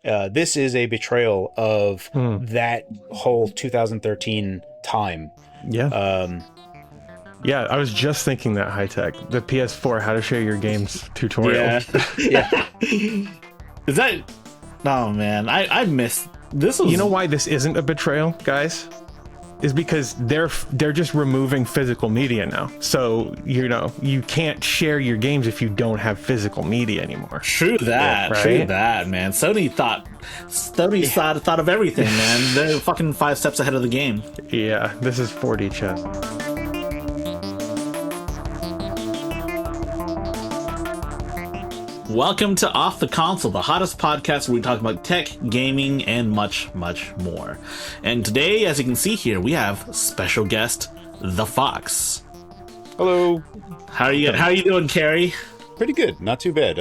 This is a betrayal of that whole 2013 time. Yeah. Yeah, I was just thinking that high tech. The PS4 how to share your games tutorial. Yeah. Is that? Oh man, I missed this. You know why this isn't a betrayal, guys? Is because they're just removing physical media now. So, you can't share your games if you don't have physical media anymore. True that. Right? True that, man. Sony thought of everything, man. They're fucking 5 steps ahead of the game. Yeah, this is 4D chess. Welcome to Off the Console, the hottest podcast where we talk about tech, gaming, and much, much more. And today, as you can see here, we have special guest, The Fox. Hello. How are you doing, Carrie? Pretty good. Not too bad.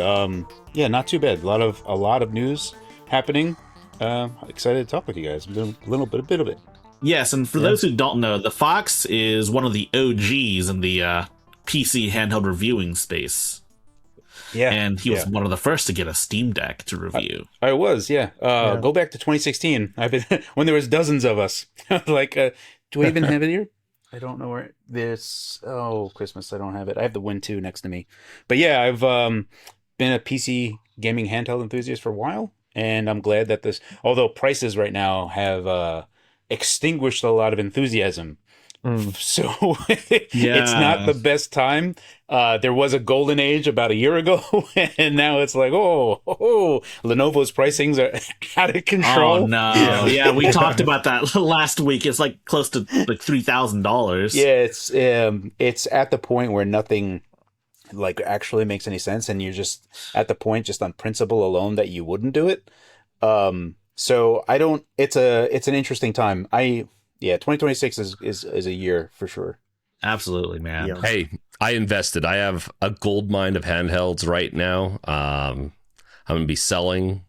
Yeah, not too bad. A lot of news happening. Excited to talk with you guys. A bit of it. Yes, and for those who don't know, The Fox is one of the OGs in the PC handheld reviewing space. Yeah, and he was one of the first to get a Steam Deck to review. I was, yeah. Go back to 2016. I've been when there was dozens of us. Like, do I even have it here? I don't know where this. Oh, Christmas! I don't have it. I have the Win 2 next to me. But yeah, I've been a PC gaming handheld enthusiast for a while, and I'm glad that this. Although prices right now have extinguished a lot of enthusiasm. So it's not the best time. There was a golden age about a year ago, and now it's like, Lenovo's pricings are out of control. Oh no! Yeah, we talked about that last week. It's like close to like $3,000. Yeah, it's at the point where nothing like actually makes any sense, and you're just at the point just on principle alone that you wouldn't do it. So I don't. It's an interesting time. 2026 is a year for sure. Absolutely, man. Yeah. Hey, I invested. I have a gold mine of handhelds right now. I'm going to be selling,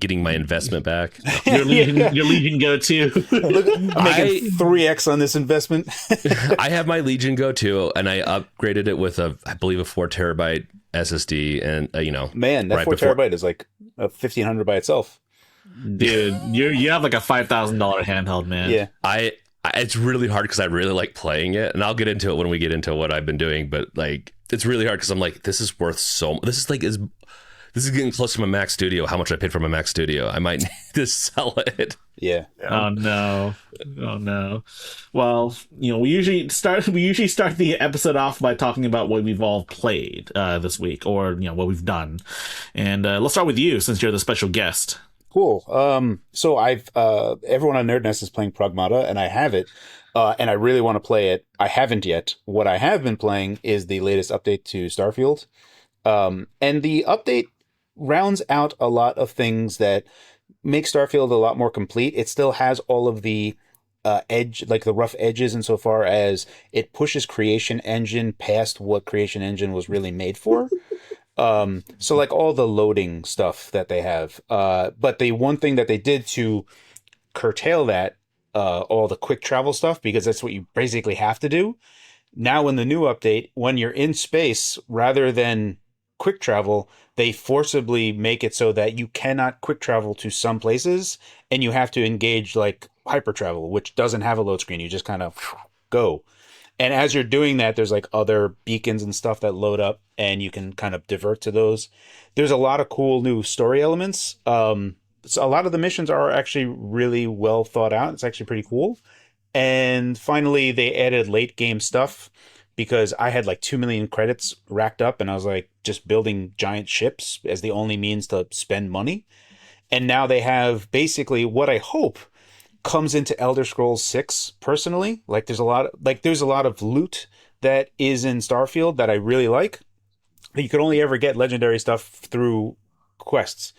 getting my investment back. Your Legion Go 2. Look, I'm making 3x on this investment. I have my Legion Go 2, and I upgraded it with I believe a 4 terabyte SSD, and man, that 4 terabyte is like a 1,500 by itself. Dude, you have like a $5,000 handheld, man. Yeah, it's really hard because I really like playing it, and I'll get into it when we get into what I've been doing. But like, it's really hard because I'm like, this is worth so much. This is getting close to my Mac Studio. How much I paid for my Mac Studio? I might need to sell it. Yeah. Oh no. Well, we usually start the episode off by talking about what we've all played this week, or what we've done. And let's start with you, since you're the special guest. Cool. So I've everyone on Nerdnest is playing Pragmata, and I have it, and I really want to play it. I haven't yet. What I have been playing is the latest update to Starfield, and the update rounds out a lot of things that make Starfield a lot more complete. It still has all of the the rough edges, insofar as it pushes Creation Engine past what Creation Engine was really made for. So like all the loading stuff that they have, but the one thing that they did to curtail that, all the quick travel stuff, because that's what you basically have to do. Now in the new update, when you're in space, rather than quick travel, they forcibly make it so that you cannot quick travel to some places, and you have to engage like hyper travel, which doesn't have a load screen. You just kind of go. And as you're doing that, there's like other beacons and stuff that load up, and you can kind of divert to those. There's a lot of cool new story elements. So a lot of the missions are actually really well thought out. It's actually pretty cool. And finally, they added late game stuff, because I had like 2 million credits racked up, and I was like just building giant ships as the only means to spend money. And now they have basically what I hope comes into Elder Scrolls 6 personally. Like there's a lot of loot that is in Starfield that I really like. You could only ever get legendary stuff through quests.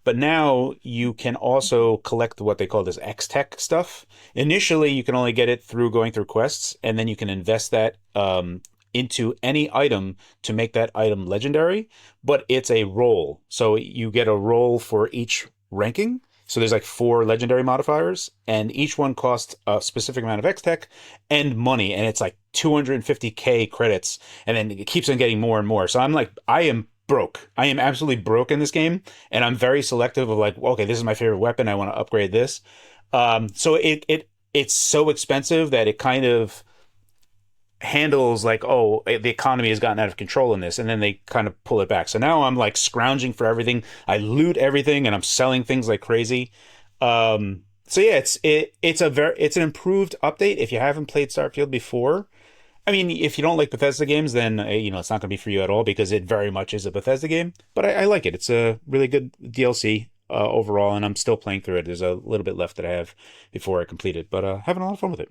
But now you can also collect what they call this X-Tech stuff. Initially, you can only get it through going through quests, and then you can invest that into any item to make that item legendary. But it's a roll. So you get a roll for each ranking. So there's like 4 legendary modifiers, and each one costs a specific amount of X-Tech and money, and it's like 250k credits, and then it keeps on getting more and more. So I am broke. I am absolutely broke in this game, and I'm very selective of like, okay, this is my favorite weapon. I want to upgrade this. So it's so expensive that it kind of handles like, oh, the economy has gotten out of control in this, and then they kind of pull it back. So now I'm like scrounging for everything. I loot everything, and I'm selling things like crazy. So yeah, it's an improved update. If you haven't played Starfield before, I mean, if you don't like Bethesda games, then it's not going to be for you at all because it very much is a Bethesda game. But I like it. It's a really good DLC overall, and I'm still playing through it. There's a little bit left that I have before I complete it, but having a lot of fun with it.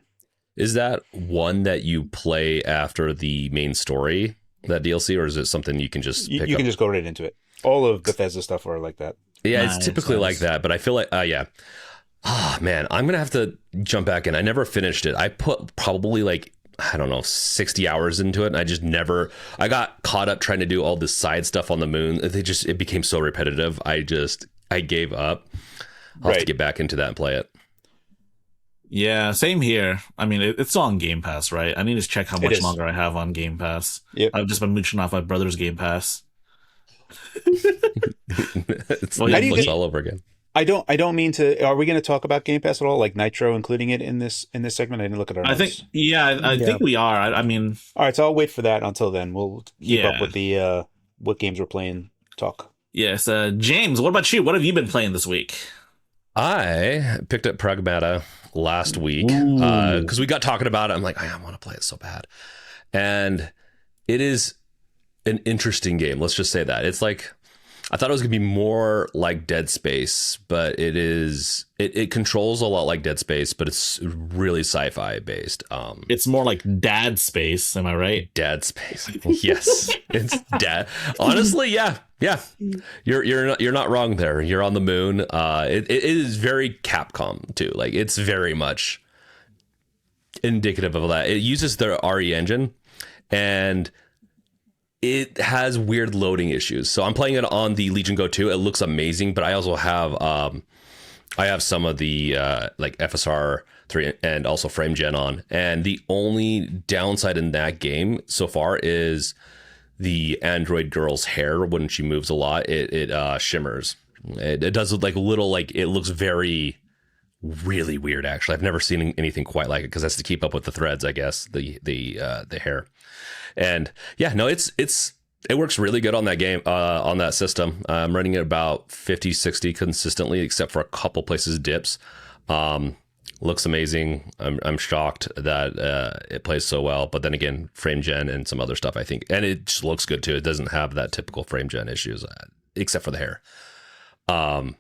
Is that one that you play after the main story, that DLC, or is it something you can just pick you can up? just go right into it. All of Bethesda stuff are like that. Yeah, Nice, it's typically like that, but I feel like, yeah. Ah, man, I'm going to have to jump back in. I never finished it. I put probably like, I don't know, 60 hours into it, and I got caught up trying to do all this side stuff on the moon. It became so repetitive. I gave up. I'll have to get back into that and play it. Yeah, same here. I mean, it's on Game Pass, right? I need to check how much longer I have on Game Pass. Yep. I've just been mooching off my brother's Game Pass. It's Netflix all over again. I don't mean to. Are we going to talk about Game Pass at all? Like Nitro, including it in this segment? I didn't look at our notes. I think we are. I mean, all right. So I'll wait for that until then. We'll keep up Yeah. with the what games we're playing. Talk. yes. James, what about you? What have you been playing this week? I picked up Pragmata last week because we got talking about it. I'm like, I want to play it so bad. And it is an interesting game. Let's just say that. It's like, I thought it was going to be more like Dead Space, but it controls a lot like Dead Space, but it's really sci-fi based. It's more like Dad Space, am I right? Dead Space. Yes. It's dad. Honestly, yeah. You're not wrong there. You're on the moon. It is very Capcom too. Like, it's very much indicative of that. It uses their RE engine, and it has weird loading issues. So I'm playing it on the Legion Go 2. It looks amazing, but I also have some of the like FSR 3 and also frame gen on. And the only downside in that game so far is the android girl's hair. When she moves a lot, it shimmers. It does like little, like, it looks very really weird. Actually, I've never seen anything quite like it because that's to keep up with the threads, I guess, the hair. And yeah, no, it works really good on that game, on that system. I'm running it about 50, 60 consistently, except for a couple places dips. Looks amazing. I'm shocked that it plays so well. But then again, frame gen and some other stuff, I think, and it just looks good too. It doesn't have that typical frame gen issues, except for the hair. I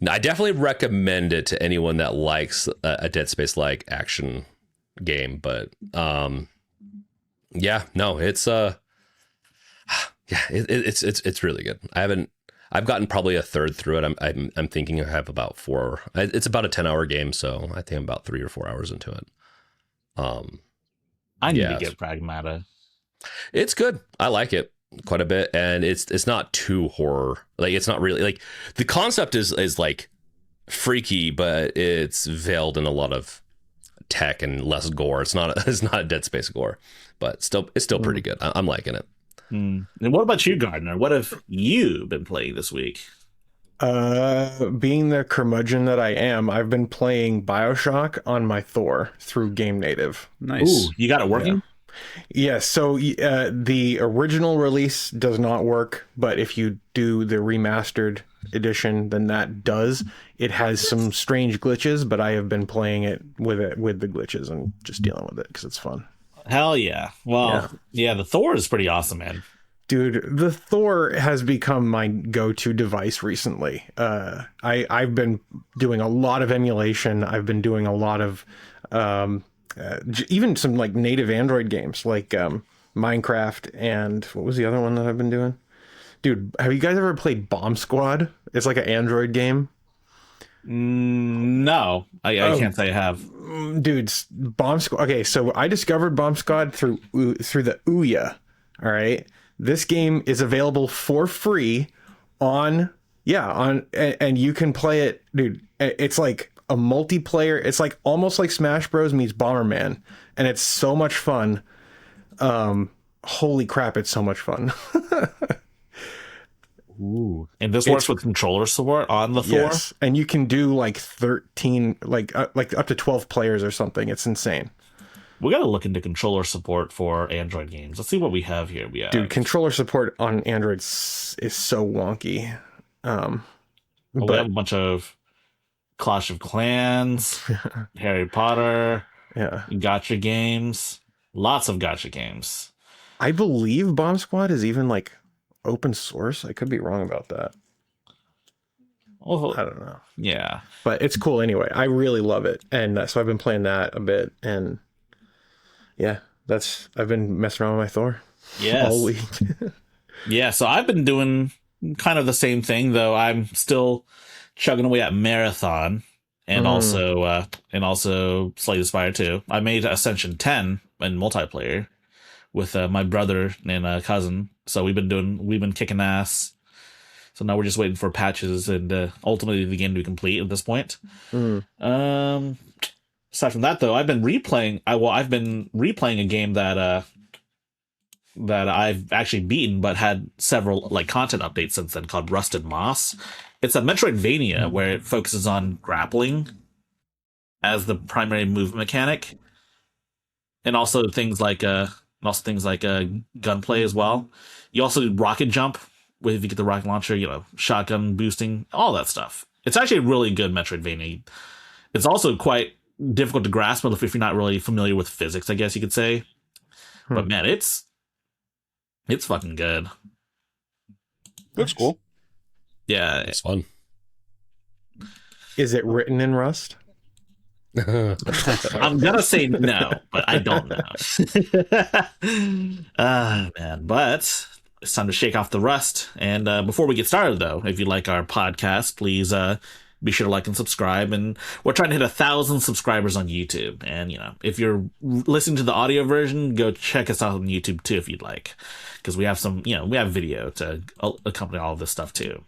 definitely recommend it to anyone that likes a Dead Space like action game. But yeah, no, it's it's really good. I've gotten probably a third through it. I'm thinking I have about 4. It's about a 10-hour game, so I think I'm about 3 or 4 hours into it. I need to get Pragmata. It's good. I like it quite a bit, and it's not too horror. Like, it's not really, like, the concept is like freaky, but it's veiled in a lot of tech and less gore. It's not a Dead Space gore, but it's still pretty good. I'm liking it. And what about you, Gardner? What have you been playing this week? Being the curmudgeon that I am, I've been playing BioShock on my Thor through Game Native. Nice. Ooh, you got it working? Yes, so the original release does not work, but if you do the remastered edition, then that does. It has some strange glitches, but I have been playing it with the glitches and just dealing with it because it's fun. Hell yeah. Well, yeah, the Thor is pretty awesome, man. Dude, the Thor has become my go-to device recently. I've been doing a lot of emulation. I've been doing a lot of even some like native Android games like Minecraft, and what was the other one that I've been doing? Dude, have you guys ever played Bomb Squad? It's like an Android game. No, I can't say I have. Dude, Bomb Squad. Okay, so I discovered Bomb Squad through the Ouya. All right, this game is available for free and you can play it, dude. It's like a multiplayer. It's like almost like Smash Bros meets Bomberman, and it's so much fun. Holy crap, it's so much fun. And this works with controller support on the Thor? Yes, and you can do like 13, like up to 12 players or something. It's insane. We gotta look into controller support for Android games. Let's see what we have here. We have... Dude, controller support on Android is so wonky. We have a bunch of Clash of Clans, Harry Potter, gacha games, lots of gacha games. I believe Bomb Squad is even like open source. I could be wrong about that. Well, I don't know. Yeah, but it's cool anyway. I really love it, and so I've been playing that a bit, and yeah, I've been messing around with my Thor all week. Yeah, so I've been doing kind of the same thing, though. I'm still chugging away at Marathon, and also Slay the Spire 2. I made Ascension 10 in multiplayer with my brother and cousin. So we've been kicking ass. So now we're just waiting for patches and ultimately the game to be complete at this point. Aside from that, though, I've been replaying a game that I've actually beaten, but had several like content updates since then, called Rusted Moss. It's a Metroidvania where it focuses on grappling as the primary movement mechanic, and also things like gunplay as well. You also do rocket jump, if you get the rocket launcher, shotgun boosting, all that stuff. It's actually a really good Metroidvania. It's also quite difficult to grasp if you're not really familiar with physics, I guess you could say. But man, it's fucking good. Looks cool. Yeah, it's fun. Is it written in Rust? I'm gonna say no, but I don't know. Man, but it's time to shake off the rust. And before we get started, though, if you like our podcast, please be sure to like and subscribe. And we're trying to hit 1,000 subscribers on YouTube. And if you're listening to the audio version, go check us out on YouTube too if you'd like, because we have we have video to accompany all of this stuff too.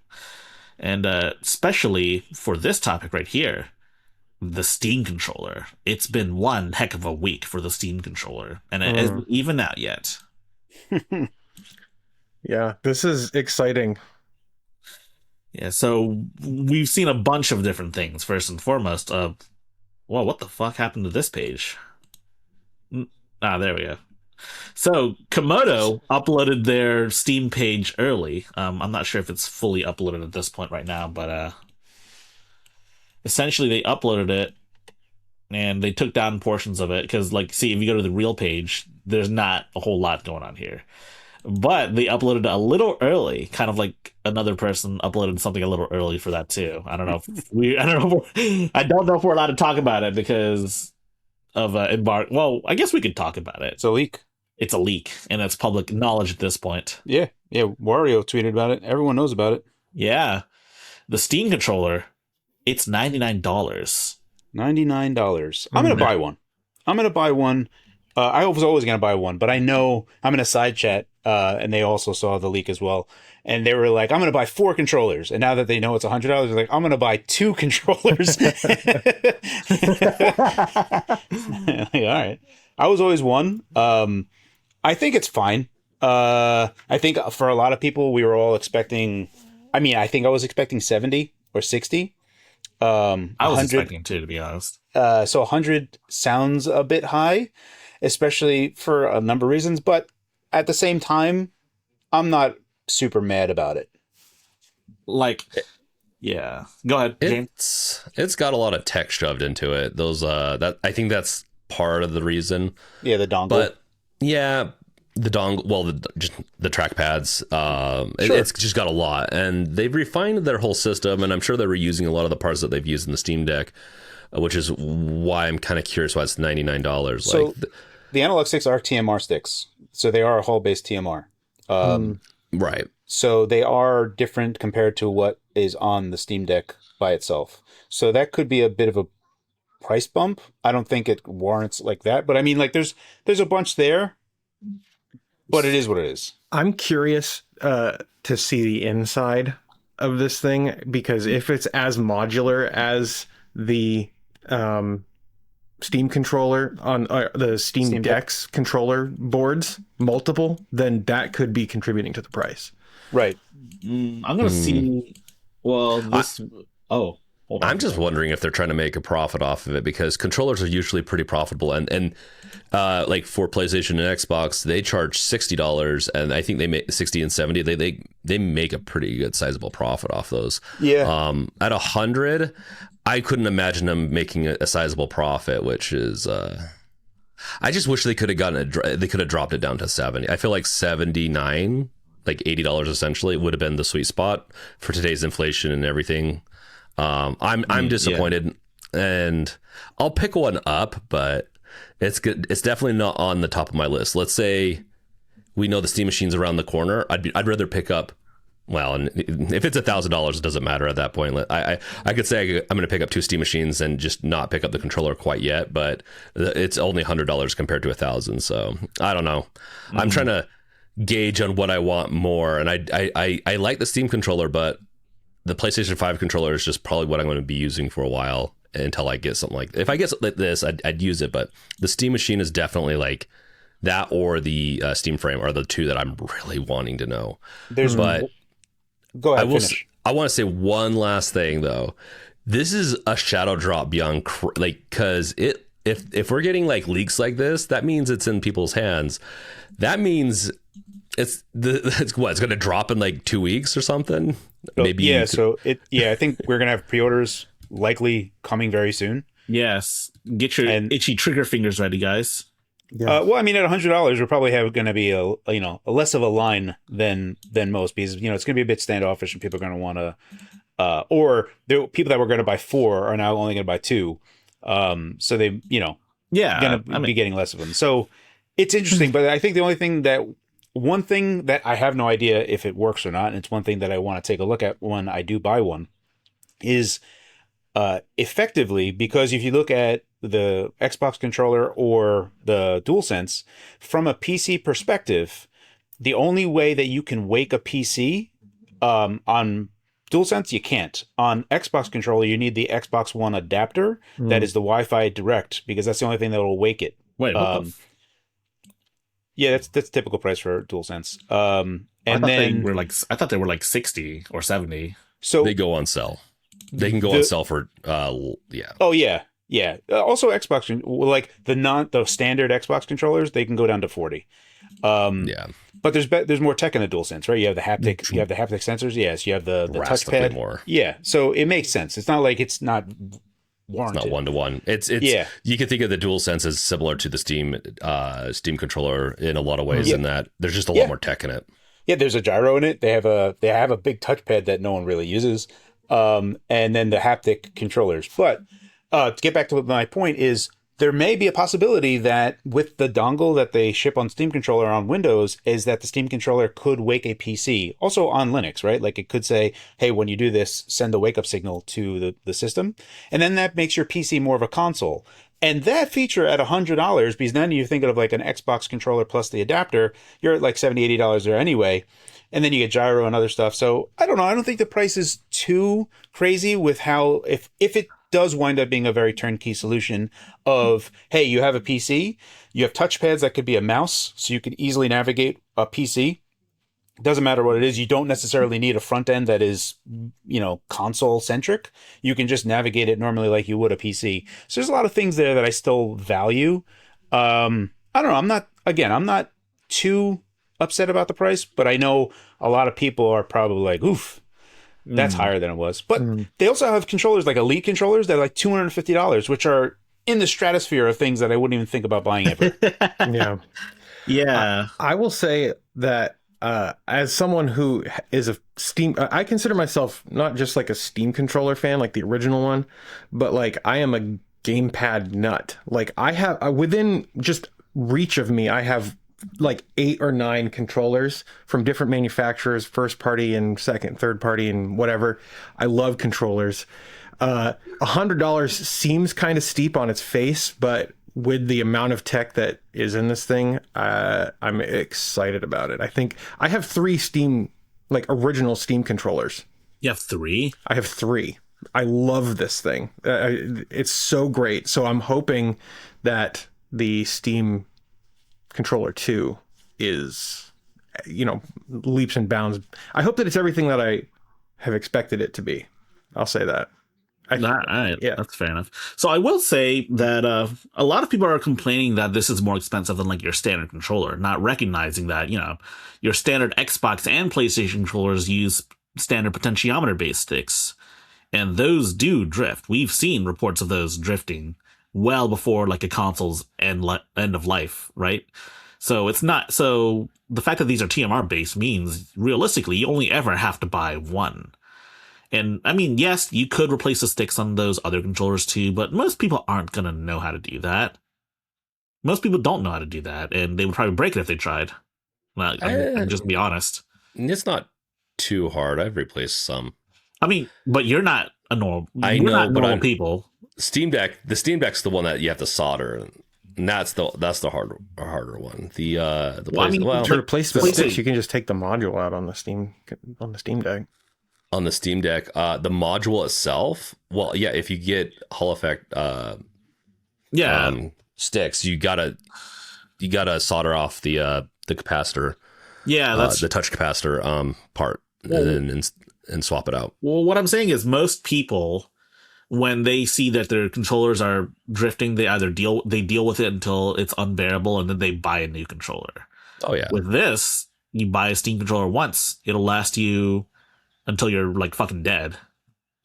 And especially for this topic right here, the Steam controller. It's been one heck of a week for the Steam controller, and it isn't even out yet. Yeah, this is exciting. Yeah, so we've seen a bunch of different things. First and foremost, what the fuck happened to this page? There we go. So Komodo uploaded their Steam page early. I'm not sure if it's fully uploaded at this point right now, but essentially they uploaded it and they took down portions of it because, if you go to the real page, there's not a whole lot going on here. But they uploaded a little early, kind of like another person uploaded something a little early for that too. I don't know if we're allowed to talk about it because of embargo. Well, I guess we could talk about it. It's a leak. It's a leak, and it's public knowledge at this point. Yeah. Wario tweeted about it. Everyone knows about it. Yeah, the Steam controller. It's $99. $99. I'm gonna buy one. I was always gonna buy one, but I know I'm in a side chat, and they also saw the leak as well, and they were like, "I'm gonna buy 4 controllers." And now that they know it's $100, they're like, "I'm gonna buy 2 controllers." Like, all right. I was always one. I think it's fine. I think for a lot of people, we were all expecting. I think I was expecting 70 or 60. I was expecting 2, to be honest. So 100 sounds a bit high, especially for a number of reasons. But at the same time, I'm not super mad about it. Yeah. Go ahead, James. It's got a lot of tech shoved into it. Those I think that's part of the reason. Yeah, the dongle. But yeah, the dongle. Well, the trackpads. Sure. It's just got a lot, and they've refined their whole system. And I'm sure they're reusing a lot of the parts that they've used in the Steam Deck, which is why I'm kind of curious why it's $99. So the analog sticks are TMR sticks, so they are a hull-based TMR. Right. So they are different compared to what is on the Steam Deck by itself. So that could be a bit of a price bump. I don't think it warrants like that, but there's a bunch there, but it is what it is. I'm curious to see the inside of this thing, because if it's as modular as the Steam controller on the Steam Deck's controller boards, multiple, then that could be contributing to the price. Right. I'm gonna see. Well, this. Oh, hold on. I'm just wondering if they're trying to make a profit off of it, because controllers are usually pretty profitable, and like for PlayStation and Xbox, they charge $60, and I think they make 60 and 70. They make a pretty good sizable profit off those. Yeah. At 100, I couldn't imagine them making a sizable profit, which is. I just wish they could have they could have dropped it down to 70. I feel like 79, like $80 essentially, would have been the sweet spot for today's inflation and everything. I'm disappointed, and I'll pick one up, but it's good. It's definitely not on the top of my list. Let's say we know the Steam Machine's around the corner. I'd rather pick up. Well, and if it's $1,000, it doesn't matter at that point. I could say I'm going to pick up 2 Steam Machines and just not pick up the controller quite yet, but it's only $100 compared to $1,000. So I don't know. I'm trying to gauge on what I want more, and I like the Steam controller, but the PlayStation 5 controller is just probably what I'm going to be using for a while until I get something like. If I get like this, I'd use it, but the Steam Machine is definitely like that, or the Steam Frame are the two that I'm really wanting to know. But go ahead. Finish. I want to say one last thing though. This is a shadow drop beyond because if we're getting like leaks like this, that means it's in people's hands. That means it's going to drop in like 2 weeks or something. Maybe. Yeah. I think we're going to have pre-orders likely coming very soon. Yes. Get your itchy trigger fingers ready, guys. Yeah. Well, I mean, at $100, we're probably going to be a less of a line than most, because it's going to be a bit standoffish, and people are going to want to, or the people that were going to buy 4 are now only going to buy 2. So they, going to be getting less of them. So it's interesting, but I think one thing that I have no idea if it works or not, and it's one thing that I want to take a look at when I do buy one, is effectively, because if you look at the Xbox controller or the DualSense from a PC perspective, the only way that you can wake a PC on DualSense, you can't. On Xbox controller, you need the Xbox One adapter that is the Wi-Fi direct, because that's the only thing that will wake it. Wait, yeah, that's typical price for DualSense. And I thought they were like 60 or 70. So they go on sale. They can go on sale for yeah. Oh yeah. Yeah. Also Xbox, like the standard Xbox controllers, they can go down to 40. Yeah. But there's more tech in the DualSense, right? You have the haptic sensors. Yes, you have the touchpad. More. Yeah. So it makes sense. It's not like it's not warranted. It's not 1-to-1. It's you can think of the DualSense as similar to the Steam controller in a lot of ways, in that there's just a lot more tech in it. Yeah, there's a gyro in it. They have a big touchpad that no one really uses. And then the haptic controllers. But to get back to my point is, there may be a possibility that with the dongle that they ship on Steam controller on Windows, is that the Steam controller could wake a PC. Also on Linux, right? Like it could say, hey, when you do this, send a wake up signal to the system. And then that makes your PC more of a console. And that feature at $100, because then you think of like an Xbox controller plus the adapter, you're at like $70, $80 there anyway. And then you get gyro and other stuff. So I don't know. I don't think the price is too crazy with how, if it does wind up being a very turnkey solution of, hey, you have a PC, you have touchpads that could be a mouse, so you can easily navigate a PC. Doesn't matter what it is. You don't necessarily need a front end that is, console centric. You can just navigate it normally like you would a PC. So there's a lot of things there that I still value. I don't know. I'm not too upset about the price, but I know a lot of people are probably like, oof, that's higher than it was. But they also have controllers like Elite controllers that are like $250, which are in the stratosphere of things that I wouldn't even think about buying ever. Yeah. I will say that as someone who is a Steam, I consider myself not just like a Steam controller fan, like the original one, but like I am a gamepad nut. Like I have, within just reach of me, I have like 8 or 9 controllers from different manufacturers, first party and second, third party and whatever. I love controllers. $100 seems kind of steep on its face, but with the amount of tech that is in this thing, I'm excited about it. I think I have 3 original Steam controllers. You have 3? I have 3. I love this thing. It's so great. So I'm hoping that the Steam controller 2 is leaps and bounds. I hope that it's everything that I have expected it to be. I'll say that. All right, yeah. that's fair enough. So I will say that a lot of people are complaining that this is more expensive than like your standard controller, not recognizing that your standard Xbox and PlayStation controllers use standard potentiometer based sticks, and those do drift. We've seen reports of those drifting well before like a console's end of life, right? So it's not so the fact that these are TMR based means realistically you only ever have to buy one. And I mean, yes, you could replace the sticks on those other controllers too, but most people aren't going to know how to do that. Most people don't know how to do that, and they would probably break it if they tried. I'm just be honest. It's not too hard. I've replaced some. I mean, but you're not a normal. I know, not but normal people. The Steam Deck's the one that you have to solder, and that's the harder one. To replace the sticks, you can just take the module out on the Steam Deck. On the Steam Deck, the module itself, well, yeah, if you get Hall Effect sticks, you gotta solder off the capacitor. Yeah, that's the touch capacitor part, and swap it out. Well, what I'm saying is most people, when they see that their controllers are drifting, they either deal with it until it's unbearable, and then they buy a new controller. Oh yeah. With this, you buy a Steam controller once; it'll last you until you're like fucking dead.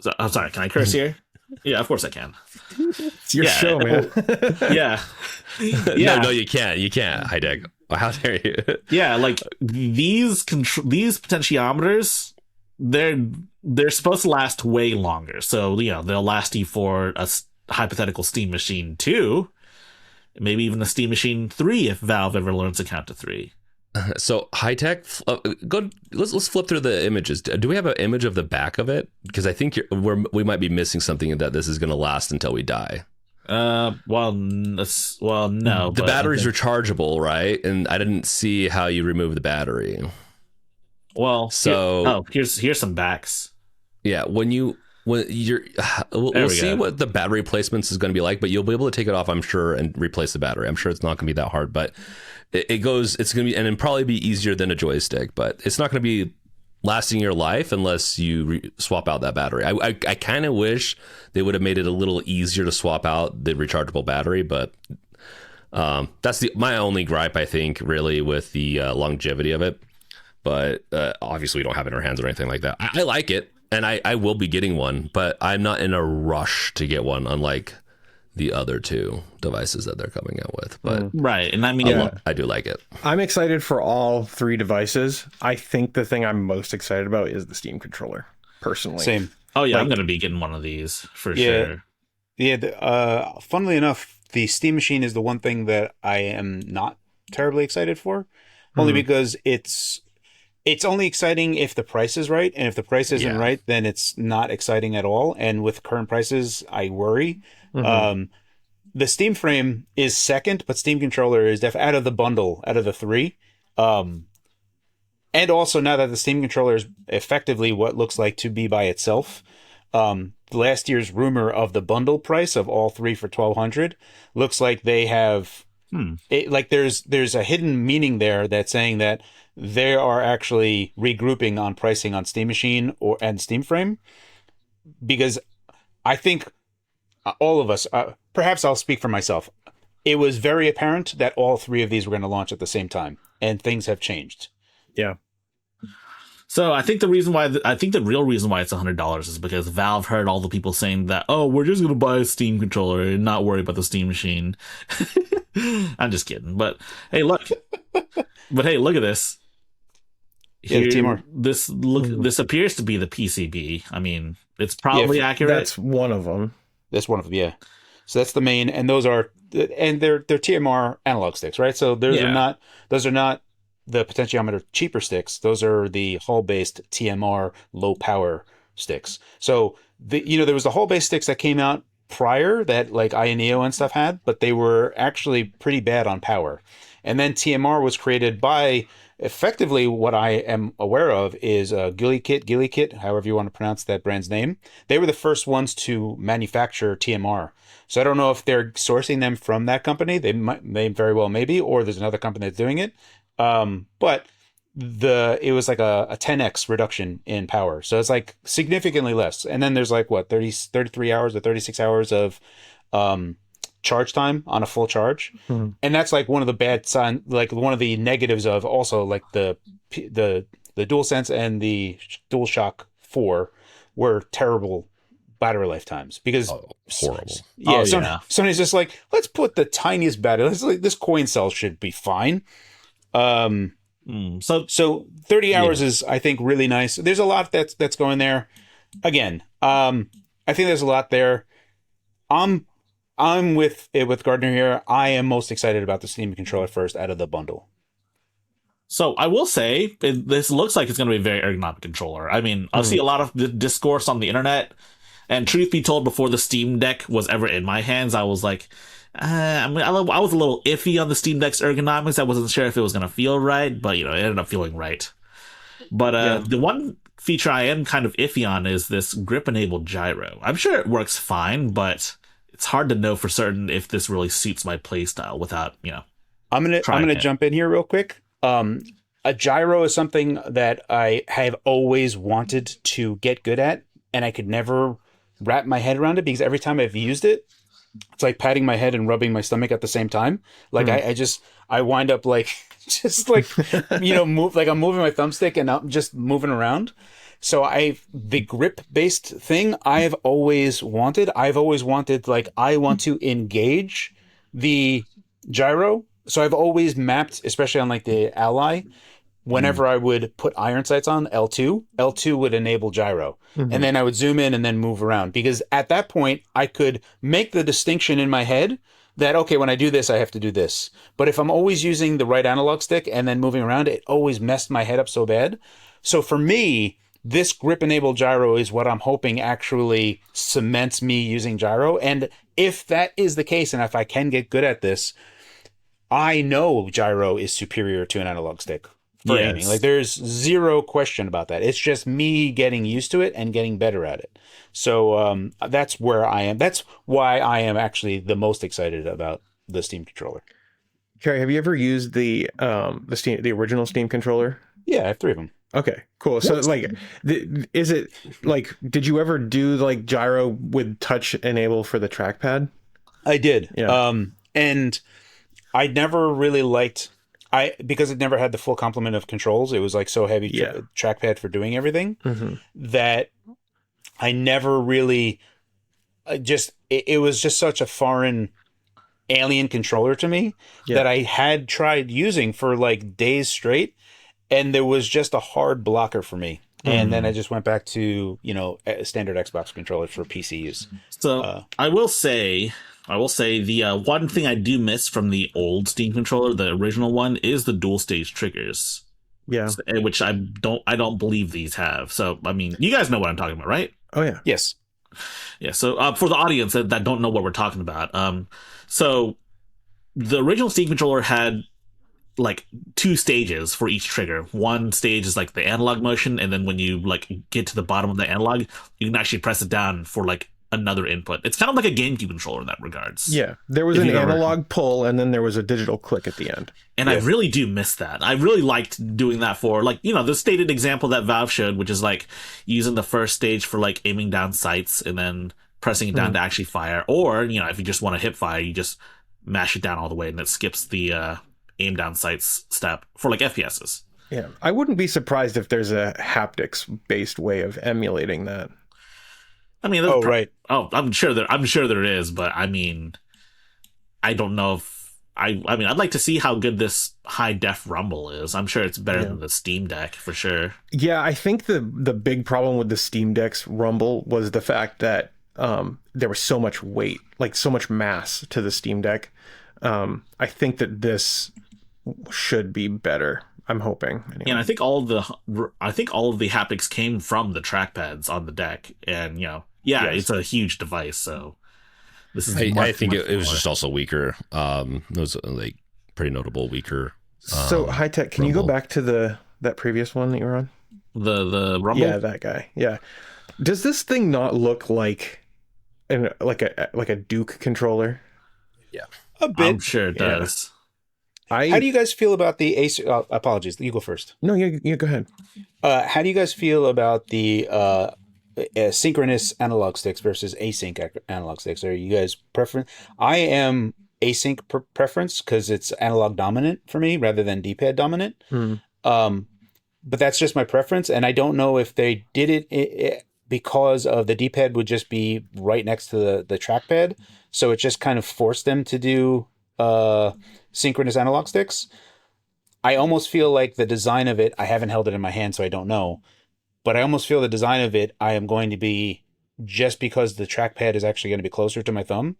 So, I'm sorry, can I curse here? Yeah, of course I can. It's your show, man. Yeah. No, you can't. You can't. High Deck. How dare you? Yeah, like these potentiometers, they're supposed to last way longer. So they'll last you for a hypothetical Steam Machine 2, maybe even the Steam Machine 3 if Valve ever learns to count to 3. So High Tech, let's flip through the images. Do we have an image of the back of it? Because I think we might be missing something in that this is going to last until we die. Well, no. The battery's rechargeable, right? And I didn't see how you remove the battery. Well, so here's some backs. Yeah, we'll see what the battery placements is going to be like, but you'll be able to take it off, I'm sure, and replace the battery. I'm sure it's not going to be that hard, but it's going to be, and it'll probably be easier than a joystick, but it's not going to be lasting your life unless you swap out that battery. I kind of wish they would have made it a little easier to swap out the rechargeable battery, but that's my only gripe, I think, really, with the longevity of it. But obviously we don't have it in our hands or anything like that. I like it, and I will be getting one, but I'm not in a rush to get one, unlike the other two devices that they're coming out with. But right, and I mean, I do like it. I'm excited for all three devices. I think the thing I'm most excited about is the Steam controller, personally. Same. Oh yeah, I'm going to be getting one of these for sure. Yeah. Funnily enough, the Steam Machine is the one thing that I am not terribly excited for, only because it's only exciting if the price is right, and if the price isn't right, then it's not exciting at all. And with current prices, I worry. The Steam frame is second, but Steam controller is out of the bundle, out of the three. And also, now that the Steam controller is effectively what looks like to be by itself, last year's rumor of the bundle price of all three for $1,200 looks like they have like there's a hidden meaning there that's saying that they are actually regrouping on pricing on Steam Machine and Steam Frame, because I think all of us, perhaps I'll speak for myself, it was very apparent that all three of these were going to launch at the same time, and things have changed. Yeah. So I think the real reason why it's $100 is because Valve heard all the people saying that, oh, we're just going to buy a Steam controller and not worry about the Steam Machine. I'm just kidding. But hey, look at this. Here, TMR. This appears to be the PCB. I mean, it's probably accurate. That's one of them. That's one of them, yeah. So that's the main, and they're TMR analog sticks, right? So those are not the potentiometer cheaper sticks. Those are the Hall-based TMR low power sticks. So there was the Hall-based sticks that came out prior that like Ioneo and stuff had, but they were actually pretty bad on power. And then TMR was created by effectively what I am aware of is Gillikit, however you want to pronounce that brand's name. They were the first ones to manufacture TMR. So I don't know if they're sourcing them from that company. They very well maybe, or there's another company that's doing it. But it was like a 10x reduction in power. So it's like significantly less. And then there's like what 33 hours or 36 hours of charge time on a full charge. And that's like one of the bad sign, like one of the negatives of also like the DualSense and the DualShock 4 were terrible battery lifetimes because horrible. Yeah, Sony's just like, let's put the tiniest battery. This coin cell should be fine. So 30 hours is, I think, really nice. There's a lot that's going there. Again, I think there's a lot there. I'm with Gardner here. I am most excited about the Steam controller first out of the bundle. So I will say, this looks like it's going to be a very ergonomic controller. I mean, I see a lot of discourse on the internet, and truth be told, before the Steam Deck was ever in my hands, I was like, I was a little iffy on the Steam Deck's ergonomics. I wasn't sure if it was going to feel right, but it ended up feeling right. But the one feature I am kind of iffy on is this grip-enabled gyro. I'm sure it works fine, but it's hard to know for certain if this really suits my playstyle without, I'm gonna jump in here real quick. A gyro is something that I have always wanted to get good at, and I could never wrap my head around it because every time I've used it, it's like patting my head and rubbing my stomach at the same time. Like I wind up like just like move like I'm moving my thumbstick and I'm just moving around. So the grip based thing I've always wanted like I want to engage the gyro. So I've always mapped, especially on like the Ally, whenever I would put iron sights on L2 would enable gyro. And then I would zoom in and then move around, because at that point I could make the distinction in my head that, okay, when I do this, I have to do this. But if I'm always using the right analog stick and then moving around, it always messed my head up so bad. So for me, this grip enabled gyro is what I'm hoping actually cements me using gyro. And if that is the case, and if I can get good at this, I know gyro is superior to an analog stick for aiming. Like there's zero question about that. It's just me getting used to it and getting better at it. So that's where I am. That's why I am actually the most excited about the Steam controller. Carrie, have you ever used the original Steam controller? Yeah, I have 3 of them. Okay, cool. So like, is it like, did you ever do like gyro with touch enable for the trackpad? I did. Yeah. And I never really liked, because it never had the full complement of controls. It was like so heavy trackpad for doing everything that I never really it was just such a foreign alien controller to me that I had tried using for like days straight, and there was just a hard blocker for me. And then I just went back to, a standard Xbox controller for PC use. So I will say the one thing I do miss from the old Steam controller, the original one, is the dual stage triggers. Yeah, which I don't believe these have. So I mean, you guys know what I'm talking about, right? Oh yeah, yes, yeah. So for the audience that don't know what we're talking about, so the original Steam controller had like 2 stages for each trigger. One stage is like the analog motion, and then when you like get to the bottom of the analog, you can actually press it down for like another input. It's kind of like a GameCube controller in that regards. Yeah, there was an analog pull, and then there was a digital click at the end. And I really do miss that. I really liked doing that for like, the stated example that Valve showed, which is like using the first stage for like aiming down sights and then pressing it down to actually fire. Or, if you just want to hip fire, you just mash it down all the way and it skips the aim down sights step for like FPSs. Yeah, I wouldn't be surprised if there's a haptics based way of emulating that. I mean, I'm sure there is, but I mean, I don't know if I mean, I'd like to see how good this high def rumble is. I'm sure it's better than the Steam Deck for sure. Yeah, I think the big problem with the Steam Deck's rumble was the fact that there was so much weight, like so much mass to the Steam Deck. I think that this should be better. I'm hoping. Anyway. Yeah, and I think all of the haptics came from the trackpads on the deck, and it's a huge device. So this is. I think it was just also weaker. It was like pretty notable weaker. So high tech. Can rumble. You go back to that previous one that you were on? The rumble. Yeah, that guy. Yeah. Does this thing not look like a Duke controller? Yeah, a bit. I'm sure it does. How do you guys feel about the apologies, you go first. No, you go ahead. How do you guys feel about the synchronous analog sticks versus async analog sticks? Are you guys preference? I am async preference because it's analog dominant for me rather than D-pad dominant. But that's just my preference, and I don't know if they did it because of the D-pad would just be right next to the trackpad, so it just kind of forced them to do synchronous analog sticks. I almost feel like the design of it, I haven't held it in my hand, so I don't know, but I almost feel the design of it, I am going to be, just because the trackpad is actually going to be closer to my thumb,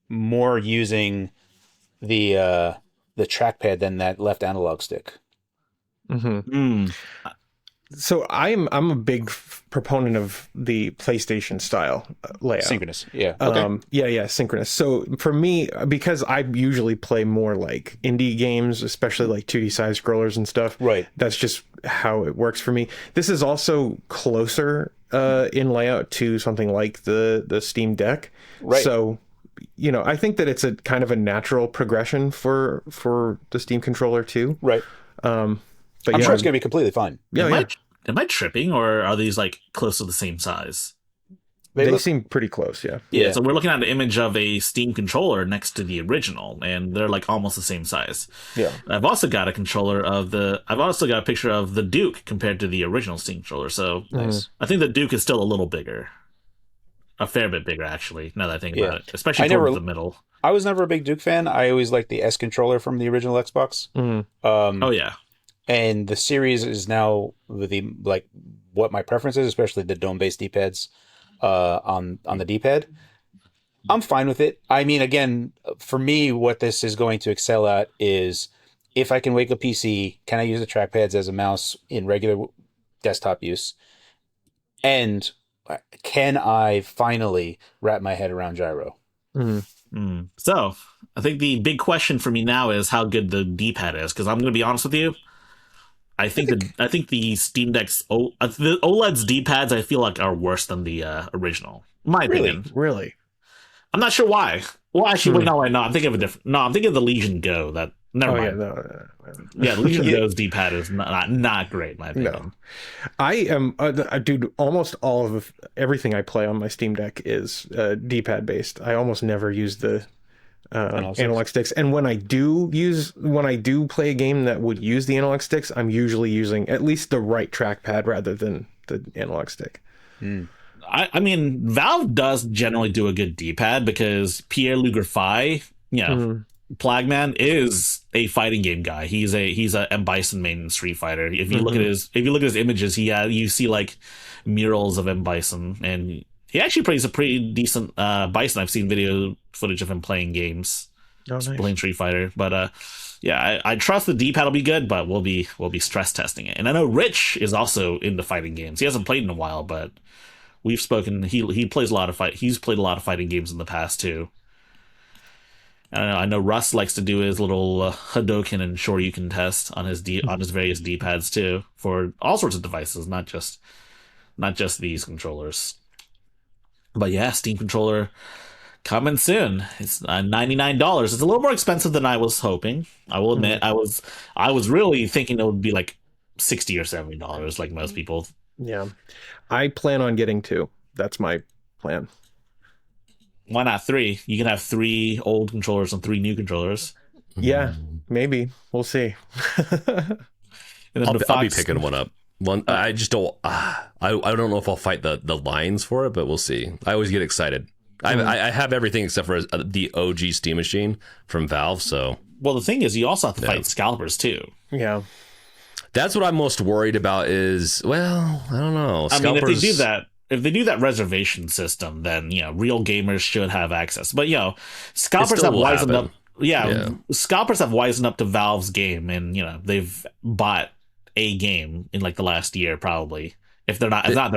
more using the trackpad than that left analog stick. So I'm a big proponent of the PlayStation style layout. Synchronous, yeah. Okay. Yeah, synchronous. So for me, because I usually play more like indie games, especially like 2D side scrollers and stuff. Right. That's just how it works for me. This is also closer in layout to something like the Steam Deck. Right. So, you know, I think that it's a kind of a natural progression for the Steam controller too. Right. But I'm sure it's going to be completely fine. Am I tripping, or are these like close to the same size? They seem pretty close, yeah. So we're looking at an image of a Steam controller next to the original, and they're like almost the same size. Yeah. I've also got a picture of the Duke compared to the original Steam controller. So nice. I think the Duke is still a little bigger. A fair bit bigger, actually, now that I think about it. Especially towards the middle. I was never a big Duke fan. I always liked the S controller from the original Xbox. Oh, yeah. And the series is now what my preference is, especially the dome-based D-pads on the D-pad. I'm fine with it. I mean, again, for me, what this is going to excel at is if I can wake a PC, can I use the trackpads as a mouse in regular desktop use? And can I finally wrap my head around gyro? So I think the big question for me now is how good the D-pad is, because I'm going to be honest with you. I think the Steam Deck's the OLED's D-pads I feel like are worse than the original. In my opinion. Really? I'm not sure why. Well, actually, no, I'm thinking of a different. No, I'm thinking of the Legion Go. Never mind. Yeah, the Legion Go's D-pad is not great, in my opinion. No. I am, dude. Almost all of everything I play on my Steam Deck is D-pad based. I almost never use the analog sticks, and when I do play a game that would use the analog sticks, I'm usually using at least the right trackpad rather than the analog stick. I mean, Valve does generally do a good D-pad because Pierre Luger Fay, Plagman, is a fighting game guy. He's a M. Bison main in Street Fighter. If you look at his images, you see like murals of M. Bison, and he actually plays a pretty decent Bison. I've seen video footage of him playing games, playing Street Fighter. But yeah, I trust the D-pad will be good, but we'll be stress testing it. And I know Rich is also into fighting games. He hasn't played in a while, but we've spoken. He plays a lot of He's played a lot of fighting games in the past too. I know Russ likes to do his little Hadoken and Shoryuken test on his various D-pads too, for all sorts of devices, not just these controllers. But yeah, Steam controller coming soon. It's $99. It's a little more expensive than I was hoping. I will admit, I was really thinking it would be like $60 or $70, like most people. Yeah, I plan on getting 2. That's my plan. Why not 3? You can have 3 old controllers and 3 new controllers. Yeah, maybe. We'll see. I'll be picking one up. I just don't. I don't know if I'll fight the lines for it, but we'll see. I always get excited. I have everything except for the OG Steam Machine from Valve. So well, the thing is, you also have to fight scalpers too. Yeah, that's what I'm most worried about. Is I don't know. I mean, if they do that reservation system, then real gamers should have access. But scalpers have wisened up. Yeah, scalpers have wisened up to Valve's game, and they've bought a game in like the last year, probably. If they're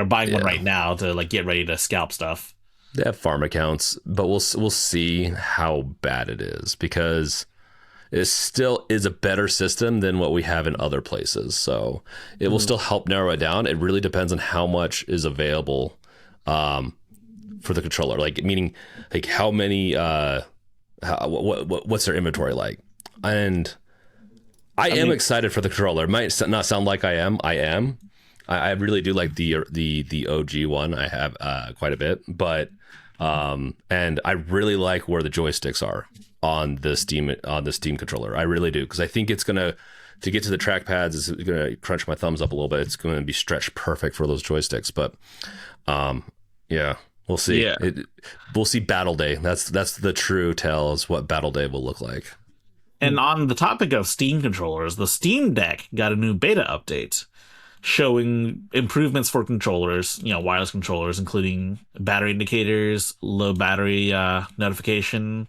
buying one right now to like get ready to scalp stuff. They have farm accounts, but we'll see how bad it is, because it still is a better system than what we have in other places. So it will still help narrow it down. It really depends on how much is available for the controller. Like, meaning like how many what's their inventory like? and I am excited for the controller. It might not sound like I am. I am. I really do like the OG one. I have quite a bit, but and I really like where the joysticks are on the Steam controller. I really do, because I think it's gonna, to get to the trackpads, it's gonna crunch my thumbs up a little bit. It's gonna be stretched perfect for those joysticks. But yeah, we'll see. Yeah. We'll see Battle Day. That's the true tell, is what Battle Day will look like. And on the topic of Steam controllers, the Steam Deck got a new beta update showing improvements for controllers, wireless controllers, including battery indicators, low battery notification,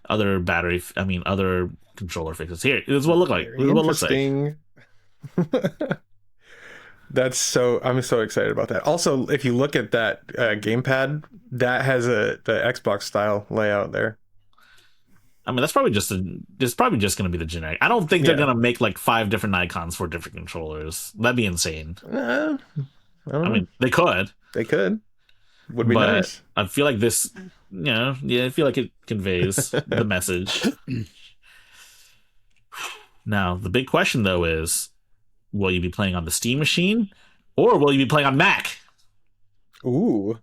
other controller fixes. Here, this is what it looks like. This is what it looks like. Interesting. I'm so excited about that. Also, if you look at that gamepad, that has the Xbox style layout there. I mean, it's probably just going to be the generic. I don't think they're going to make like 5 different icons for different controllers. That'd be insane. I mean, they could. They could. Would be but nice. I feel like this, I feel like it conveys the message. Now, the big question though is, will you be playing on the Steam machine, or will you be playing on Mac? Ooh.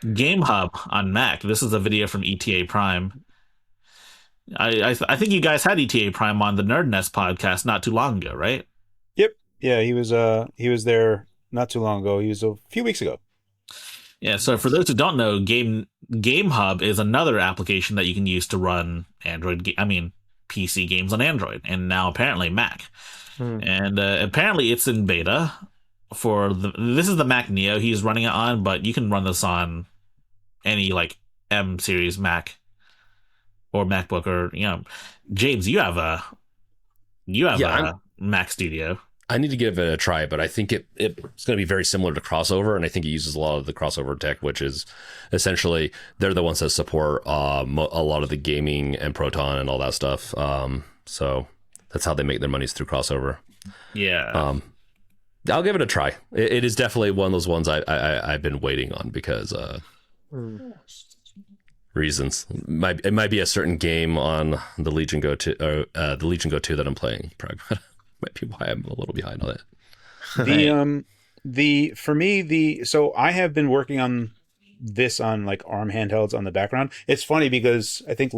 GameHub on Mac. This is a video from ETA Prime. I think you guys had ETA Prime on the Nerd Nest podcast not too long ago, right? Yep. Yeah, he was there not too long ago. He was a few weeks ago. Yeah, so for those who don't know, GameHub is another application that you can use to run PC games on Android, and now apparently Mac. And apparently it's in beta for this is the Mac Neo he's running it on, but you can run this on any like M series Mac or MacBook, or James, you have a Mac Studio. I need to give it a try, but I think it's going to be very similar to Crossover, and I think it uses a lot of the Crossover tech, which is essentially they're the ones that support a lot of the gaming and Proton and all that stuff. So that's how they make their monies, through Crossover. Yeah. I'll give it a try. It is definitely one of those ones I've been waiting on because reasons. It might be a certain game on the Legion Go 2 that I'm playing. Probably might be why I'm a little behind on it. So I have been working on this on like ARM handhelds on the background. It's funny because I think 2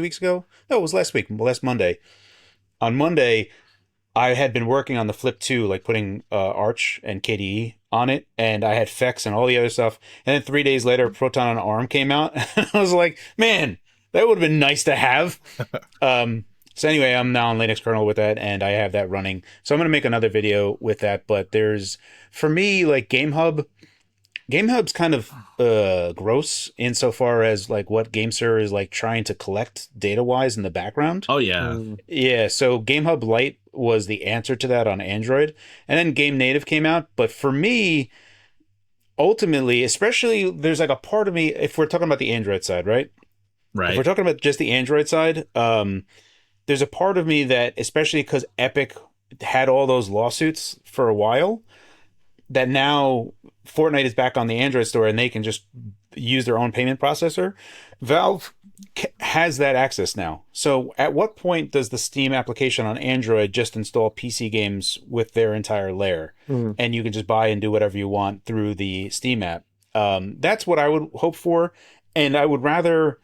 weeks ago. No, it was last week, last Monday. On Monday, I had been working on the Flip 2, like putting Arch and KDE on it, and I had Fex and all the other stuff. And then 3 days later, Proton on ARM came out. And I was like, man, that would have been nice to have. So anyway, I'm now on Linux kernel with that, and I have that running. So I'm going to make another video with that. But for me, like GameHub's kind of gross insofar as like what GameSir is like trying to collect data-wise in the background. Oh, yeah. Yeah, so GameHub Lite was the answer to that on Android. And then Game Native came out. But for me, ultimately, especially, there's like a part of me, if we're talking about the Android side, right? Right. If we're talking about just the Android side, there's a part of me that, especially because Epic had all those lawsuits for a while, that now Fortnite is back on the Android store and they can just use their own payment processor. Valve has that access now. So at what point does the Steam application on Android just install PC games with their entire layer? And you can just buy and do whatever you want through the Steam app? That's what I would hope for. And I would rather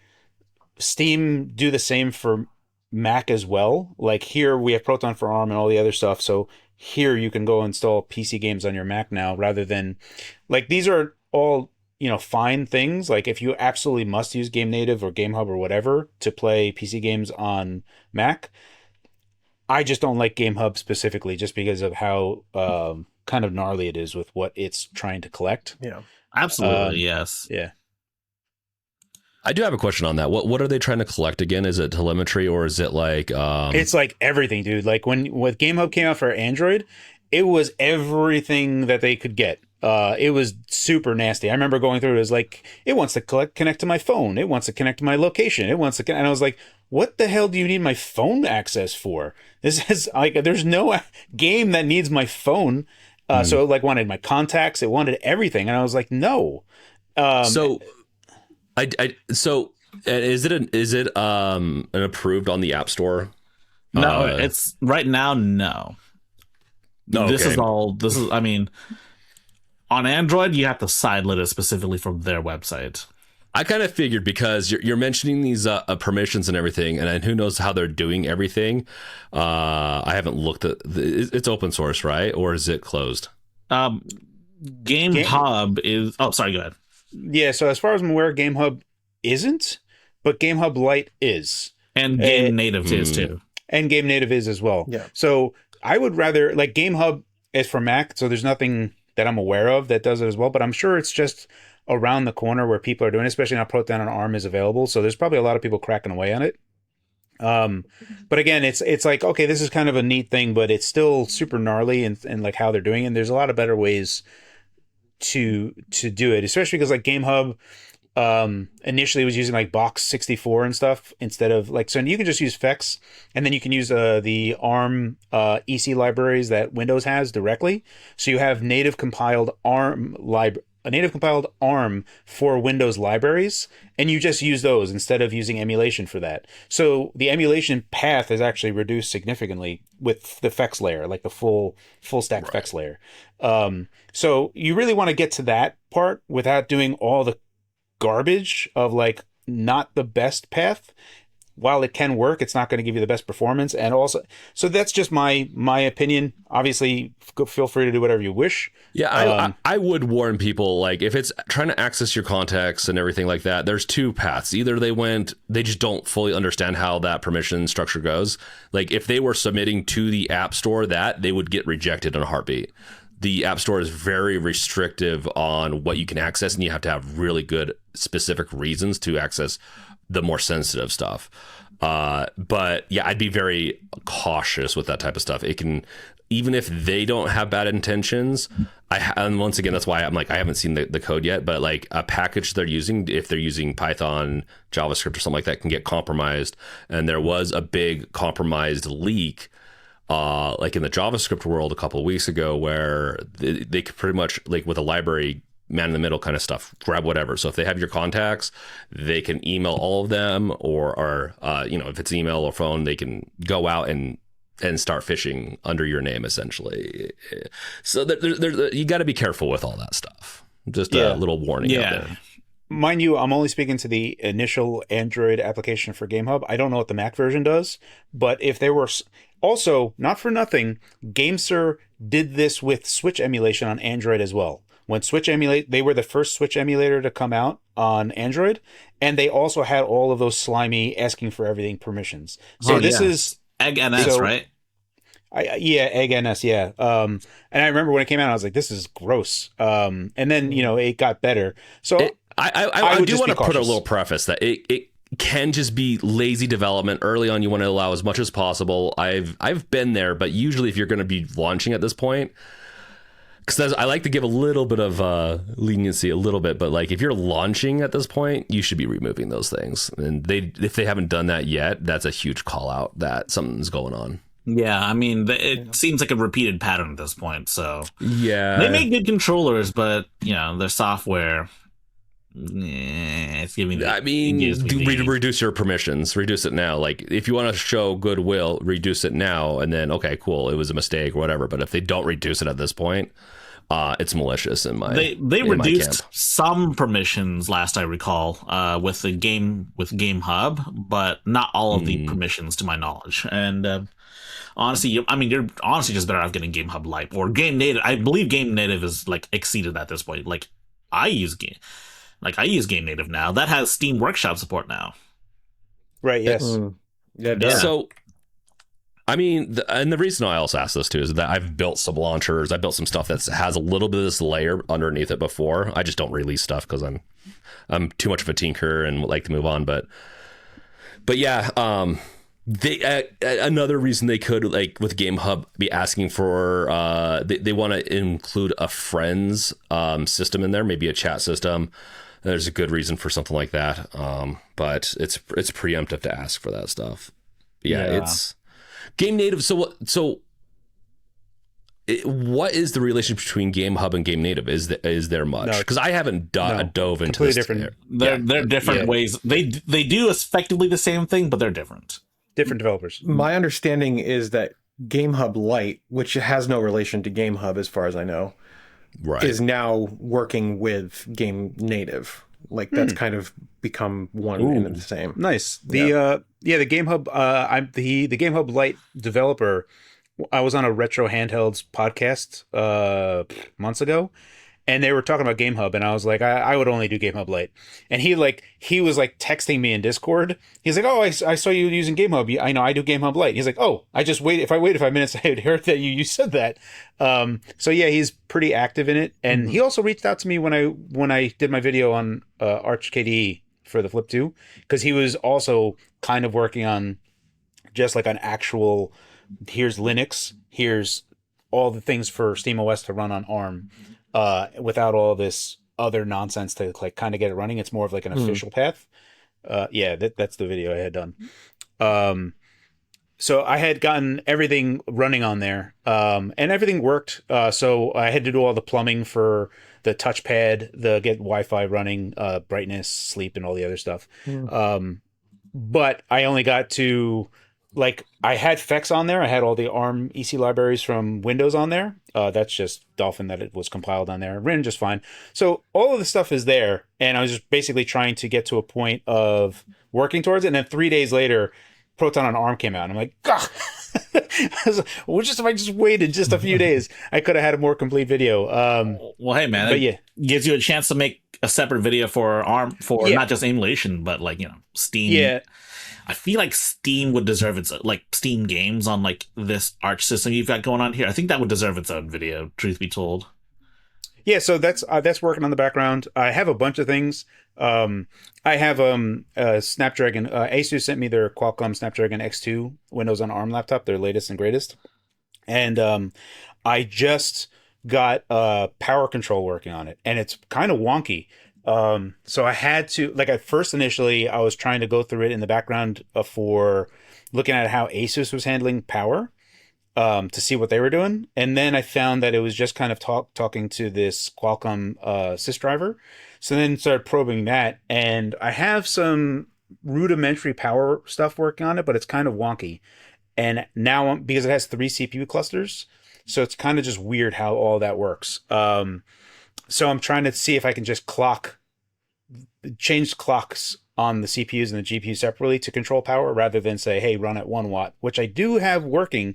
Steam do the same for Mac as well. Like here we have Proton for ARM and all the other stuff. So here you can go install PC games on your Mac now, rather than like, these are all, fine things. Like if you absolutely must use Game Native or GameHub or whatever to play PC games on Mac, I just don't like GameHub specifically just because of how kind of gnarly it is with what it's trying to collect. Yeah, absolutely. Yes. Yeah. I do have a question on that. What are they trying to collect again? Is it telemetry, or is it like It's like everything, dude. Like when GameHub came out for Android, it was everything that they could get. It was super nasty. I remember going through it. It was like, it wants to connect to my phone. It wants to connect to my location. It wants to, and I was like, what the hell do you need my phone access for? This is like, there's no game that needs my phone. So it like wanted my contacts. It wanted everything. And I was like, no. So And is it an approved on the App Store? No, it's right now. No, this is all. This is. I mean, on Android, you have to sideload it specifically from their website. I kind of figured because you're mentioning these permissions and everything, and who knows how they're doing everything. I haven't looked at it's open source, right? Or is it closed? GameHub is. Oh, sorry. Go ahead. Yeah. So as far as I'm aware, GameHub isn't, but GameHub Lite is, And Game Native is too. and Game Native is as well. Yeah. So I would rather like GameHub is for Mac, so there's nothing that I'm aware of that does it as well. But I'm sure it's just around the corner where people are doing it, especially now Proton on ARM is available. So there's probably a lot of people cracking away on it. But again, it's like, okay, this is kind of a neat thing, but it's still super gnarly and like how they're doing it. And there's a lot of better ways to do it, especially because like GameHub initially was using like Box 64 and stuff instead of like, so you can just use FEX, and then you can use the ARM EC libraries that Windows has directly. So you have native compiled ARM for Windows libraries, and you just use those instead of using emulation for that. So the emulation path is actually reduced significantly with the FEX layer, like the full stack FEX layer. So you really want to get to that part without doing all the garbage of like not the best path. While it can work, it's not going to give you the best performance. And also, so that's just my opinion. Obviously, feel free to do whatever you wish. Yeah, I would warn people, like, if it's trying to access your contacts and everything like that, there's two paths. Either they just don't fully understand how that permission structure goes. Like, if they were submitting to the App Store that, they would get rejected in a heartbeat. The App Store is very restrictive on what you can access, and you have to have really good specific reasons to access the more sensitive stuff. But yeah, I'd be very cautious with that type of stuff. It can, even if they don't have bad intentions, and once again, that's why I'm like, I haven't seen the code yet, but like a package they're using, if they're using Python, JavaScript or something like that, can get compromised. And there was a big compromised leak like in the JavaScript world a couple of weeks ago, where they could pretty much, like with a library, man in the middle kind of stuff, grab whatever. So if they have your contacts, they can email all of them, or if it's email or phone, they can go out and start phishing under your name, essentially. So you got to be careful with all that stuff. Just a little warning out there. Mind you, I'm only speaking to the initial Android application for GameHub. I don't know what the Mac version does, but if they were also, not for nothing, GameSir did this with Switch emulation on Android as well. When Switch emulate, they were the first Switch emulator to come out on Android, and they also had all of those slimy asking for everything permissions. So this is Egg NS, right? Egg NS, yeah. And I remember when it came out, I was like, "This is gross." And then it got better. So I do want to put a little preface that it can just be lazy development. Early on, you want to allow as much as possible. I've been there, but usually, if you're going to be launching at this point. Because I like to give a little bit of leniency, a little bit, but like if you're launching at this point, you should be removing those things. And if they haven't done that yet, that's a huge call out that something's going on. Yeah, I mean, it seems like a repeated pattern at this point. So yeah, they make good controllers, but their software, it's giving. Reduce your permissions. Reduce it now. Like if you want to show goodwill, reduce it now, and then okay, cool, it was a mistake or whatever. But if they don't reduce it at this point, it's malicious in my. They reduced some permissions last I recall with GameHub, but not all of the permissions to my knowledge. And honestly, you're honestly just better off getting GameHub Lite or Game Native. I believe Game Native is like exceeded at this point. Like I use Game Native now. That has Steam Workshop support now. Right. Yes. Yeah. So. I mean, and the reason I also ask this too is that I've built some launchers. I built some stuff that has a little bit of this layer underneath it before. I just don't release stuff because I'm too much of a tinker and like to move on. But yeah, they another reason they could, like with GameHub, be asking for they want to include a friends system in there, maybe a chat system. There's a good reason for something like that, but it's preemptive to ask for that stuff. Yeah. It's Game Native. So what is the relationship between GameHub and Game Native? Is there much? No, Because I haven't dove into completely this. different. They're different ways. They do effectively the same thing, but they're different. Different developers. My understanding is that GameHub Lite, which has no relation to GameHub as far as I know, Right. is now working with Game Native. Like that's kind of become one and the same. Nice. The GameHub I'm the GameHub Lite developer. I was on a Retro Handhelds podcast months ago, and they were talking about GameHub, and I was like, I would only do GameHub Lite. And he was like texting me in Discord. He's like, oh, I saw you using GameHub. I know I do GameHub Lite. He's like, oh, if I waited 5 minutes, I had heard that you said that. So yeah, he's pretty active in it, and he also reached out to me when I did my video on Arch KDE for the Flip 2, because he was also kind of working on just like an actual, here's Linux, here's all the things for SteamOS to run on ARM. Without all this other nonsense to like kind of get it running. It's more of like an official path. That's the video I had done. So I had gotten everything running on there, and everything worked. So I had to do all the plumbing for the touchpad, get Wi-Fi running, brightness, sleep, and all the other stuff. But I only got to, like, I had FEX on there. I had all the ARM EC libraries from Windows on there. That's just Dolphin that it was compiled on there. Ran just fine. So all of the stuff is there. And I was just basically trying to get to a point of working towards it. And then 3 days later, Proton on ARM came out. And I'm like, God. If I just waited just a few days, I could have had a more complete video. Well, hey, man. It gives you a chance to make a separate video for ARM for not just emulation, but like, Steam. Yeah. I feel like Steam would deserve its, like, Steam games on, like, this Arch system you've got going on here. I think that would deserve its own video, truth be told. Yeah, so that's working on the background. I have a bunch of things. I have Snapdragon. Asus sent me their Qualcomm Snapdragon X2 Windows on ARM laptop, their latest and greatest. And I just got power control working on it, and it's kind of wonky. So I had to, like, at first initially I was trying to go through it in the background for looking at how Asus was handling power, to see what they were doing. And then I found that it was just kind of talking to this Qualcomm sys driver. So then started probing that, and I have some rudimentary power stuff working on it, but it's kind of wonky. And now, because it has 3 CPU clusters, so it's kind of just weird how all that works. So I'm trying to see if I can just change clocks on the CPUs and the GPUs separately to control power, rather than say, hey, run at 1 watt, which I do have working,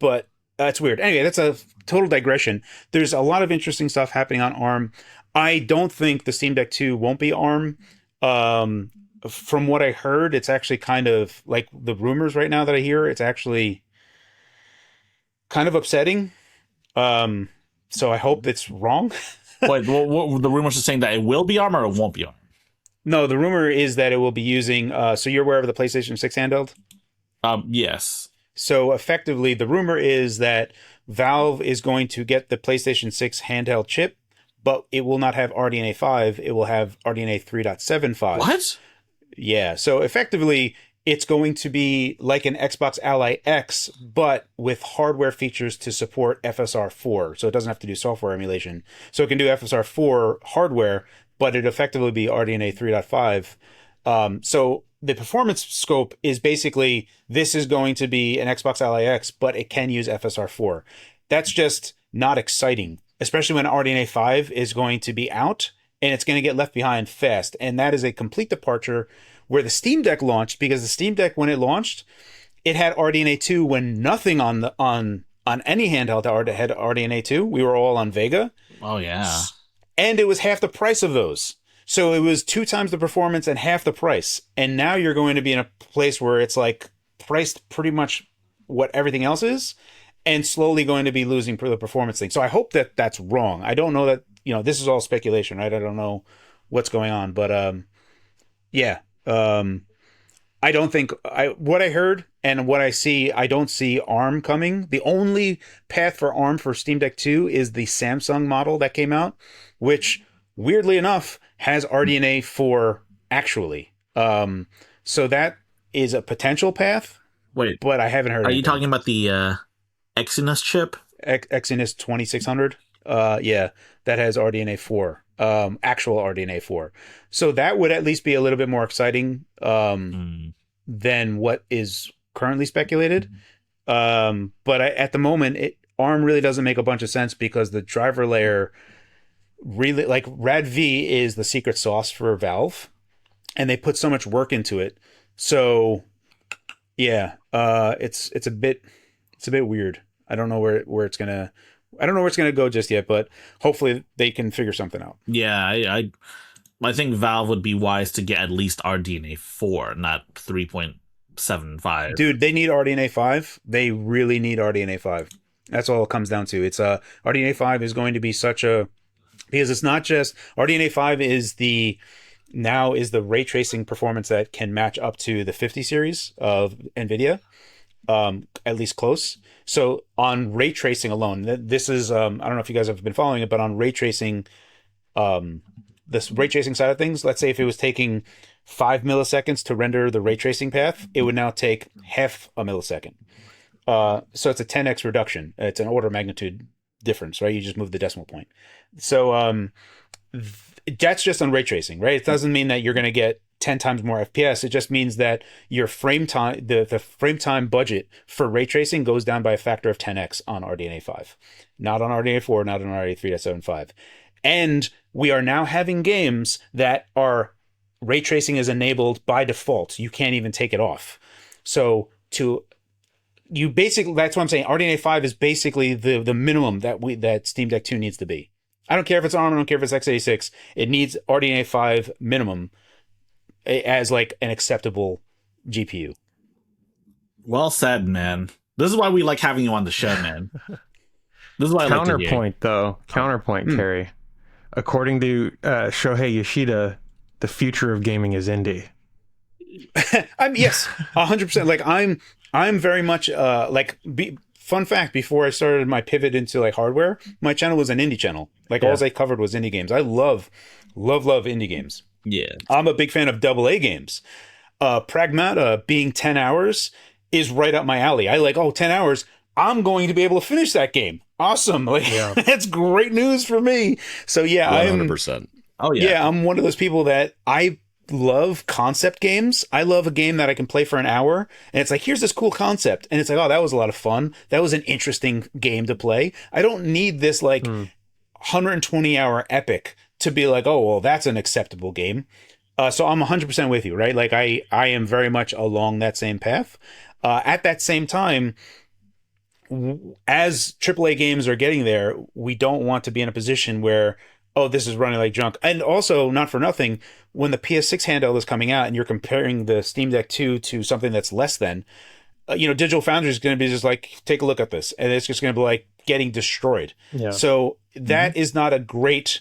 but that's weird. Anyway, that's a total digression. There's a lot of interesting stuff happening on ARM. I don't think the Steam Deck 2 won't be ARM. From what I heard, it's actually kind of like the rumors right now that I hear, it's actually kind of upsetting. So I hope it's wrong. Wait, the rumors are saying that it will be ARM or it won't be ARM? No, the rumor is that it will be using, so you're aware of the PlayStation 6 handheld? Yes. So effectively, the rumor is that Valve is going to get the PlayStation 6 handheld chip, but it will not have RDNA 5. It will have RDNA 3.75. What? Yeah. So effectively, it's going to be like an Xbox Ally X, but with hardware features to support FSR4. So it doesn't have to do software emulation. So it can do FSR4 hardware, but it effectively be RDNA 3.5. So the performance scope is basically, this is going to be an Xbox Ally X, but it can use FSR4. That's just not exciting, especially when RDNA 5 is going to be out and it's going to get left behind fast. And that is a complete departure where the Steam Deck launched, because the Steam Deck, when it launched, it had RDNA 2 when nothing on any handheld had RDNA 2. We were all on Vega. Oh, yeah. And it was half the price of those. So it was 2 times the performance and half the price. And now you're going to be in a place where it's like priced pretty much what everything else is, and slowly going to be losing the performance thing. So I hope that that's wrong. I don't know that, this is all speculation, right? I don't know what's going on, but yeah. I don't think what I heard and what I see, I don't see ARM coming. The only path for ARM for Steam Deck 2 is the Samsung model that came out, which weirdly enough has RDNA 4 actually. So that is a potential path. Wait, but I haven't heard. Are you talking about the Exynos chip? Exynos 2600. Yeah, that has RDNA 4, actual RDNA 4. So that would at least be a little bit more exciting than what is currently speculated. But at the moment, ARM really doesn't make a bunch of sense because the driver layer really, like, RADV is the secret sauce for Valve, and they put so much work into it. So yeah, it's a bit weird. I don't know where it's gonna go just yet, but hopefully they can figure something out. Yeah, I think Valve would be wise to get at least RDNA 4, not 3.75. Dude, they need RDNA 5. They really need RDNA 5. That's all it comes down to. It's RDNA 5 is going to be because it's not just RDNA 5 is the ray tracing performance that can match up to the 50 series of NVIDIA, at least close. So on ray tracing alone, this is I don't know if you guys have been following it, but on ray tracing, this ray tracing side of things, let's say if it was taking 5 milliseconds to render the ray tracing path, it would now take half a millisecond. So it's a 10x reduction. It's an order of magnitude difference, right? You just move the decimal point. So that's just on ray tracing, right? It doesn't mean that you're going to get 10 times more FPS. It just means that your frame time, the frame time budget for ray tracing goes down by a factor of 10x on RDNA 5, not on RDNA 4, not on RDNA 3.75. And we are now having games that are ray tracing is enabled by default. You can't even take it off. So that's what I'm saying. RDNA 5 is basically the minimum that Steam Deck 2 needs to be. I don't care if it's ARM, I don't care if it's x86. It needs RDNA 5 minimum as like an acceptable GPU. Well said, man. This is why we like having you on the show, man. This is why Counterpoint, Kerry. According to Shohei Yoshida, the future of gaming is indie. Yes, 100%. Like I'm very much fun fact, before I started my pivot into like hardware, my channel was an indie channel. Like all I covered was indie games. I love indie games. Yeah. I'm a big fan of AA games. Pragmata being 10 hours is right up my alley. 10 hours, I'm going to be able to finish that game. Awesome. That's great news for me. So yeah, 100%. Oh yeah. Yeah, I'm one of those people that I love concept games. I love a game that I can play for an hour and it's like, here's this cool concept. And it's like, oh, that was a lot of fun. That was an interesting game to play. I don't need this 120-hour epic to be like, oh, well, that's an acceptable game. So I'm 100% with you, right? Like I am very much along that same path. At that same time, as AAA games are getting there, we don't want to be in a position where, oh, this is running like junk. And also, not for nothing, when the PS6 handheld is coming out and you're comparing the Steam Deck 2 to something that's less than, Digital Foundry is going to be just like, take a look at this. And it's just going to be like getting destroyed. Yeah. So that is not a great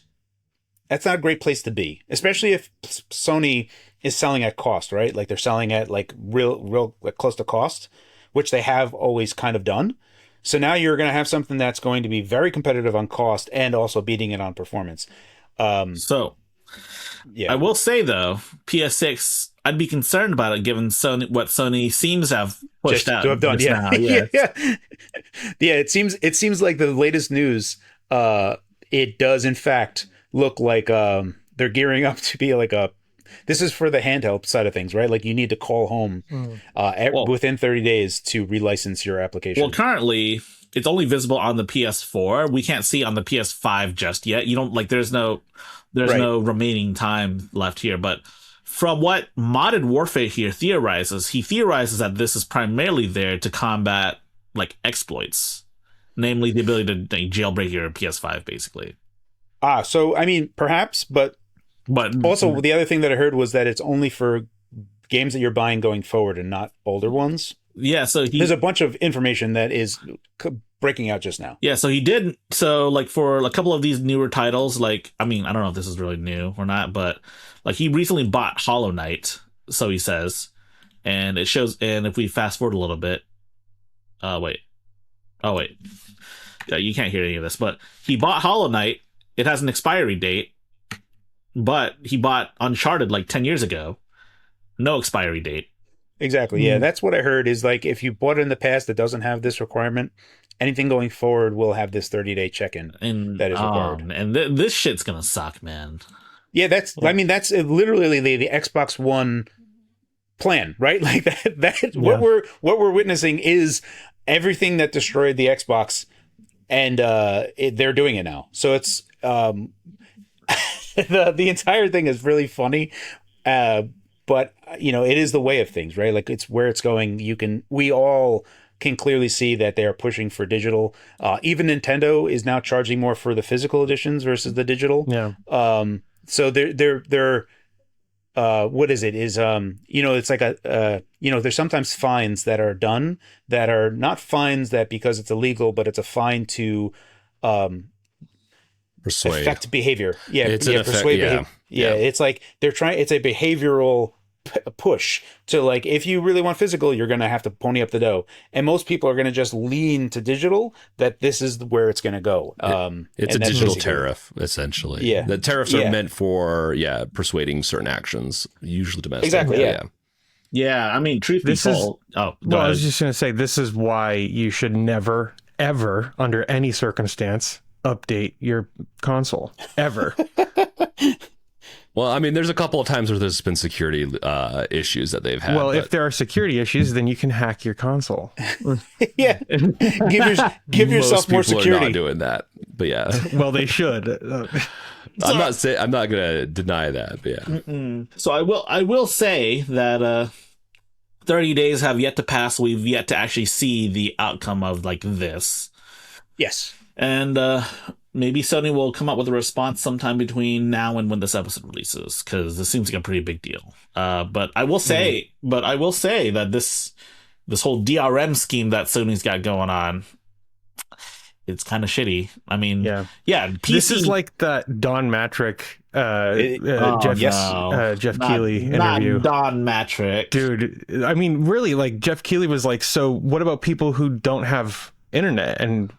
place to be, especially if Sony is selling at cost, right? Like they're selling at like real like close to cost, which they have always kind of done. So now you're going to have something that's going to be very competitive on cost and also beating it on performance. So I will say though, PS6, I'd be concerned about it given what Sony seems to have pushed out to have done. Yeah. Now. Yeah. Yeah. It seems like the latest news. It does in fact look like they're gearing up to be like this is for the handheld side of things, right? Like you need to call home within 30 days to relicense your application. Well, currently it's only visible on the PS4. We can't see on the PS5 just yet. You don't there's no remaining time left here. But from what Modded Warfare here theorizes that this is primarily there to combat like exploits, namely the ability to jailbreak your PS5, basically. So I mean, perhaps, but also the other thing that I heard was that it's only for games that you're buying going forward and not older ones. Yeah, so there's a bunch of information that is breaking out just now. Yeah, so he did. So like for a couple of these newer titles, like I mean, I don't know if this is really new or not, but like he recently bought Hollow Knight, so he says, and it shows. And if we fast forward a little bit, wait, yeah, you can't hear any of this, but he bought Hollow Knight. It has an expiry date. But he bought Uncharted like 10 years ago. No expiry date. Exactly. Yeah, that's what I heard is like if you bought it in the past that doesn't have this requirement, anything going forward will have this 30-day check-in And that is required. and this shit's gonna suck, man. Yeah, I mean that's literally the Xbox One plan, right? Like that what we're witnessing is everything that destroyed the Xbox, and they're doing it now. So it's the entire thing is really funny. But it is the way of things, right? Like it's where it's going. We all can clearly see that they are pushing for digital. Even Nintendo is now charging more for the physical editions versus the digital. Yeah. So they're what is it? It's like there's sometimes fines that are done that are not fines that because it's illegal, but it's a fine to Persuade. affect behavior. Yeah, It's persuade behavior. Yeah. It's like it's a behavioral push to like, if you really want physical, you're going to have to pony up the dough. And most people are going to just lean to digital, that this is where it's going to go. It's a digital tariff, essentially. Yeah. The tariffs are meant for, persuading certain actions, usually domestic. Exactly, yeah. Yeah, I mean, truth be told. I was just going to say, this is why you should never, ever, under any circumstance, update your console. Ever. Well, I mean, there's a couple of times where there's been security issues that they've had. Well, if there are security issues, then you can hack your console. Yeah, give yourself more security. Are not doing that, but yeah. Well, they should. I'm not gonna deny that, but yeah. So I will say that 30 days have yet to pass. We've yet to actually see the outcome of like this. Yes, and maybe Sony will come up with a response sometime between now and when this episode releases, because this seems like a pretty big deal. But I will say, that this whole DRM scheme that Sony's got going on, it's kind of shitty. I mean, yeah. PC... This is like that Don Matrick, Jeff Keighley interview. Not Don Matrick, dude. I mean, really, like Jeff Keighley was like, so what about people who don't have internet? And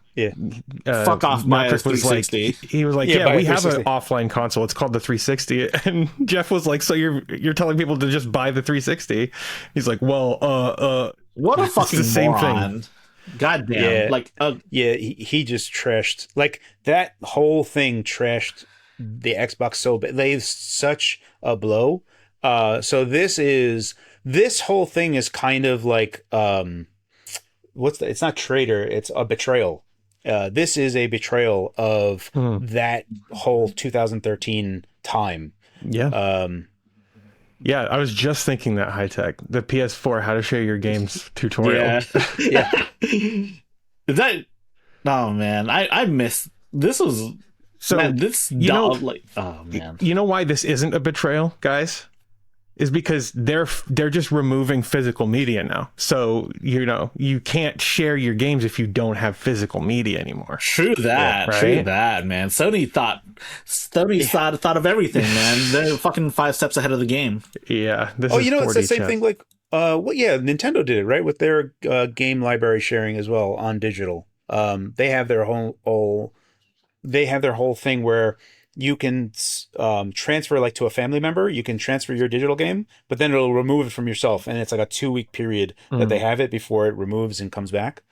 fuck off, Matrick was like, he was like, we have an offline console. It's called the 360. And Jeff was like, so you're telling people to just buy the 360? He's like, well, what a fucking same moron. Thing. God damn. He just trashed, like, that whole thing trashed the Xbox so bad. They've such a blow. So this whole thing is kind of like it's not traitor, it's a betrayal. This is a betrayal of that whole 2013 time. Yeah. Yeah, I was just thinking that, high tech. The PS4 how to share your games tutorial. Yeah. Is that? Oh man, I miss this. Was so man, this oh man. You know why this isn't a betrayal, guys? Is because they're just removing physical media now. So, you can't share your games if you don't have physical media anymore. True that. Yeah, right? True that, man. Sony thought of everything, man. They're fucking 5 steps ahead of the game. Yeah. It's the same thing like Nintendo did it, right? With their game library sharing as well on digital. They have their whole thing where you can transfer like to a family member. You can transfer your digital game, but then it'll remove it from yourself, and it's like a 2-week period that they have it before it removes and comes back.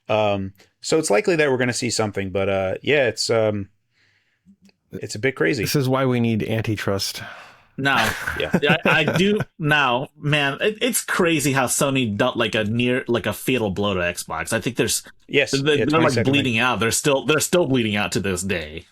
So it's likely that we're going to see something, but it's a bit crazy. This is why we need antitrust. Now, I do now, man. It's crazy how Sony dealt like a fatal blow to Xbox. I think they're like bleeding out. They're still bleeding out to this day.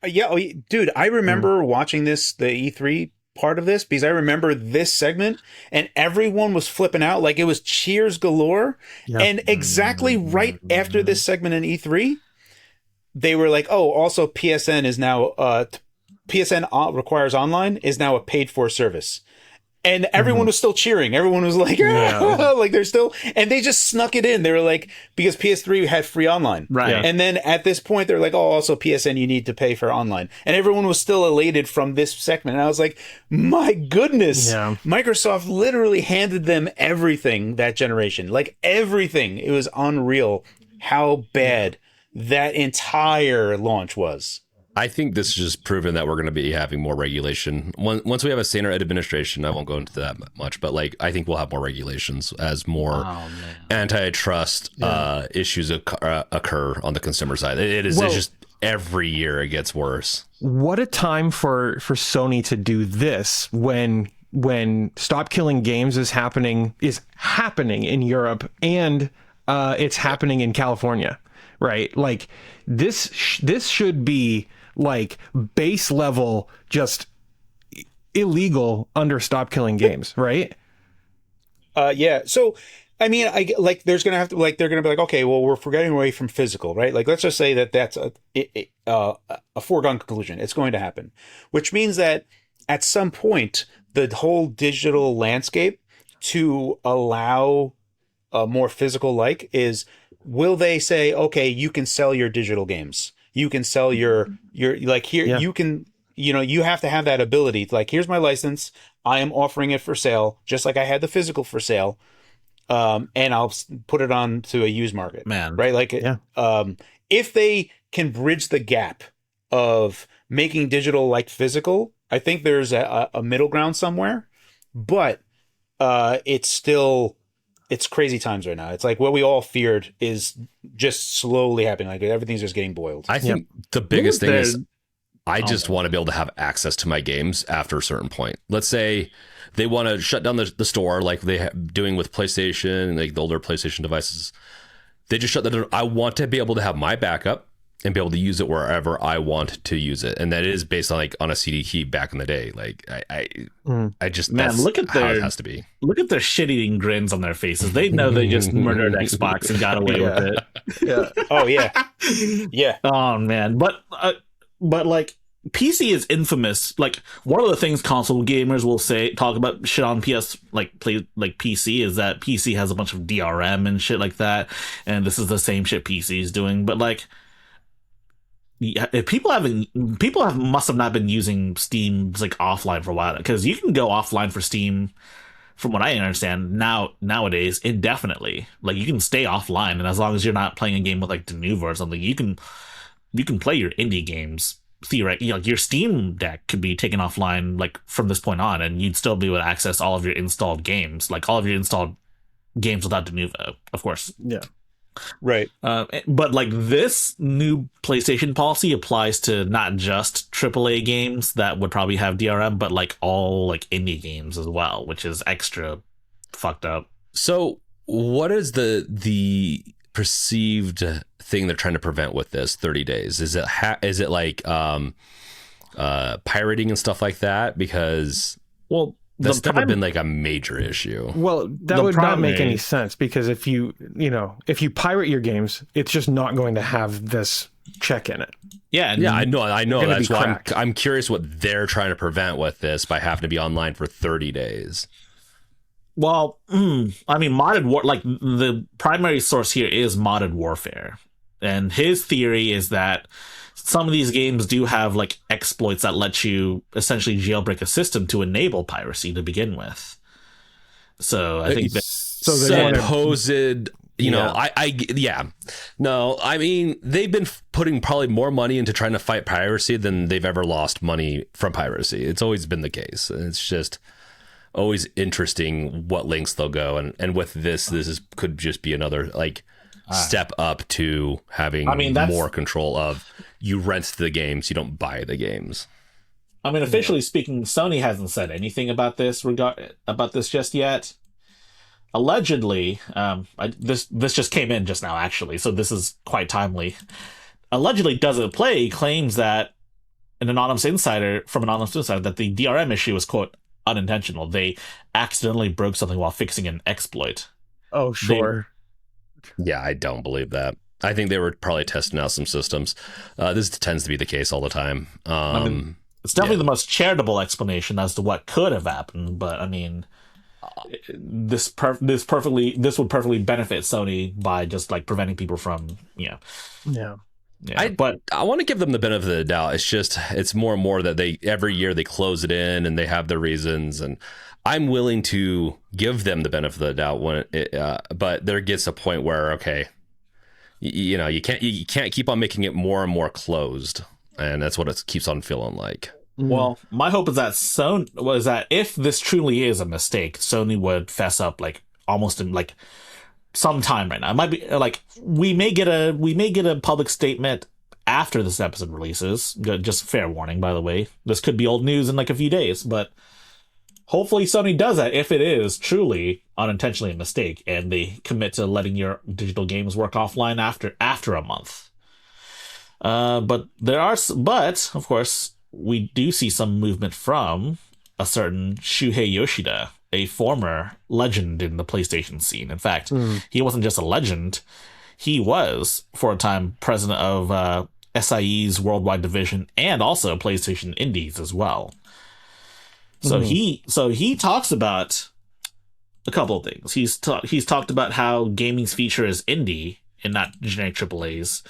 Dude, I remember watching the E3 part of this, because I remember this segment and everyone was flipping out. Like, it was cheers galore. Yep. And exactly right after this segment in E3, they were like, oh, also PSN is now, PSN requires online is now a paid for service. And everyone was still cheering. Everyone was like, like they're still, and they just snuck it in. They were like, because PS3 had free online. Right. Yeah. And then at this point, they're like, oh, also PSN, you need to pay for online. And everyone was still elated from this segment. And I was like, my goodness. Yeah. Microsoft literally handed them everything that generation. Like everything. It was unreal how bad that entire launch was. I think this is just proven that we're going to be having more regulation. Once we have a saner administration, I won't go into that much, but like I think we'll have more regulations as more antitrust issues occur on the consumer side. It's just every year it gets worse. What a time for Sony to do this when Stop Killing Games is happening in Europe and it's happening in California, right? Like this should be like base level, just illegal under Stop Killing Games, right? Yeah. So, I mean, there's gonna have to they're gonna be like, okay, well, we're getting away from physical, right? Like, let's just say that's a foregone conclusion. It's going to happen, which means that at some point, the whole digital landscape to allow a more physical will they say, okay, you can sell your digital games. You can sell your like here, you can, you have to have that ability. Like, here's my license. I am offering it for sale, just like I had the physical for sale. And I'll put it on to a used market, man. Right. Like, if they can bridge the gap of making digital like physical, I think there's a middle ground somewhere, but it's crazy times right now. It's like what we all feared is just slowly happening. Like everything's just getting boiled. I think the biggest thing is I just want to be able to have access to my games after a certain point. Let's say they want to shut down the store like they doing with PlayStation, like the older PlayStation devices. They just shut that down. I want to be able to have my backup and be able to use it wherever I want to use it. And that is based on a CD key back in the day. Like I just, man, that's look at how it has to be. Look at their shit-eating grins on their faces. They know they just murdered Xbox and got away with it. Yeah. Oh yeah. Yeah. Oh man. But like PC is infamous. Like one of the things console gamers will talk about shit on PC is that PC has a bunch of DRM and shit like that. And this is the same shit PC is doing. But like, yeah, if people must have not been using Steam's like offline for a while, because you can go offline for Steam, from what I understand nowadays, indefinitely. Like you can stay offline, and as long as you're not playing a game with like Denuvo or something, you can play your indie games. Theoretically, like your Steam Deck could be taken offline like from this point on, and you'd still be able to access all of your installed games, like all of your installed games without Denuvo, of course. Yeah. Right. But like this new PlayStation policy applies to not just AAA games that would probably have DRM, but like all like indie games as well, which is extra fucked up. So what is the perceived thing they're trying to prevent with this 30 days? Is it like pirating and stuff like that? Because that's never been like a major issue. Well, that would not make any sense, because if you pirate your games, it's just not going to have this check in it. Yeah, I know. That's why I'm curious what they're trying to prevent with this by having to be online for 30 days. Well, I mean, modded war, like the primary source here is modded warfare, and his theory is that some of these games do have like exploits that let you essentially jailbreak a system to enable piracy to begin with. So I think that supposed, no, I mean, they've been putting probably more money into trying to fight piracy than they've ever lost money from piracy. It's always been the case. It's just always interesting what lengths they'll go. And with this could just be another like step up to having more control of, you rent the games, you don't buy the games. I mean, officially speaking, Sony hasn't said anything about this just yet. Allegedly, this just came in just now, actually, so this is quite timely. Allegedly, Does It Play claims that from an anonymous insider that the DRM issue was, quote, unintentional. They accidentally broke something while fixing an exploit. Oh, sure. Yeah, I don't believe that. I think they were probably testing out some systems. This tends to be the case all the time. I mean, it's definitely the most charitable explanation as to what could have happened, but I mean, this would perfectly benefit Sony by just like preventing people from, Yeah. But I want to give them the benefit of the doubt. It's more and more that every year they close it in and they have their reasons, and I'm willing to give them the benefit of the doubt but there gets a point where, okay, you can't keep on making it more and more closed. and that's what it keeps on feeling like. Well, my hope is that Sony was that if this truly is a mistake, Sony would fess up like almost in like some time right now. It might be like we may get a public statement after this episode releases. Just fair warning, by the way. This could be old news in like a few days, but hopefully Sony does that if it is truly unintentionally a mistake and they commit to letting your digital games work offline after a month. But of course, we do see some movement from a certain Shuhei Yoshida, a former legend in the PlayStation scene. In fact, he wasn't just a legend, he was, for a time, president of SIE's worldwide division and also PlayStation Indies as well. So he talks about a couple of things. He's talked about how gaming's future is indie and not generic AAAs.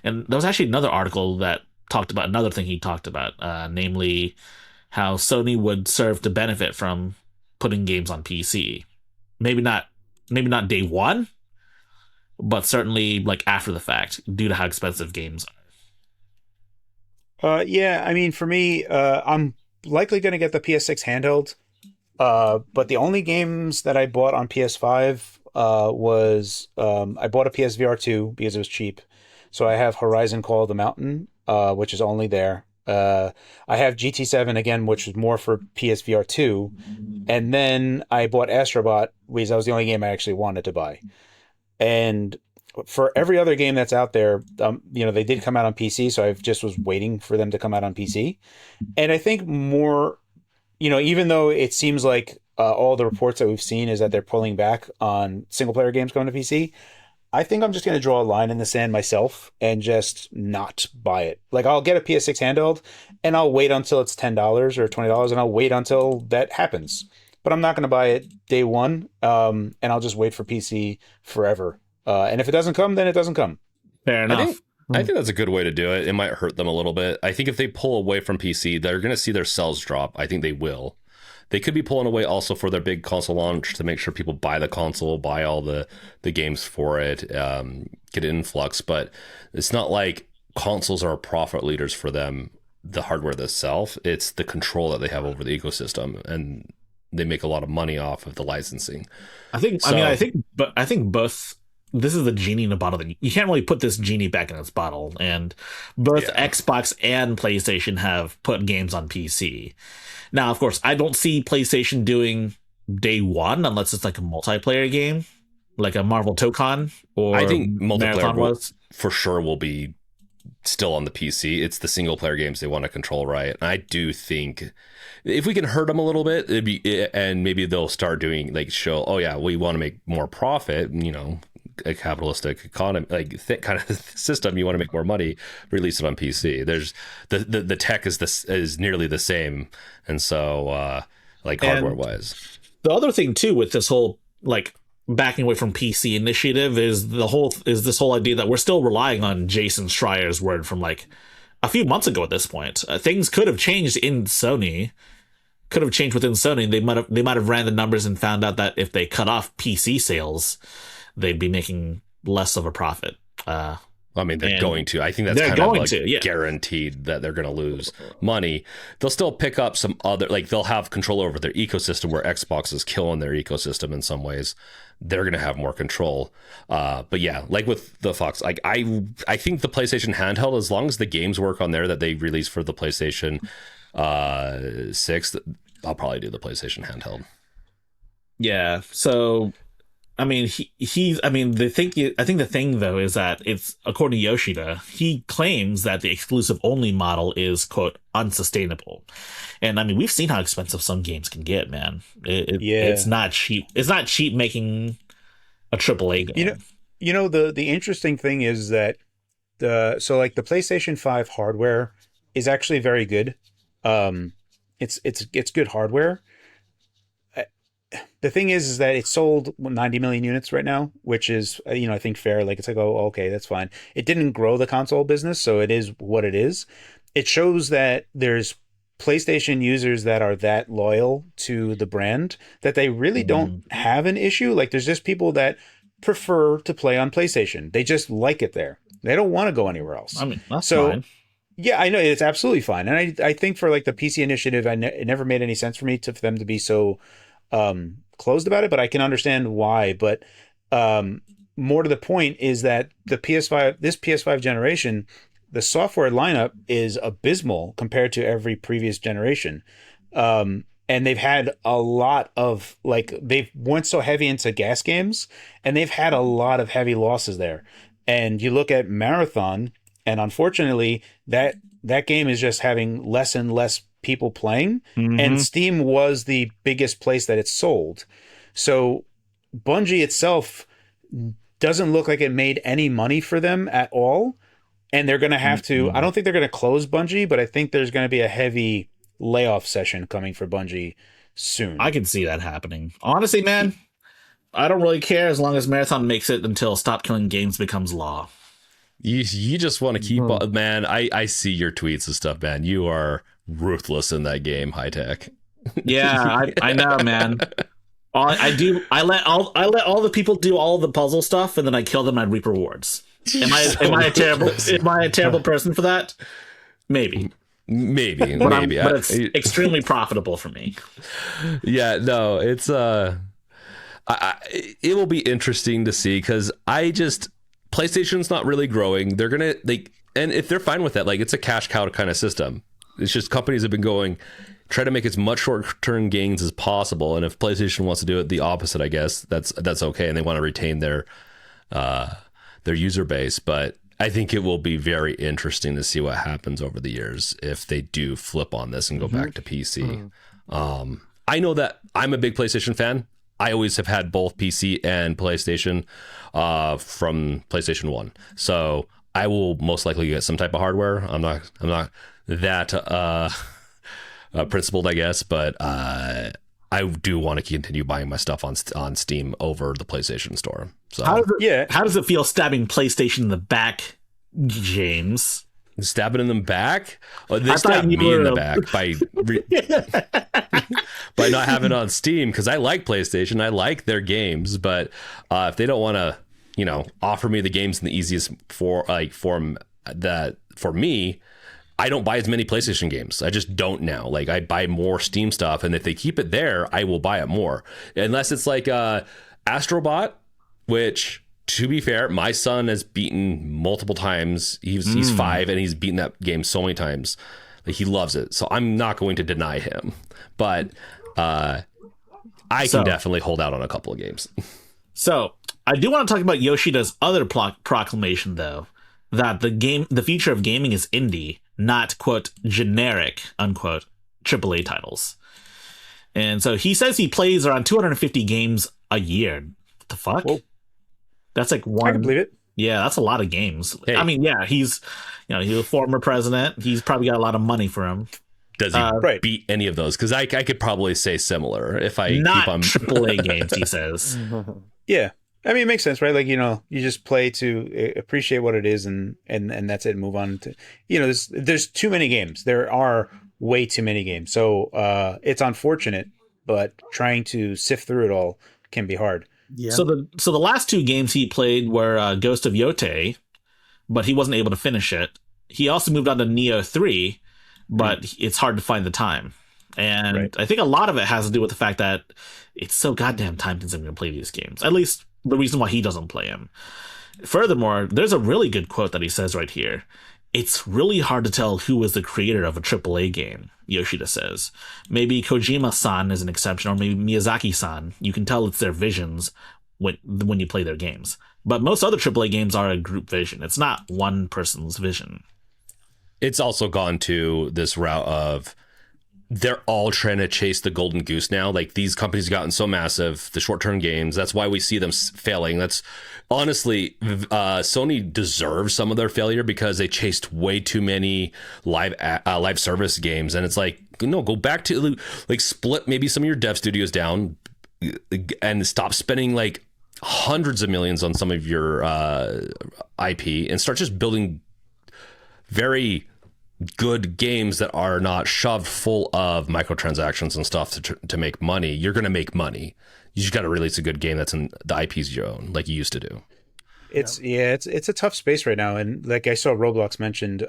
And there was actually another article that talked about another thing he talked about, namely how Sony would serve to benefit from putting games on PC. Maybe not day one, but certainly like after the fact, due to how expensive games are. Yeah, I mean, for me, I'm likely going to get the PS6 handheld. But the only games that I bought on PS5 was I bought a PSVR 2 because it was cheap. So I have Horizon Call of the Mountain, which is only there. I have GT7 again, which is more for PSVR 2. And then I bought Astrobot because that was the only game I actually wanted to buy. And for every other game that's out there, they did come out on PC, so I just was waiting for them to come out on PC. And I think more, even though it seems like all the reports that we've seen is that they're pulling back on single-player games going to PC, I think I'm just going to draw a line in the sand myself and just not buy it. Like, I'll get a PS6 handheld, and I'll wait until it's $10 or $20, and I'll wait until that happens. But I'm not going to buy it day one, and I'll just wait for PC forever. And if it doesn't come, then it doesn't come. Fair enough. I think that's a good way to do it. It might hurt them a little bit. I think if they pull away from PC, they're going to see their sales drop. I think they will. They could be pulling away also for their big console launch to make sure people buy the console, buy all the games for it, get an influx. But it's not like consoles are profit leaders for them, the hardware itself. It's the control that they have over the ecosystem, and they make a lot of money off of the licensing. I think both. This is the genie in a bottle. You can't really put this genie back in its bottle. And both Xbox and PlayStation have put games on PC. Now, of course, I don't see PlayStation doing day one unless it's like a multiplayer game, like a Marvel Tokon or I think multiplayer for sure will be still on the PC. It's the single player games they want to control, right? And I do think if we can hurt them a little bit, and maybe they'll start doing oh yeah, we want to make more profit, a capitalistic economy, kind of system. You want to make more money, release it on PC. There's the tech is nearly the same, and so hardware wise. The other thing too with this whole backing away from PC initiative is this whole idea that we're still relying on Jason Schreier's word from a few months ago. At this point, things could have changed in Sony. Could have changed within Sony. They might have ran the numbers and found out that if they cut off PC sales, they'd be making less of a profit. They're going to. I think that's kind of guaranteed that they're going to lose money. They'll still pick up some other, they'll have control over their ecosystem where Xbox is killing their ecosystem in some ways. They're going to have more control. But yeah, like with the Fox, I think the PlayStation handheld, as long as the games work on there that they release for the PlayStation 6, I'll probably do the PlayStation handheld. Yeah. So I think the thing though is that it's, according to Yoshida, he claims that the exclusive only model is quote unsustainable. And we've seen how expensive some games can get, man. It's not cheap. It's not cheap making a AAA game. The interesting thing is that the PlayStation 5 hardware is actually very good. It's good hardware. The thing is that it sold 90 million units right now, which is, I think fair. It's oh, okay, that's fine. It didn't grow the console business, so it is what it is. It shows that there's PlayStation users that are that loyal to the brand that they really don't have an issue. There's just people that prefer to play on PlayStation. They just like it there. They don't want to go anywhere else. That's fine. Yeah, I know it's absolutely fine, and I think for like the PC initiative, it never made any sense for me for them to be so closed about it. But I can understand why. But um, more to the point is that this PS5 generation, the software lineup is abysmal compared to every previous generation. And they've had a lot of like they've went so heavy into gas games, and they've had a lot of heavy losses there. And you look at Marathon, and unfortunately, that game is just having less and less people playing. And Steam was the biggest place that it's sold. So Bungie itself doesn't look like it made any money for them at all. And they're going to have to, I don't think they're going to close Bungie, but I think there's going to be a heavy layoff session coming for Bungie soon. I can see that happening. Honestly, man, I don't really care as long as Marathon makes it until Stop Killing Games becomes law. You just want to keep on, man. I see your tweets and stuff, man. You are ruthless in that game, High Tech. Yeah, I know, man. I let all the people do all the puzzle stuff, and then I kill them and I reap rewards. Am I a terrible person for that? Maybe. But it's extremely profitable for me. Yeah, no, it's it will be interesting to see, because PlayStation's not really growing. They're gonna and if they're fine with that, like, it's a cash cow kind of system. It's just companies have been going, try to make as much short-term gains as possible, and if PlayStation wants to do it the opposite, I guess that's okay, and they want to retain their user base. But I think it will be very interesting to see what happens over the years if they do flip on this and go back to PC. I know that I'm a big PlayStation fan. I always have had both PC and PlayStation from PlayStation 1. So I will most likely get some type of hardware. I'm not that principled, I guess, but I do want to continue buying my stuff on Steam over the PlayStation Store. So how does it feel stabbing PlayStation in the back, James? Stabbing in the back? Oh, they stabbed me in the back by not having it on Steam, because I like PlayStation. I like their games, but if they don't want to, offer me the games in the easiest form that for me, I don't buy as many PlayStation games. I just don't now. Like, I buy more Steam stuff, and if they keep it there, I will buy it more. Unless it's like Astrobot, which, to be fair, my son has beaten multiple times. He's 5, and he's beaten that game so many times. Like, he loves it. So I'm not going to deny him. But I can definitely hold out on a couple of games. So I do want to talk about Yoshida's other proclamation, though, that the future of gaming is indie, not, quote, generic, unquote, AAA titles. And so he says he plays around 250 games a year. What the fuck? Whoa. That's like one. I can believe it. Yeah, that's a lot of games. Hey. I mean, yeah, he's a former president. He's probably got a lot of money for him. Does he beat any of those? Because I could probably say similar if I not keep on AAA games. He says. Yeah, I mean, it makes sense, right? Like, you just play to appreciate what it is, and that's it. And move on to, there's too many games. There are way too many games. So it's unfortunate, but trying to sift through it all can be hard. Yeah. So the last 2 games he played were Ghost of Yote, but he wasn't able to finish it. He also moved on to Neo 3, but it's hard to find the time. And right. I think a lot of it has to do with the fact that it's so goddamn time consuming to play these games. At least the reason why he doesn't play them. Furthermore, there's a really good quote that he says right here. It's really hard to tell who is the creator of a AAA game, Yoshida says. Maybe Kojima-san is an exception, or maybe Miyazaki-san. You can tell it's their visions when you play their games. But most other AAA games are a group vision. It's not one person's vision. It's also gone to this route of they're all trying to chase the golden goose now. Like, these companies have gotten so massive, the short-term games. That's why we see them failing. That's honestly, Sony deserves some of their failure because they chased way too many live service games. And it's like, no, go back to like split maybe some of your dev studios down and stop spending like hundreds of millions on some of your IP and start just building very good games that are not shoved full of microtransactions and stuff to make money. You're going to make money. You just got to release a good game that's in the IPs you own, like you used to do. It's a tough space right now, and like I saw Roblox mentioned,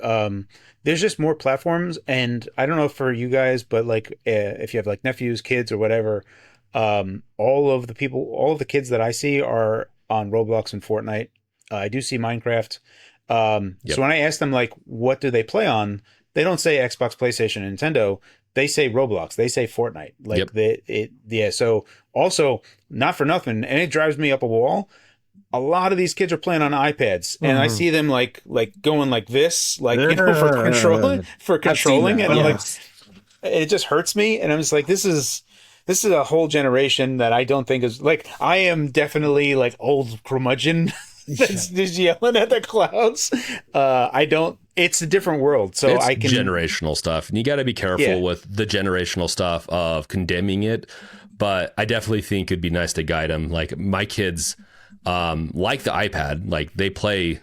there's just more platforms, and I don't know for you guys, but like if you have like nephews, kids, or whatever, all of the kids that I see are on Roblox and Fortnite. I do see Minecraft. So when I ask them like what do they play on, they don't say Xbox, PlayStation, and Nintendo. They say Roblox. They say Fortnite. Like So also, not for nothing, and it drives me up a wall. A lot of these kids are playing on iPads, and I see them like going like this, like for controlling, and I'm like, it just hurts me, and I'm just like, this is a whole generation that I don't think is like, I am definitely like old curmudgeon that's just yelling at the clouds. I don't. It's a different world, so it's I can generational stuff, and you got to be careful with the generational stuff of condemning it. But I definitely think it'd be nice to guide them. Like my kids, like the iPad, like they play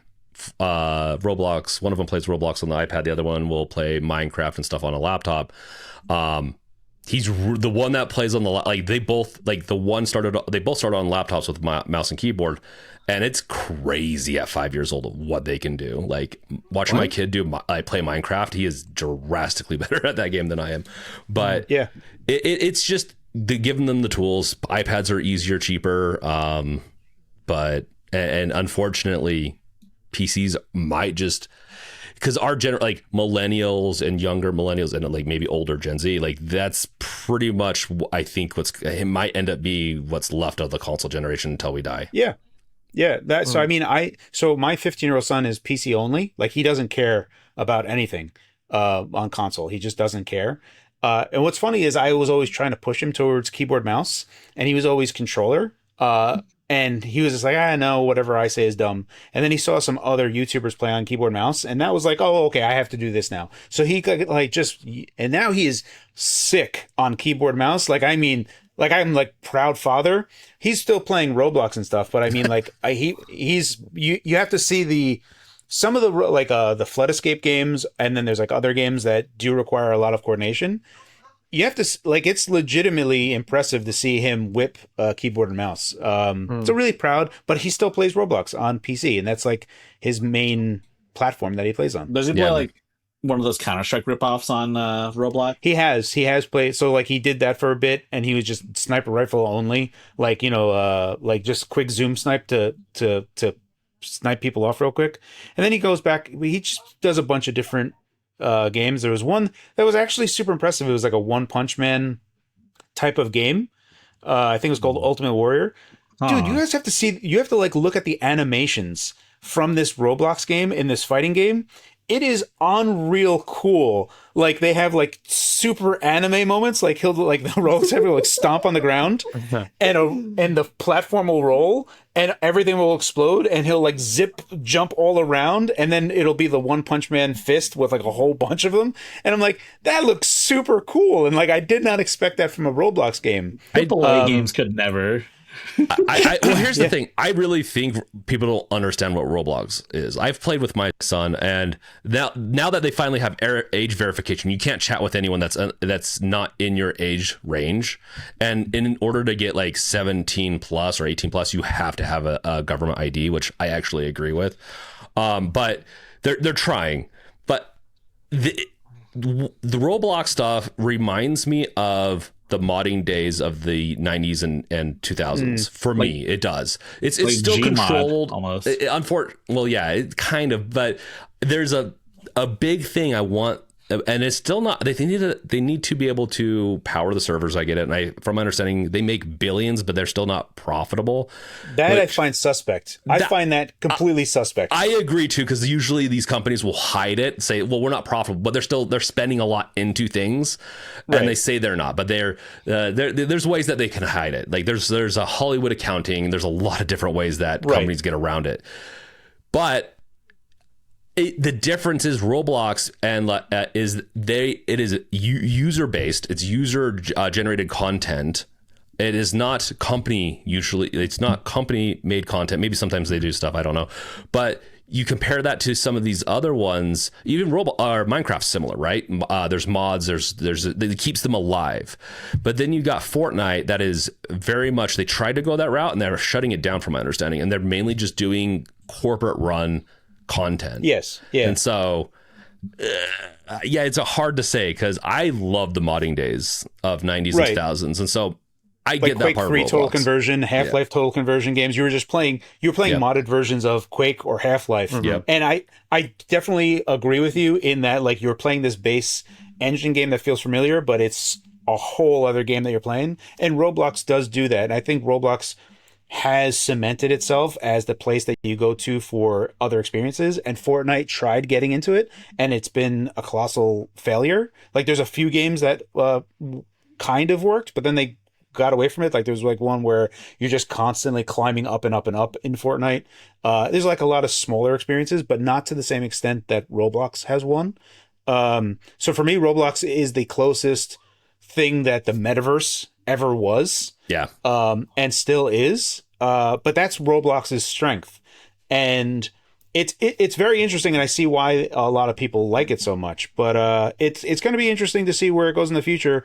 Roblox. One of them plays Roblox on the iPad. The other one will play Minecraft and stuff on a laptop. He's the one that plays on the like they both like the one started. They both started on laptops with mouse and keyboard. And it's crazy at 5 years old what they can do. Like watching my kid play Minecraft, he is drastically better at that game than I am. But it's just giving them the tools. iPads are easier, cheaper. But unfortunately, PCs might just because our like millennials and younger millennials and like maybe older Gen Z, like that's pretty much I think it might end up be what's left of the console generation until we die. Yeah. Yeah, so I mean, so my 15-year-old son is PC only. Like he doesn't care about anything on console. He just doesn't care. And what's funny is I was always trying to push him towards keyboard mouse, and he was always controller. And he was just like, no, whatever I say is dumb. And then he saw some other YouTubers play on keyboard mouse, and that was like, oh, okay, I have to do this now. So he like and now he is sick on keyboard mouse. Like I mean. Like I'm like proud father. He's still playing Roblox and stuff, but I mean like he's you have to see some of the like the Flood Escape games, and then there's like other games that do require a lot of coordination. You have to like it's legitimately impressive to see him whip keyboard and mouse. So really proud, but he still plays Roblox on PC, and that's like his main platform that he plays on. Does he play like one of those Counter-Strike ripoffs on Roblox? He has played. So like he did that for a bit, and he was just sniper rifle only, like like just quick zoom snipe to snipe people off real quick, and then he goes back. He just does a bunch of different games. There was one that was actually super impressive. It was like a One Punch Man type of game. I think it was called Ultimate Warrior. Dude, you guys have to see. You have to like look at the animations from this Roblox game in this fighting game. It is unreal cool. Like they have like super anime moments. Like he'll like the Roblox will like stomp on the ground, and the platform will roll, and everything will explode, and he'll like jump all around, and then it'll be the One Punch Man fist with like a whole bunch of them. And I'm like, that looks super cool, and like I did not expect that from a Roblox game. AAA games could never. Well, here's the thing. I really think people don't understand what Roblox is. I've played with my son, and now that they finally have age verification, you can't chat with anyone that's not in your age range. And in order to get like 17 plus or 18 plus, you have to have a government ID, which I actually agree with. But they're trying. But the Roblox stuff reminds me of the modding days of the 90s and 2000s. For me, it does. It's like still Gmod, controlled almost. Well, yeah, it kind of, but there's a big thing I want, and it's still not. They need to be able to power the servers. I get it, and from my understanding, they make billions, but they're still not profitable. That I find suspect. I find that completely suspect. I agree too, because usually these companies will hide it, say, "Well, we're not profitable," but they're spending a lot into things, and they say they're not. But there's ways that they can hide it. Like there's a Hollywood accounting. There's a lot of different ways that companies get around it, but. The difference is Roblox and it is user based. It's user generated content. It is not company usually. It's not company made content. Maybe sometimes they do stuff. I don't know, but you compare that to some of these other ones. Even Minecraft's similar, right? There's mods. It keeps them alive. But then you got Fortnite that is very much. They tried to go that route and they're shutting it down, from my understanding. And they're mainly just doing corporate run content. Yes. Yeah. And so, yeah, it's hard to say because I love the modding days of 90s Right. and 2000s. And so I like get that Quake part 3 of total Roblox. conversion, Half-Life total conversion games. You were playing Yep. modded versions of Quake or Half-Life. Yep. And I definitely agree with you in that like you're playing this base engine game that feels familiar, but it's a whole other game that you're playing. And Roblox does do that. And I think Roblox has cemented itself as the place that you go to for other experiences. And Fortnite tried getting into it, and it's been a colossal failure. Like there's a few games that kind of worked, but then they got away from it. Like there's like one where you're just constantly climbing up and up and up in Fortnite. There's like a lot of smaller experiences, but not to the same extent that Roblox has one. So for me, Roblox is the closest thing that the metaverse ever was. Yeah. And still is. But that's Roblox's strength. And it's very interesting, and I see why a lot of people like it so much. But it's going to be interesting to see where it goes in the future.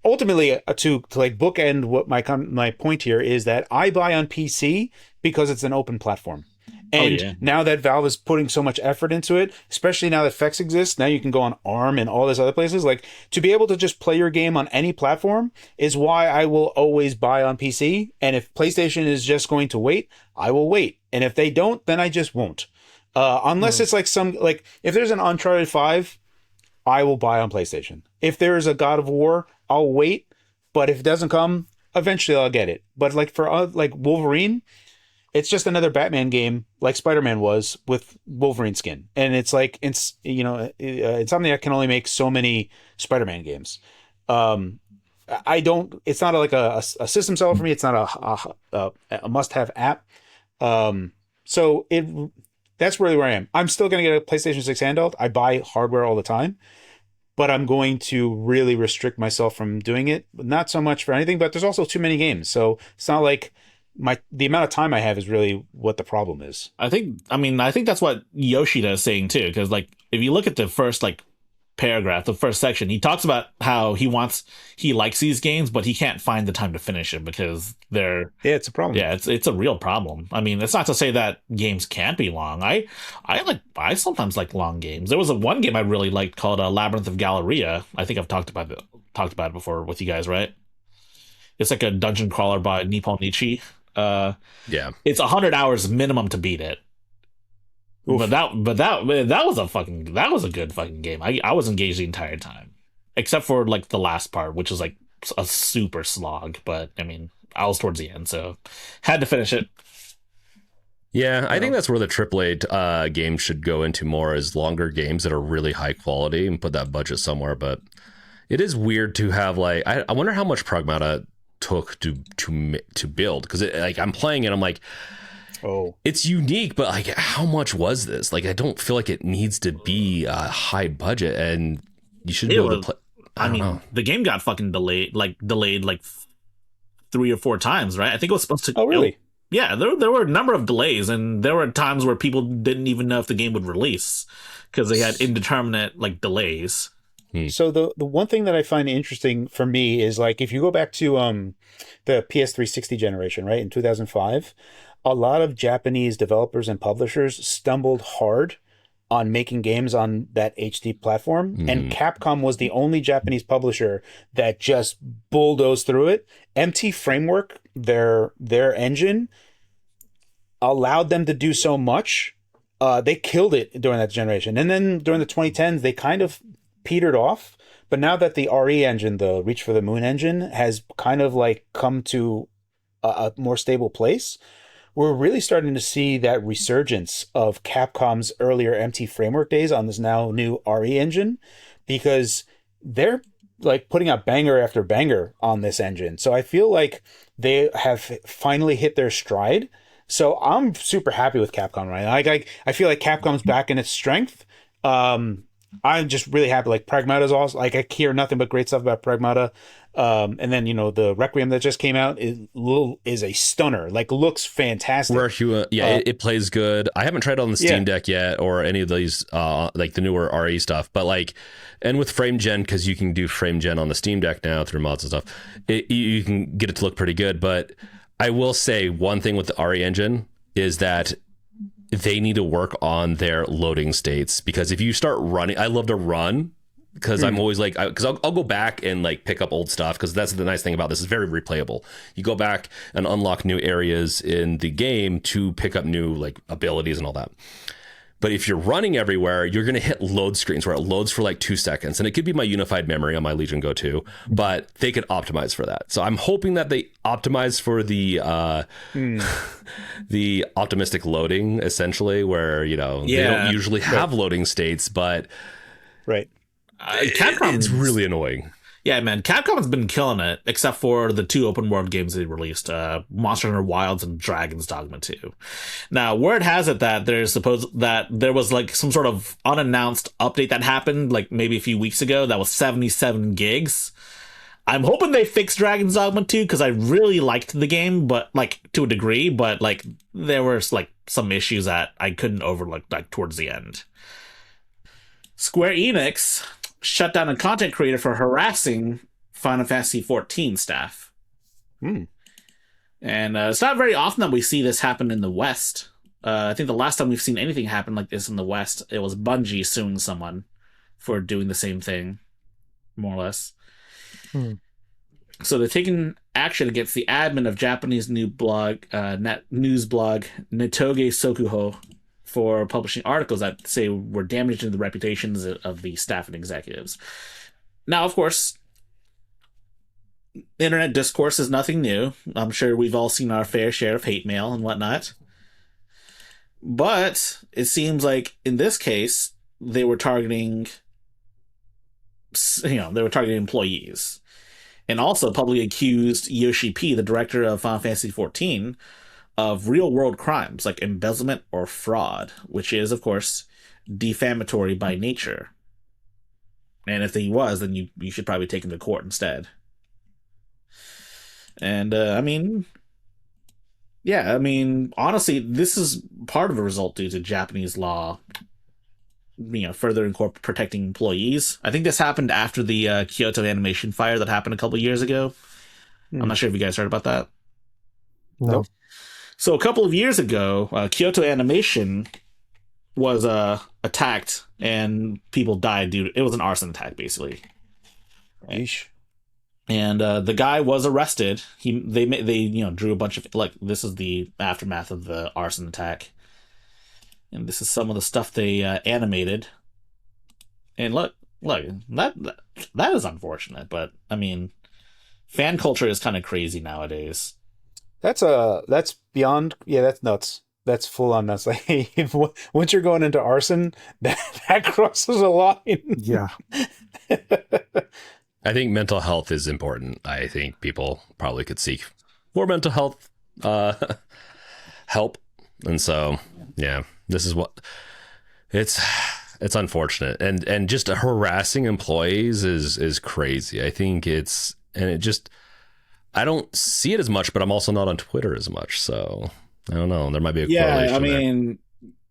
Ultimately, to like bookend what my point here is that I buy on PC because it's an open platform. And now that Valve is putting so much effort into it, especially now that Fex exists, now you can go on ARM and all these other places. Like to be able to just play your game on any platform is why I will always buy on PC. And if PlayStation is just going to wait, I will wait. And if they don't, then I just won't. Unless it's like if there's an Uncharted 5, I will buy on PlayStation. If there's a God of War, I'll wait. But if it doesn't come, eventually I'll get it. But like for like Wolverine, it's just another Batman game like Spider-Man was with Wolverine skin. And it's like, it's something that can only make so many Spider-Man games. It's not like a system seller for me. It's not a must-have app. So that's really where I am. I'm still going to get a PlayStation 6 handheld. I buy hardware all the time, but I'm going to really restrict myself from doing it. Not so much for anything, but there's also too many games. So it's not like the amount of time I have is really what the problem is. I think that's what Yoshida is saying too, because like if you look at the first like paragraph, the first section, he talks about how he likes these games, but he can't find the time to finish them because it's a problem. Yeah, it's a real problem. I mean, it's not to say that games can't be long. I sometimes like long games. There was one game I really liked called Labyrinth of Galleria. I think I've talked about it before with you guys, right? It's like a dungeon crawler by Nippon Ichi. Yeah, it's 100 hours minimum to beat it. Oof. But that was a good fucking game. I was engaged the entire time, except for like the last part, which was like a super slog. But I mean, I was towards the end, so had to finish it. Yeah, I think that's where the AAA games should go into more, is longer games that are really high quality and put that budget somewhere. But it is weird to have like I wonder how much Pragmata took to build, because like I'm playing it, I'm like, oh, it's unique, but like how much was this? Like I don't feel like it needs to be a high budget, and you should be able to play. I mean, the game got fucking delayed like 3 or 4 times, right? I think it was supposed to. Oh, really? Yeah, there were a number of delays, and there were times where people didn't even know if the game would release because they had indeterminate like delays. So the one thing that I find interesting for me is like if you go back to the PS360 generation, right, in 2005, a lot of Japanese developers and publishers stumbled hard on making games on that HD platform, and Capcom was the only Japanese publisher that just bulldozed through it. MT Framework, their engine, allowed them to do so much. They killed it during that generation, and then during the 2010s, they kind of petered off. But now that the RE engine, the Reach for the Moon engine, has kind of like come to a more stable place, we're really starting to see that resurgence of Capcom's earlier MT Framework days on this now new RE engine, because they're like putting out banger after banger on this engine. So I feel like they have finally hit their stride. So I'm super happy with Capcom right now. I feel like Capcom's back in its strength. I'm just really happy. Like Pragmata is awesome. Like I hear nothing but great stuff about Pragmata. And then the Requiem that just came out is a stunner. Like looks fantastic. It plays good. I haven't tried it on the Steam Deck yet, or any of these like the newer RE stuff. But like, and with frame gen, because you can do frame gen on the Steam Deck now through mods and stuff, you can get it to look pretty good. But I will say one thing with the RE engine is that they need to work on their loading states, because if you start running, I love to run because I'm always like, because I'll go back and like pick up old stuff, because that's the nice thing about this, is very replayable. You go back and unlock new areas in the game to pick up new like abilities and all that. But if you're running everywhere, you're going to hit load screens where it loads for like 2 seconds. And it could be my unified memory on my Legion Go 2, but they could optimize for that. So I'm hoping that they optimize for the the optimistic loading, essentially, where, they don't usually have loading states, but it's really annoying. Yeah, man, Capcom's been killing it, except for the 2 open world games they released, Monster Hunter Wilds and Dragon's Dogma 2. Now, word has it that there was like some sort of unannounced update that happened like maybe a few weeks ago that was 77 gigs. I'm hoping they fix Dragon's Dogma 2 because I really liked the game, but like to a degree, but like there were like some issues that I couldn't overlook like towards the end. Square Enix shut down a content creator for harassing Final Fantasy 14 staff. And it's not very often that we see this happen in the West. I think the last time we've seen anything happen like this in the West, it was Bungie suing someone for doing the same thing, more or less. So they're taking action against the admin of Japanese news blog Netoge Sokuho for publishing articles that say were damaging the reputations of the staff and executives. Now, of course, internet discourse is nothing new. I'm sure we've all seen our fair share of hate mail and whatnot. But it seems like in this case, they were targeting employees. And also publicly accused Yoshi-P, the director of Final Fantasy XIV, of real-world crimes like embezzlement or fraud, which is, of course, defamatory by nature. And if he was, then you should probably take him to court instead. And, honestly, this is part of a result due to Japanese law, further protecting employees. I think this happened after the Kyoto Animation fire that happened a couple years ago. I'm not sure if you guys heard about that. No. So a couple of years ago, Kyoto Animation was attacked and people died it was an arson attack, basically. Yeesh. And the guy was arrested. They drew a bunch of this is the aftermath of the arson attack, and this is some of the stuff they animated. And look, that is unfortunate, but I mean, fan culture is kind of crazy nowadays. That's beyond. Yeah, that's nuts. That's full on nuts. Like once you're going into arson, that crosses a line. Yeah. I think mental health is important. I think people probably could seek more mental health help. And so, yeah, this is what it's unfortunate. And just harassing employees is crazy. I think I don't see it as much, but I'm also not on Twitter as much. So I don't know. There might be a correlation. I mean,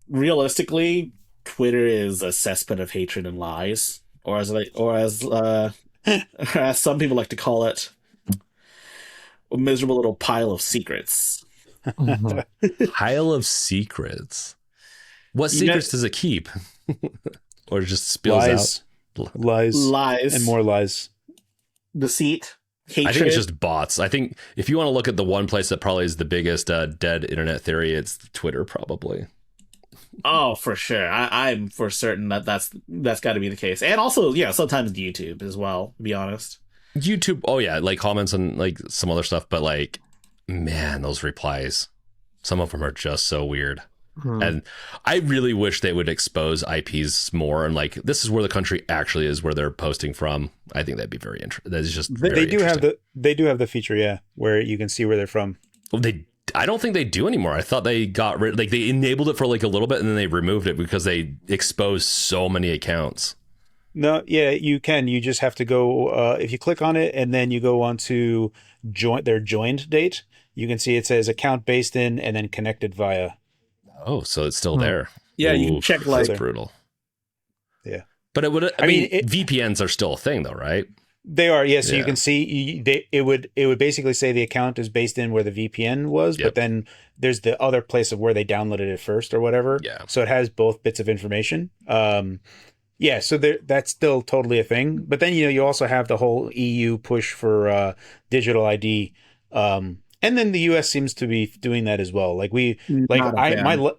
realistically, Twitter is a cesspit of hatred and lies, or as some people like to call it, a miserable little pile of secrets. Pile of secrets. What secrets does it keep? Or just spills out? Lies, and more lies. Deceit. Hatred. I think it's just bots. I think if you want to look at the one place that probably is the biggest dead internet theory, it's Twitter, probably. Oh, for sure. I'm for certain that's got to be the case. And also, yeah, sometimes YouTube as well, to be honest. YouTube, oh yeah, like comments on like some other stuff, but like, man, those replies, some of them are just so weird. And I really wish they would expose IPs more, and like, this is where the country actually is, where they're posting from. I think that'd be very interesting. That's just they do have the feature, yeah, where you can see where they're from. Well, I don't think they do anymore. I thought they got rid, like they enabled it for like a little bit and then they removed it because they exposed so many accounts. No, yeah, you can. You just have to go if you click on it and then you go on to their joined date. You can see it says account based in and then connected via. Oh, so it's still there. Yeah, you can check that's brutal. Yeah, but it would. I mean VPNs are still a thing, though, right? They are, yeah. So you Yeah. can see it would basically say the account is based in where the VPN was, Yep. but then there's the other place of where they downloaded it first or whatever. Yeah. So it has both bits of information. Yeah, so that's still totally a thing. But then you also have the whole EU push for digital ID, and then the US seems to be doing that as well. Like Not a fan.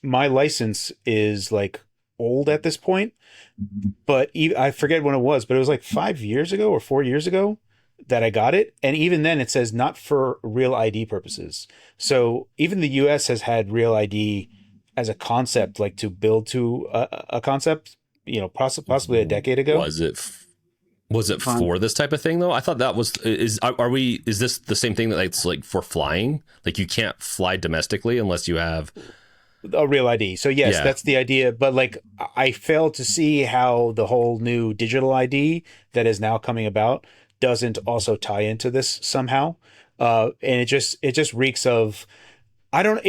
my license is like old at this point, but I forget when it was, but it was like 5 years ago or 4 years ago that I got it, and even then it says not for real ID purposes. So even the US has had real ID as a concept, like to build to a concept, possibly a decade ago. Was it for this type of thing though? I thought that was is this the same thing that it's like for flying? Like you can't fly domestically unless you have A real ID. So yes, Yeah. that's the idea. But like, I fail to see how the whole new digital ID that is now coming about doesn't also tie into this somehow. And it just reeks of, I don't,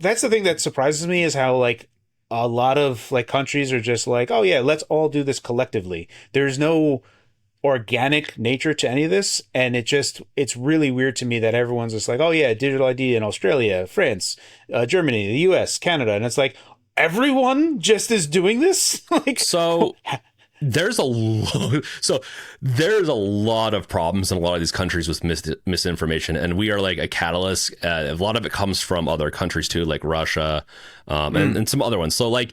that's the thing that surprises me is how like a lot of like countries are just like, oh yeah, let's all do this collectively. There's no organic nature to any of this, and it's really weird to me that everyone's just like, oh yeah, digital ID in Australia, France, Germany, the US, Canada, and it's like everyone just is doing this. Like, so there's there's a lot of problems in a lot of these countries with misinformation, and we are like a catalyst. A lot of it comes from other countries too, like Russia, and some other ones. So like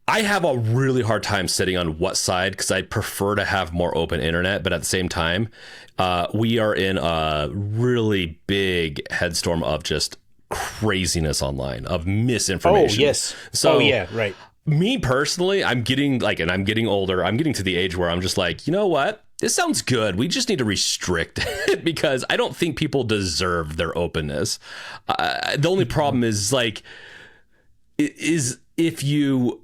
I have a really hard time sitting on what side because I prefer to have more open internet, but at the same time, we are in a really big headstorm of just craziness online, of misinformation. oh yes, So oh yeah, right. me personally, I'm getting like, and I'm getting older. I'm getting to the age where I'm just like, you know what? This sounds good. We just need to restrict it because I don't think people deserve their openness. The only problem is like, is if you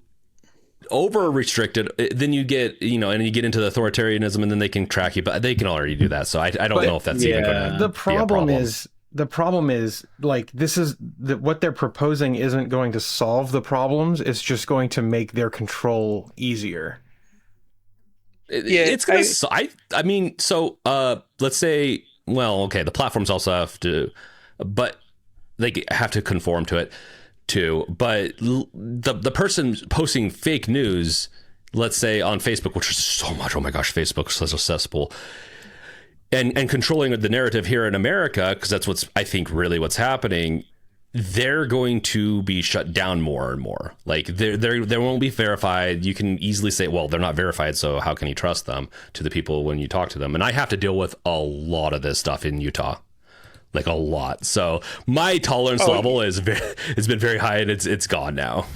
over restricted, then you get, and you get into the authoritarianism, and then they can track you, but they can already do that. So I don't know if that's even going to The be a problem is like this is what they're proposing isn't going to solve the problems. It's just going to make their control easier. It's gonna. I mean, so let's say, well, okay, the platforms also have to, but they have to conform to it too. But the person posting fake news, let's say on Facebook, which is so much. Oh my gosh, Facebook is so accessible. And controlling the narrative here in America, because that's I think really what's happening. They're going to be shut down more and more. Like they won't be verified. You can easily say, well, they're not verified, so how can you trust them to the people when you talk to them? And I have to deal with a lot of this stuff in Utah, like a lot. So my tolerance level has been very high, and it's gone now.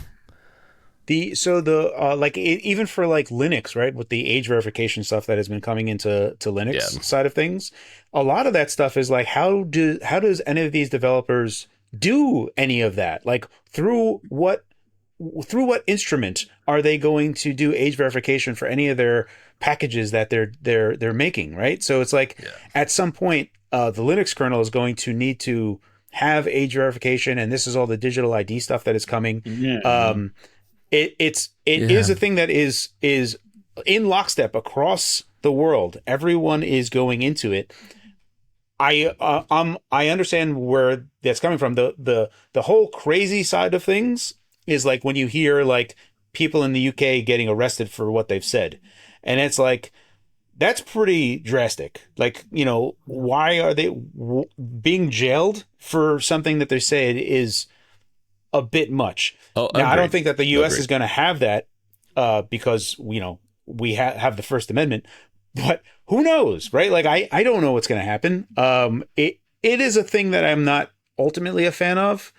Even for like Linux, right, with the age verification stuff that has been coming into Linux side of things, a lot of that stuff is like, how does any of these developers do any of that? Like through what instrument are they going to do age verification for any of their packages that they're making, right? So it's like at some point the Linux kernel is going to need to have age verification, and this is all the digital ID stuff that is coming. It is a thing that is in lockstep across the world. Everyone is going into it. I understand where that's coming from. The whole crazy side of things is like when you hear like people in the UK getting arrested for what they've said, and it's like that's pretty drastic. Like, why are they being jailed for something that they said is a bit much? Now, I don't think that the U.S. is going to have that because we have the First Amendment, but who knows, right? Like I don't know what's going to happen. It is a thing that I'm not ultimately a fan of,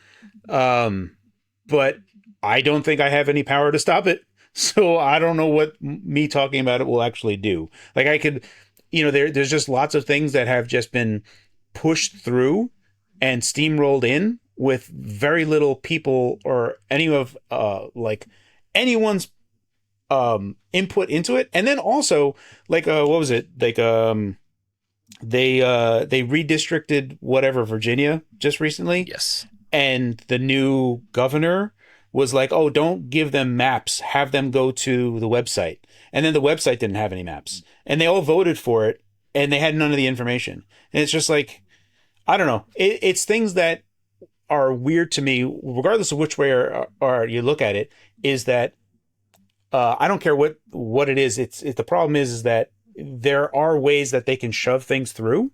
but I don't think I have any power to stop it. So I don't know what me talking about it will actually do. Like I could, there's just lots of things that have just been pushed through and steamrolled in with very little people or anyone's input into it. And then also like what was it, like they redistricted whatever Virginia just recently. Yes. And the new governor was like, oh, don't give them maps, have them go to the website. And then the website didn't have any maps. And they all voted for it, and they had none of the information. And it's just like, I don't know. It's things that are weird to me, regardless of which way or you look at it, is that I don't care what it is. The problem is that there are ways that they can shove things through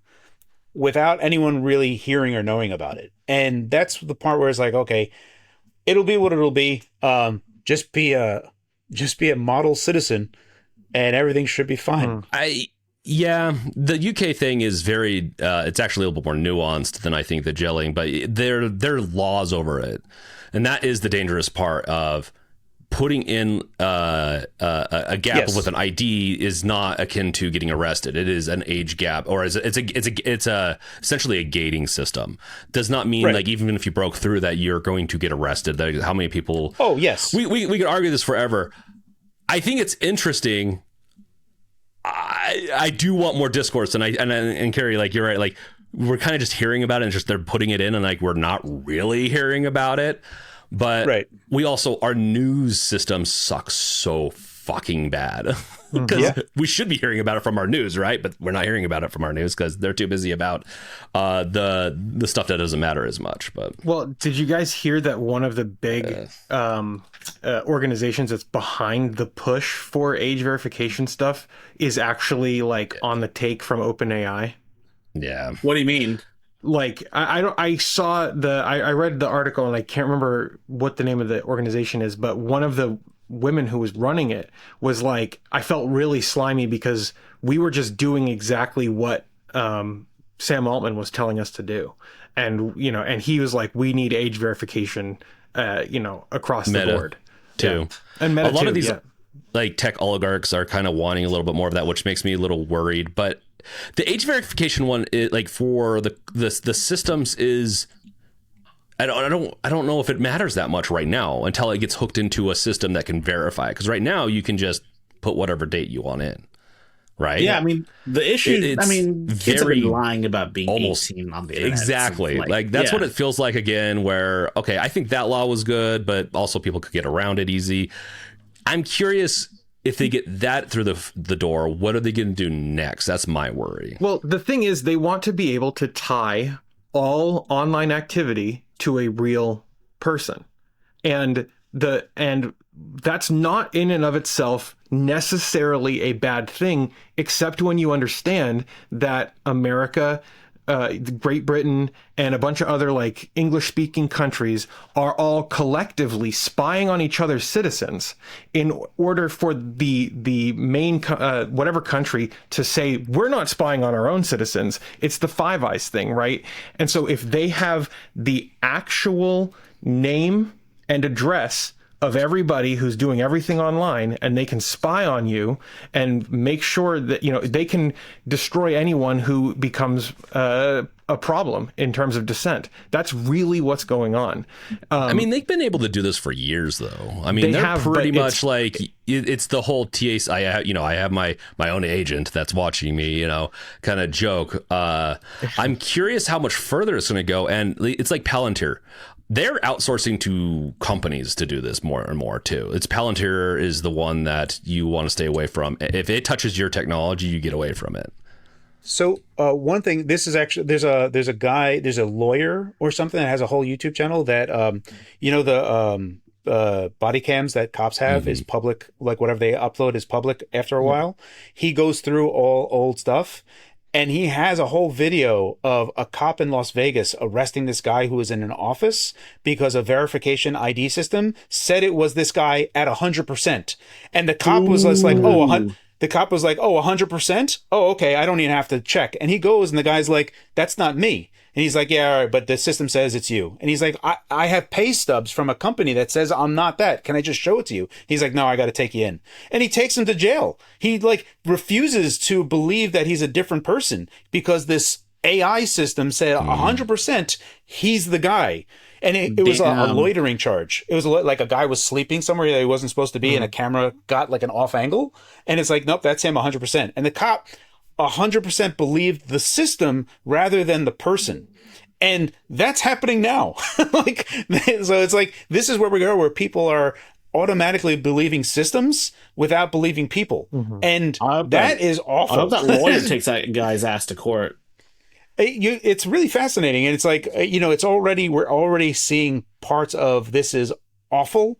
without anyone really hearing or knowing about it. And that's the part where it's like, okay, it'll be what it'll be. Just be a model citizen and everything should be fine. Yeah, the UK thing is very, it's actually a little bit more nuanced than I think the gelling, but there are laws over it. And that is the dangerous part of putting in a gap with an ID is not akin to getting arrested. It is an age gap, or it's essentially a gating system. Does not mean like even if you broke through that you're going to get arrested. How many people? Oh yes, we could argue this forever. I think it's interesting. I do want more discourse, and Carrie, like you're right, like we're kind of just hearing about it and just they're putting it in, and like we're not really hearing about it. But we also, our news system sucks so fucking bad because we should be hearing about it from our news, right? But we're not hearing about it from our news because they're too busy about the stuff that doesn't matter as much. But well, did you guys hear that one of the big organizations that's behind the push for age verification stuff is actually like on the take from OpenAI? Yeah. What do you mean? Like I read the article and I can't remember what the name of the organization is, but one of the women who was running it was like, I felt really slimy because we were just doing exactly what Sam Altman was telling us to do. And, you know, and he was like, we need age verification, across Meta the board too. Yeah. And Meta a lot too, of these like tech oligarchs are kind of wanting a little bit more of that, which makes me a little worried. But the age verification one, like for the systems is, I don't know if it matters that much right now until it gets hooked into a system that can verify. Because right now you can just put whatever date you want in, right? Yeah, I mean the issue. Kids have been lying about being almost 18 on the internet. Exactly. Like that's what it feels like again. Where okay, I think that law was good, but also people could get around it easy. I'm curious. If they get that through the door, what are they going to do next? That's my worry. Well, the thing is, they want to be able to tie all online activity to a real person. And that's not in and of itself necessarily a bad thing, except when you understand that America, Great Britain, and a bunch of other like English-speaking countries are all collectively spying on each other's citizens in order for the main whatever country to say we're not spying on our own citizens. It's the Five Eyes thing, right? And so if they have the actual name and address of everybody who's doing everything online, and they can spy on you and make sure that, you know, they can destroy anyone who becomes a problem in terms of dissent. That's really what's going on. I mean, they've been able to do this for years, though. I mean, they're pretty much like, it's the whole TAC, I have my own agent that's watching me, kind of joke. I'm curious how much further it's going to go. And it's like Palantir. They're outsourcing to companies to do this more and more too. It's Palantir is the one that you want to stay away from. If it touches your technology, you get away from it. So one thing, this is actually there's a lawyer or something that has a whole YouTube channel that the body cams that cops have is public, like whatever they upload is public after a while. He goes through all old stuff. And he has a whole video of a cop in Las Vegas arresting this guy who was in an office because a verification ID system said it was this guy at 100%. And the cop was just like, the cop was like, 100%? Oh, okay, I don't even have to check. And he goes and the guy's like, that's not me. And he's like, yeah, all right, but the system says it's you. And he's like, I have pay stubs from a company that says I'm not that. Can I just show it to you? He's like, no, I got to take you in. And he takes him to jail. He refuses to believe that he's a different person because this AI system said 100% he's the guy. And it was a loitering charge. It was like a guy was sleeping somewhere that he wasn't supposed to be and a camera got like an off angle. And it's like, nope, that's him 100%. And the cop 100% believed the system rather than the person. And that's happening now. Like, so it's like, this is where we go, where people are automatically believing systems without believing people. And that is awful. I hope that lawyer takes that guy's ass to court. It's really fascinating. And it's like, we're already seeing parts of this is awful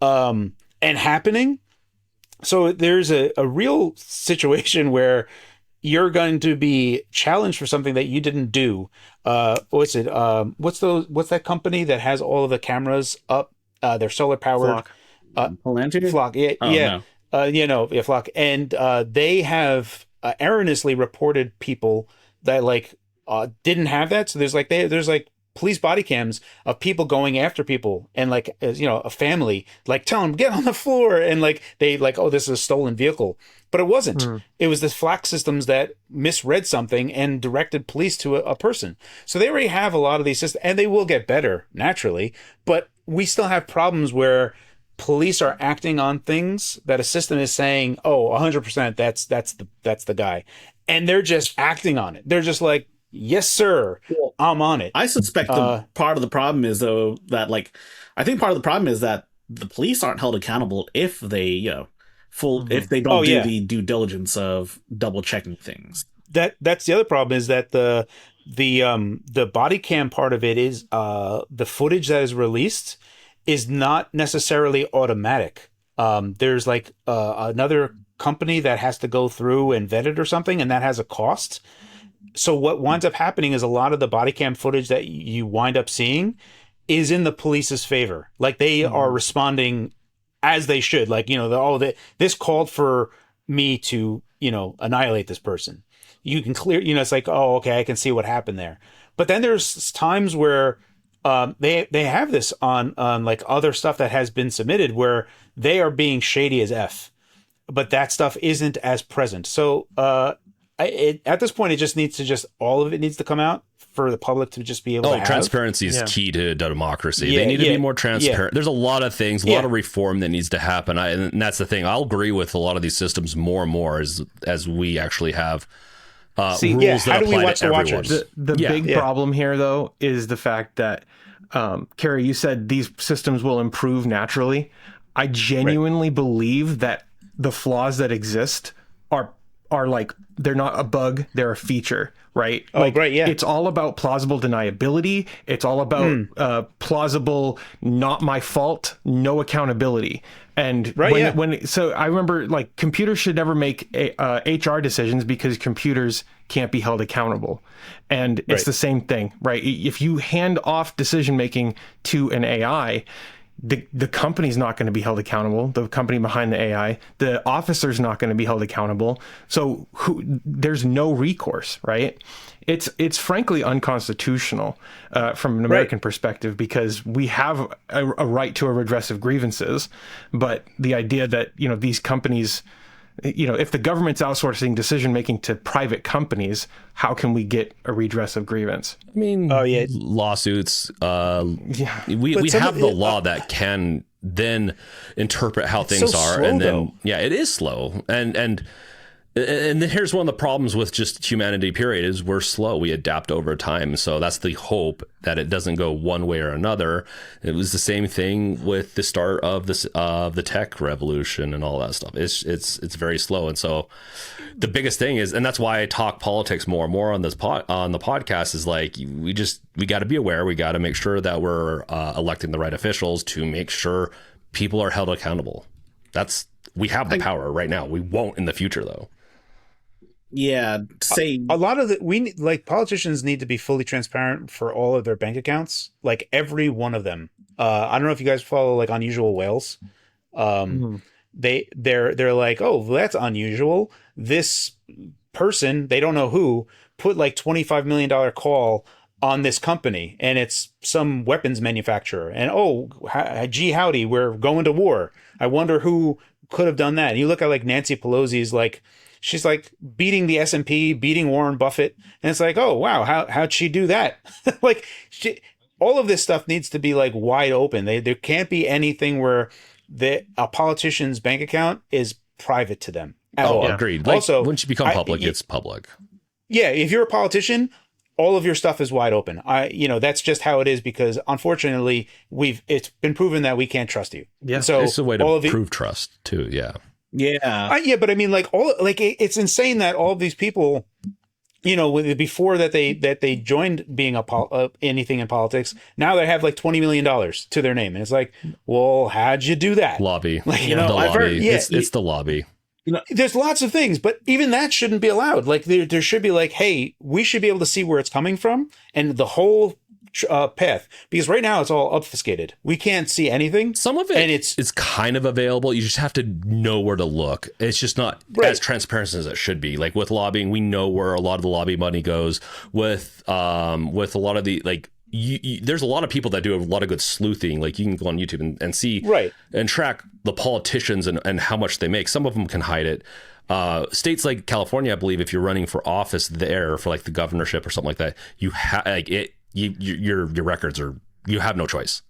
and happening. So there's a real situation where you're going to be challenged for something that you didn't do. What's that company that has all of the cameras up? They're solar powered. Flock. Yeah, no. Flock. And they have erroneously reported people that didn't have that. So there's police body cams of people going after people, and a family tell them get on the floor, and this is a stolen vehicle, but it wasn't. It was the Flock systems that misread something and directed police to a person. So they already have a lot of these systems, and they will get better naturally, but we still have problems where police are acting on things that a system is saying, oh, 100% that's the guy, and they're just acting on it. They're just like, yes, sir, I'm on it. I suspect part of the problem is, though, that I think part of the problem is that the police aren't held accountable if they, if they don't do the due diligence of double checking things. That's the other problem, is that the body cam part of it is the footage that is released is not necessarily automatic. There's another company that has to go through and vet it or something, and that has a cost. So what winds up happening is a lot of the body cam footage that you wind up seeing is in the police's favor. Like, they are responding as they should. This called for me to, annihilate this person. You can clear, it's like, oh, okay, I can see what happened there. But then there's times where they have this on other stuff that has been submitted where they are being shady as F, but that stuff isn't as present. So at this point, it just needs to all of it needs to come out for the public to just be able to have. Transparency is key to democracy. They need to be more transparent. There's a lot of things, a lot of reform that needs to happen. And that's the thing. I'll agree with a lot of these systems more and more as we actually have rules that apply to everyone. The big problem here, though, is the fact that, Carrie, you said these systems will improve naturally. I genuinely believe that the flaws that exist are they're not a bug, they're a feature, right? It's all about plausible deniability. It's all about plausible, not my fault, no accountability. And so I remember computers should never make HR decisions because computers can't be held accountable. And it's the same thing, right? If you hand off decision making to an AI, the company's not going to be held accountable. The company behind the AI, the officer's not going to be held accountable. So there's no recourse, right? It's frankly unconstitutional from an American perspective, because we have a right to a redress of grievances. But the idea that, these companies, if the government's outsourcing decision making to private companies, how can we get a redress of grievance? I mean, lawsuits. We have the law that can then interpret how things are, slow, and then though. it is slow. And then here's one of the problems with just humanity, period, is we're slow. We adapt over time. So that's the hope, that it doesn't go one way or another. It was the same thing with the start of this the tech revolution and all that stuff. It's very slow. And so the biggest thing is, and that's why I talk politics more and more on this on the podcast, is we got to be aware. We got to make sure that we're electing the right officials to make sure people are held accountable. We have the power right now. We won't in the future, though. Yeah, a lot of politicians need to be fully transparent for all of their bank accounts, every one of them. I don't know if you guys follow Unusual Whales. They're like, oh, that's unusual. This person, they don't know who, put $25 million call on this company, and it's some weapons manufacturer. And gee howdy, we're going to war. I wonder who could have done that. And you look at Nancy Pelosi's she's beating the S&P, beating Warren Buffett. And it's oh, wow, how'd she do that? All of this stuff needs to be wide open. There can't be anything where a politician's bank account is private to them at all. Agreed. Also, once you become public, it's public. Yeah, if you're a politician, all of your stuff is wide open. That's just how it is because unfortunately it's been proven that we can't trust you. Yeah. So It's a way to prove trust too. Yeah. Yeah. Yeah, but I mean, like it's insane that all of these people, before that they joined being anything in politics, now they have like $20 million to their name, and it's like, well, how'd you do that? Lobby. Like, the I've lobby. heard- It's the lobby. there's lots of things, but even that shouldn't be allowed. Like there should be like, hey, we should be able to see where it's coming from and the whole path, because right now it's all obfuscated. We can't see anything. Some of it, and it's kind of available. You just have to know where to look. It's just not as transparent as it should be. Like with lobbying, we know where a lot of the lobby money goes. With a lot of the like, there's a lot of people that do a lot of good sleuthing. Like you can go on YouTube and see and track the politicians and how much they make. Some of them can hide it. States like California, I believe, if you're running for office there for like the governorship or something like that, you have like it. Your records are, you have no choice.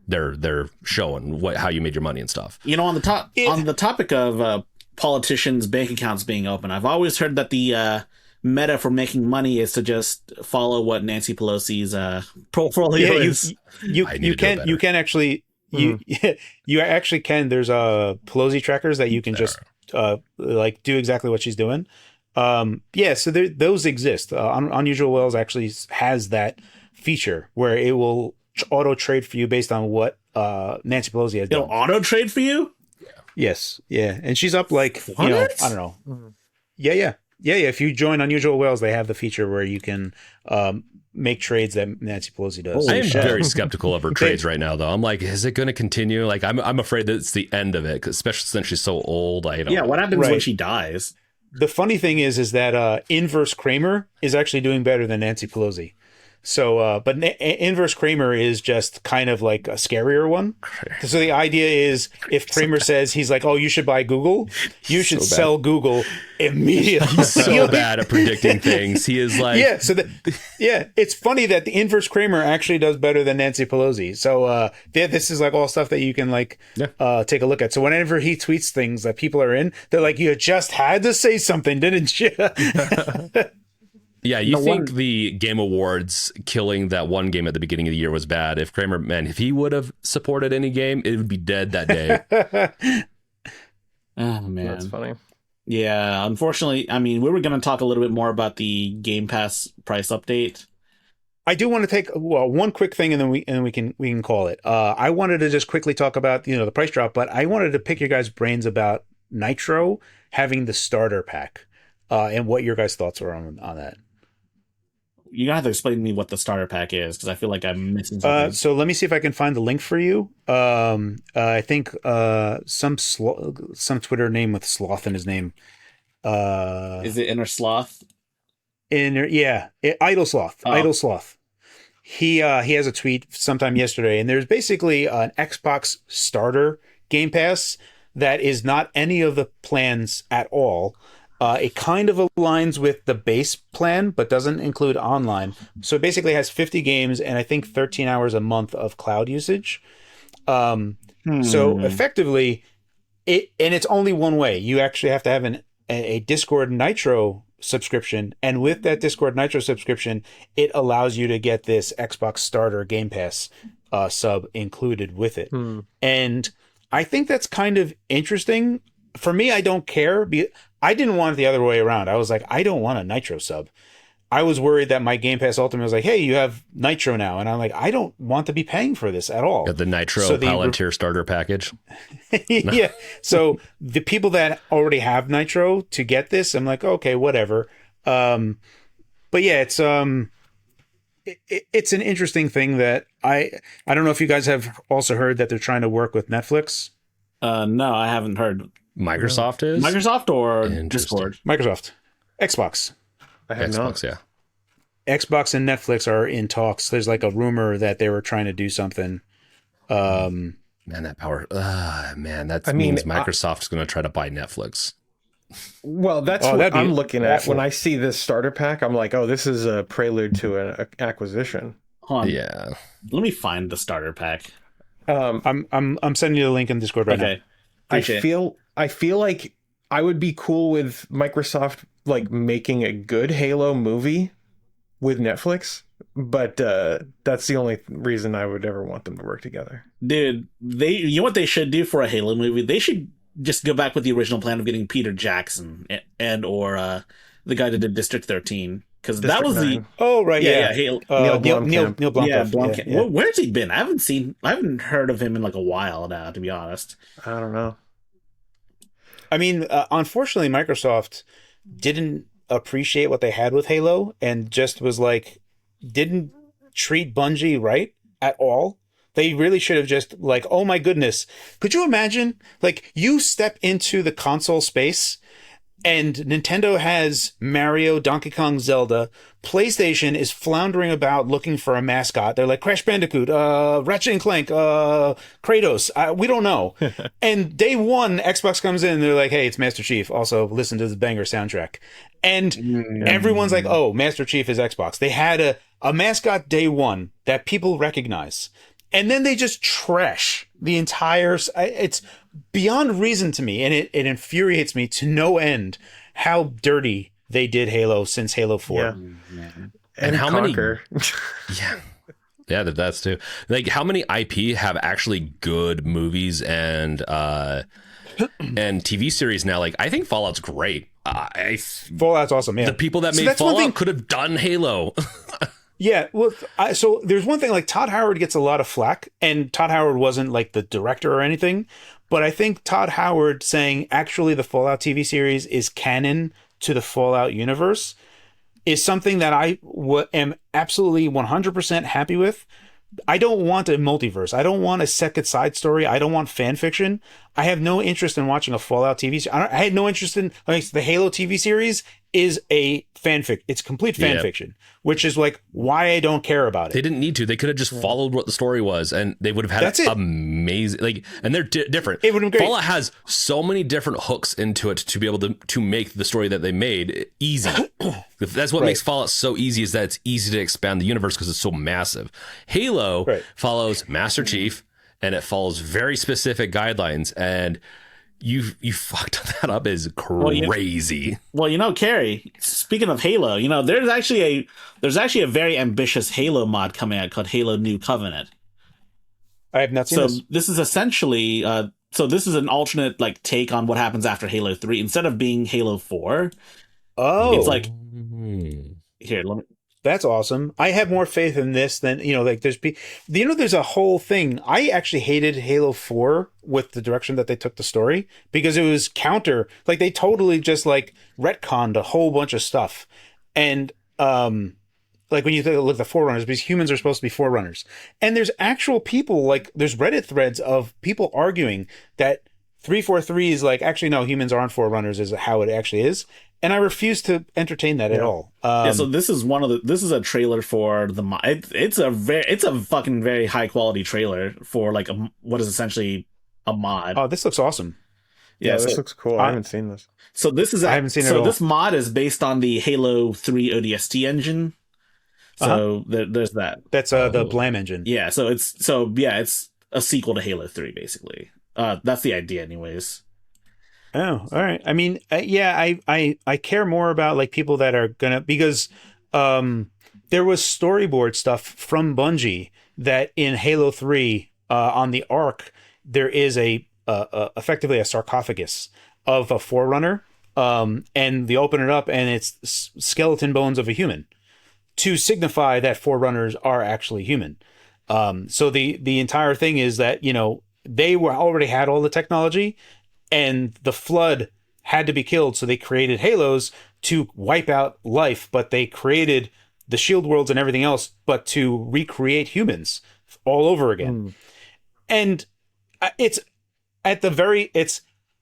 They're showing how you made your money and stuff. On the topic of politicians' bank accounts being open, I've always heard that the meta for making money is to just follow what Nancy Pelosi's portfolio is. You can actually you actually can. There's Pelosi trackers that you can just like do exactly what she's doing. So those exist. Unusual Wells actually has that feature where it will auto trade for you based on what Nancy Pelosi has done. It'll auto trade for you? Yes. Yeah. And she's up like, I don't know. Yeah. If you join Unusual Wells, they have the feature where you can make trades that Nancy Pelosi does. I am very skeptical of her trades right now, though. I'm like, is it going to continue? Like, I'm afraid that it's the end of it, especially since she's so old. I don't know. What happens when she dies? The funny thing is that Inverse Kramer is actually doing better than Nancy Pelosi. So, but Inverse Kramer is just kind of like a scarier one. So the idea is if Kramer says, he's like, oh, you should buy Google, you should sell Google immediately. He's so bad at predicting things. He is like... it's funny that the Inverse Kramer actually does better than Nancy Pelosi. So this is like all stuff that you can like take a look at. So whenever he tweets things that people are in, they're like, you just had to say something, didn't you? Yeah, you think the Game Awards killing that one game at the beginning of the year was bad. If Kramer, man, if he would have supported any game, it would be dead that day. Oh, man. That's funny. Yeah, unfortunately, I mean, we were going to talk a little bit more about the Game Pass price update. I do want to take one quick thing, and then we can call it. I wanted to just quickly talk about the price drop, but I wanted to pick your guys' brains about Nitro having the starter pack, and what your guys' thoughts are on that. You're gonna have to explain to me what the starter pack is, because I feel like I'm missing something. So let me see if I can find the link for you. I think some Twitter name with sloth in his name. Is it Inner Sloth? Idle Sloth. Oh. Idle Sloth. He has a tweet sometime yesterday, and there's basically an Xbox starter Game Pass that is not any of the plans at all. It kind of aligns with the base plan, but doesn't include online. So it basically has 50 games and I think 13 hours a month of cloud usage. So effectively, it's only one way. You actually have to have a Discord Nitro subscription, and with that Discord Nitro subscription, it allows you to get this Xbox Starter Game Pass sub included with it. And I think that's kind of interesting. For me, I don't care. I didn't want it the other way around. I was like, I don't want a Nitro sub. I was worried that my Game Pass Ultimate was like, hey, you have Nitro now. And I'm like, I don't want to be paying for this at all. Got the Nitro Palantir starter package. Yeah. So the people that already have Nitro to get this, I'm like, okay, whatever. But yeah, it's an interesting thing that I don't know if you guys have also heard that they're trying to work with Netflix. No, I haven't heard. Microsoft is? Microsoft or Discord? Microsoft. Xbox. I have Xbox, not. yeah. Xbox and Netflix are in talks. There's like a rumor that they were trying to do something. Man, that power. That means Microsoft's going to try to buy Netflix. Well, that's what I'm looking at. When I see this starter pack, I'm like, oh, this is a prelude to an acquisition. Hold on. Yeah. Let me find the starter pack. I'm sending you the link in Discord right now. I feel like I would be cool with Microsoft like making a good Halo movie with Netflix, but that's the only reason I would ever want them to work together. Dude, you know what they should do for a Halo movie? They should just go back with the original plan of getting Peter Jackson and or the guy that did District 13, because that was 9. the right, yeah Halo. Neil Neil Blomkamp. Yeah, Blomkamp. Blomkamp. Yeah. Where's he been? I haven't heard of him in like a while now, to be honest. I don't know. I mean, unfortunately, Microsoft didn't appreciate what they had with Halo and just was like, didn't treat Bungie right at all. They really should have just like, oh my goodness. Could you imagine? Like, you step into the console space and Nintendo has Mario, Donkey Kong, Zelda. PlayStation is floundering about looking for a mascot. They're like Crash Bandicoot, Ratchet and Clank, Kratos. We don't know. And day one, Xbox comes in and they're like, hey, it's Master Chief. Also, listen to the banger soundtrack. And everyone's like, oh, Master Chief is Xbox. They had a mascot day one that people recognize. And then they just trash the entire... It's beyond reason to me, and it infuriates me to no end how dirty they did Halo since Halo 4. Yeah. And how Conquer. many? Yeah, that's too. Like, how many IP have actually good movies and TV series now? Like, I think Fallout's great. Fallout's awesome, yeah. The people that made that's one thing- Fallout could have done Halo. Yeah, well, so there's one thing, like Todd Howard gets a lot of flack, and Todd Howard wasn't like the director or anything, but I think Todd Howard saying actually the Fallout TV series is canon to the Fallout universe is something that I am absolutely 100% happy with. I don't want a multiverse. I don't want a second side story. I don't want fan fiction. I have no interest in watching a Fallout TV series. I had no interest in like the Halo TV series is a fanfic. It's complete fan fiction, which is like why I don't care about it. They didn't need to. They could have just followed what the story was, and they would have had That's it. amazing. Like, and they're different. It would have been great. Fallout has so many different hooks into it to be able to make the story that they made easy. That's what makes Fallout so easy, is that it's easy to expand the universe because it's so massive. Halo follows Master Chief, and it follows very specific guidelines, and you fucked that up is crazy. Well, Carrie, speaking of Halo, there's actually a very ambitious Halo mod coming out called Halo New Covenant. I have not seen this. This is essentially this is an alternate like take on what happens after Halo 3. Instead of being Halo 4, it's like here, let me. That's awesome. I have more faith in this than, like there's a whole thing. I actually hated Halo 4 with the direction that they took the story because it was counter. Like they totally just like retconned a whole bunch of stuff. And like when you look at the Forerunners, because humans are supposed to be Forerunners. And there's actual people, like there's Reddit threads of people arguing that 343 is like, actually, no, humans aren't Forerunners is how it actually is. And I refuse to entertain that at all. So this is this is a trailer for the mod. It's a fucking very high quality trailer for like what is essentially a mod. Oh, this looks awesome. Yeah, this looks cool. I haven't seen this. So I haven't seen it at all. This mod is based on the Halo 3 ODST engine. So there's that. That's the Blam engine. Yeah. So it's a sequel to Halo 3 basically. That's the idea, anyways. Oh, all right. I mean, I care more about like people that are gonna, because there was storyboard stuff from Bungie that in Halo 3 on the Ark there is effectively a sarcophagus of a Forerunner, and they open it up and it's skeleton bones of a human to signify that Forerunners are actually human. So the entire thing is that they already had all the technology. And the flood had to be killed, so they created Halos to wipe out life, but they created the shield worlds and everything else, but to recreate humans all over again. And it's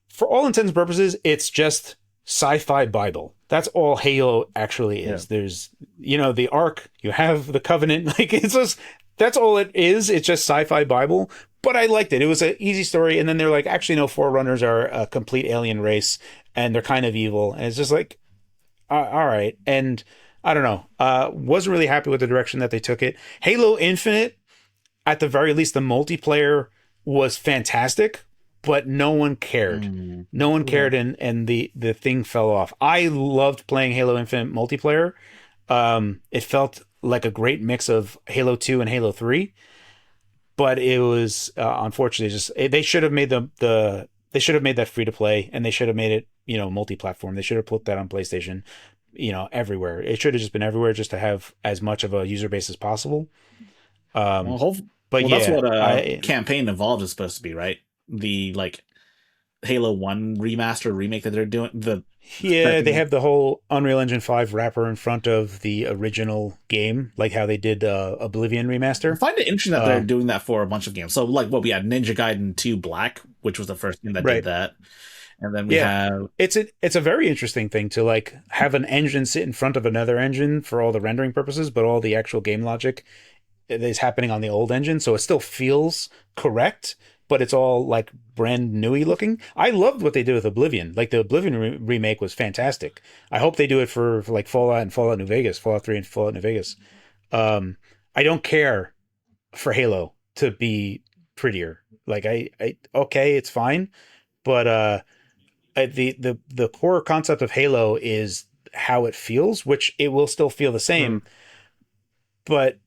for all intents and purposes, it's just sci-fi Bible. That's all Halo actually is. Yeah. There's, the Ark, you have the Covenant, like it's just, that's all it is. It's just sci-fi Bible. But I liked it. It was an easy story. And then they're like, actually, no, Forerunners are a complete alien race and they're kind of evil. And it's just like, all right. And I don't know. Wasn't really happy with the direction that they took it. Halo Infinite, at the very least, the multiplayer was fantastic, but no one cared. No one cared. And the thing fell off. I loved playing Halo Infinite multiplayer. It felt like a great mix of Halo 2 and Halo 3, but it was unfortunately just they should have made they should have made that free to play, and they should have made it, multi-platform. They should have put that on PlayStation, everywhere. It should have just been everywhere, just to have as much of a user base as possible. Well, But that's yeah, what Campaign Evolved is supposed to be, right? The Halo 1 remaster remake that they're doing. they have the whole Unreal Engine 5 wrapper in front of the original game, like how they did Oblivion remaster. I find it interesting that they're doing that for a bunch of games. So we had Ninja Gaiden 2 Black, which was the first game that did that. And then we have it's a very interesting thing to have an engine sit in front of another engine for all the rendering purposes, but all the actual game logic is happening on the old engine, so it still feels correct, but it's all brand newy looking. I loved what they did with Oblivion. The Oblivion remake was fantastic. I hope they do it for Fallout and Fallout New Vegas, Fallout 3 and Fallout New Vegas. I don't care for Halo to be prettier. Okay, it's fine, but the core concept of Halo is how it feels, which it will still feel the same. But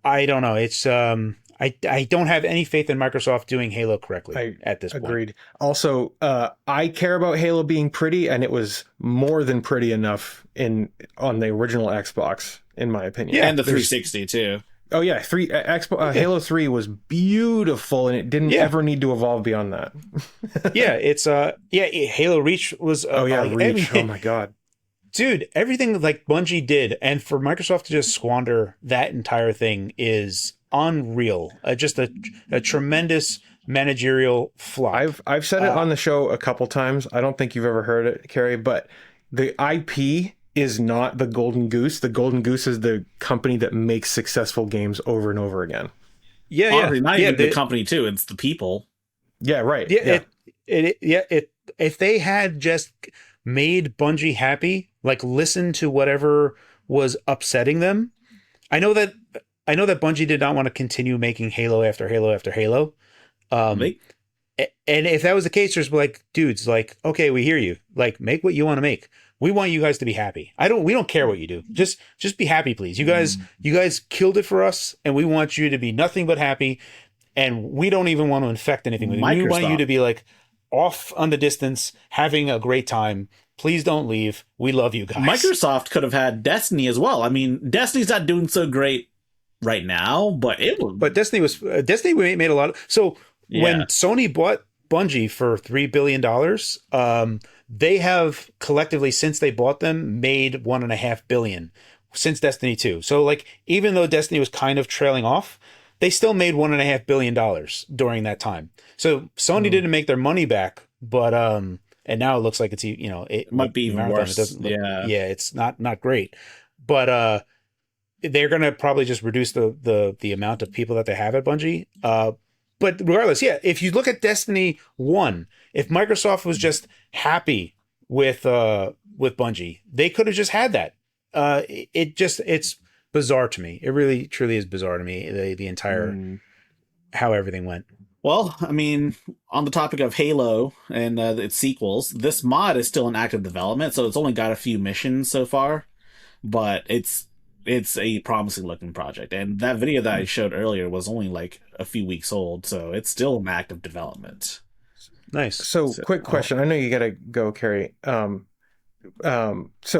I don't know. It's I don't have any faith in Microsoft doing Halo correctly at this point. Agreed. Also, I care about Halo being pretty, and it was more than pretty enough on the original Xbox, in my opinion. Yeah, and the 360 too. Oh yeah, Halo 3 was beautiful, and it didn't ever need to evolve beyond that. It's Halo Reach was Reach. Oh my god. Dude, everything Bungie did, and for Microsoft to just squander that entire thing is unreal. Just a tremendous managerial flop. I've said it on the show a couple times. I don't think you've ever heard it, Carrie, but the IP is not the golden goose. The golden goose is the company that makes successful games over and over again. Honestly, not even the company too. It's the people. Yeah, right. If they had just made Bungie happy, listen to whatever was upsetting them. I know that Bungie did not want to continue making Halo after Halo after Halo. And if that was the case, there's dudes, okay, we hear you. Make what you want to make. We want you guys to be happy. We don't care what you do. Just be happy, please. You guys killed it for us, and we want you to be nothing but happy. And we don't even want to infect anything with you. We want you to be off on the distance, having a great time. Please don't leave. We love you guys. Microsoft could have had Destiny as well. I mean, Destiny's not doing so great right now, but it was. But Destiny made a lot of. So when Sony bought Bungie for $3 billion, they have collectively, since they bought them, made $1.5 billion since Destiny 2. So even though Destiny was kind of trailing off, they still made $1.5 billion during that time. So Sony didn't make their money back, but and now it looks like it's it might be even worse. It's not great, but they're gonna probably just reduce the amount of people that they have at Bungie. But regardless, if you look at Destiny 1, if Microsoft was just happy with Bungie, they could have just had that. It's bizarre to me. It really truly is bizarre to me, the entire how everything went. Well, I mean, on the topic of Halo and its sequels, this mod is still in active development, so it's only got a few missions so far, but it's a promising looking project. And that video that I showed earlier was only a few weeks old, so it's still in active development. Nice. So quick question. I know you got to go, Carrie. So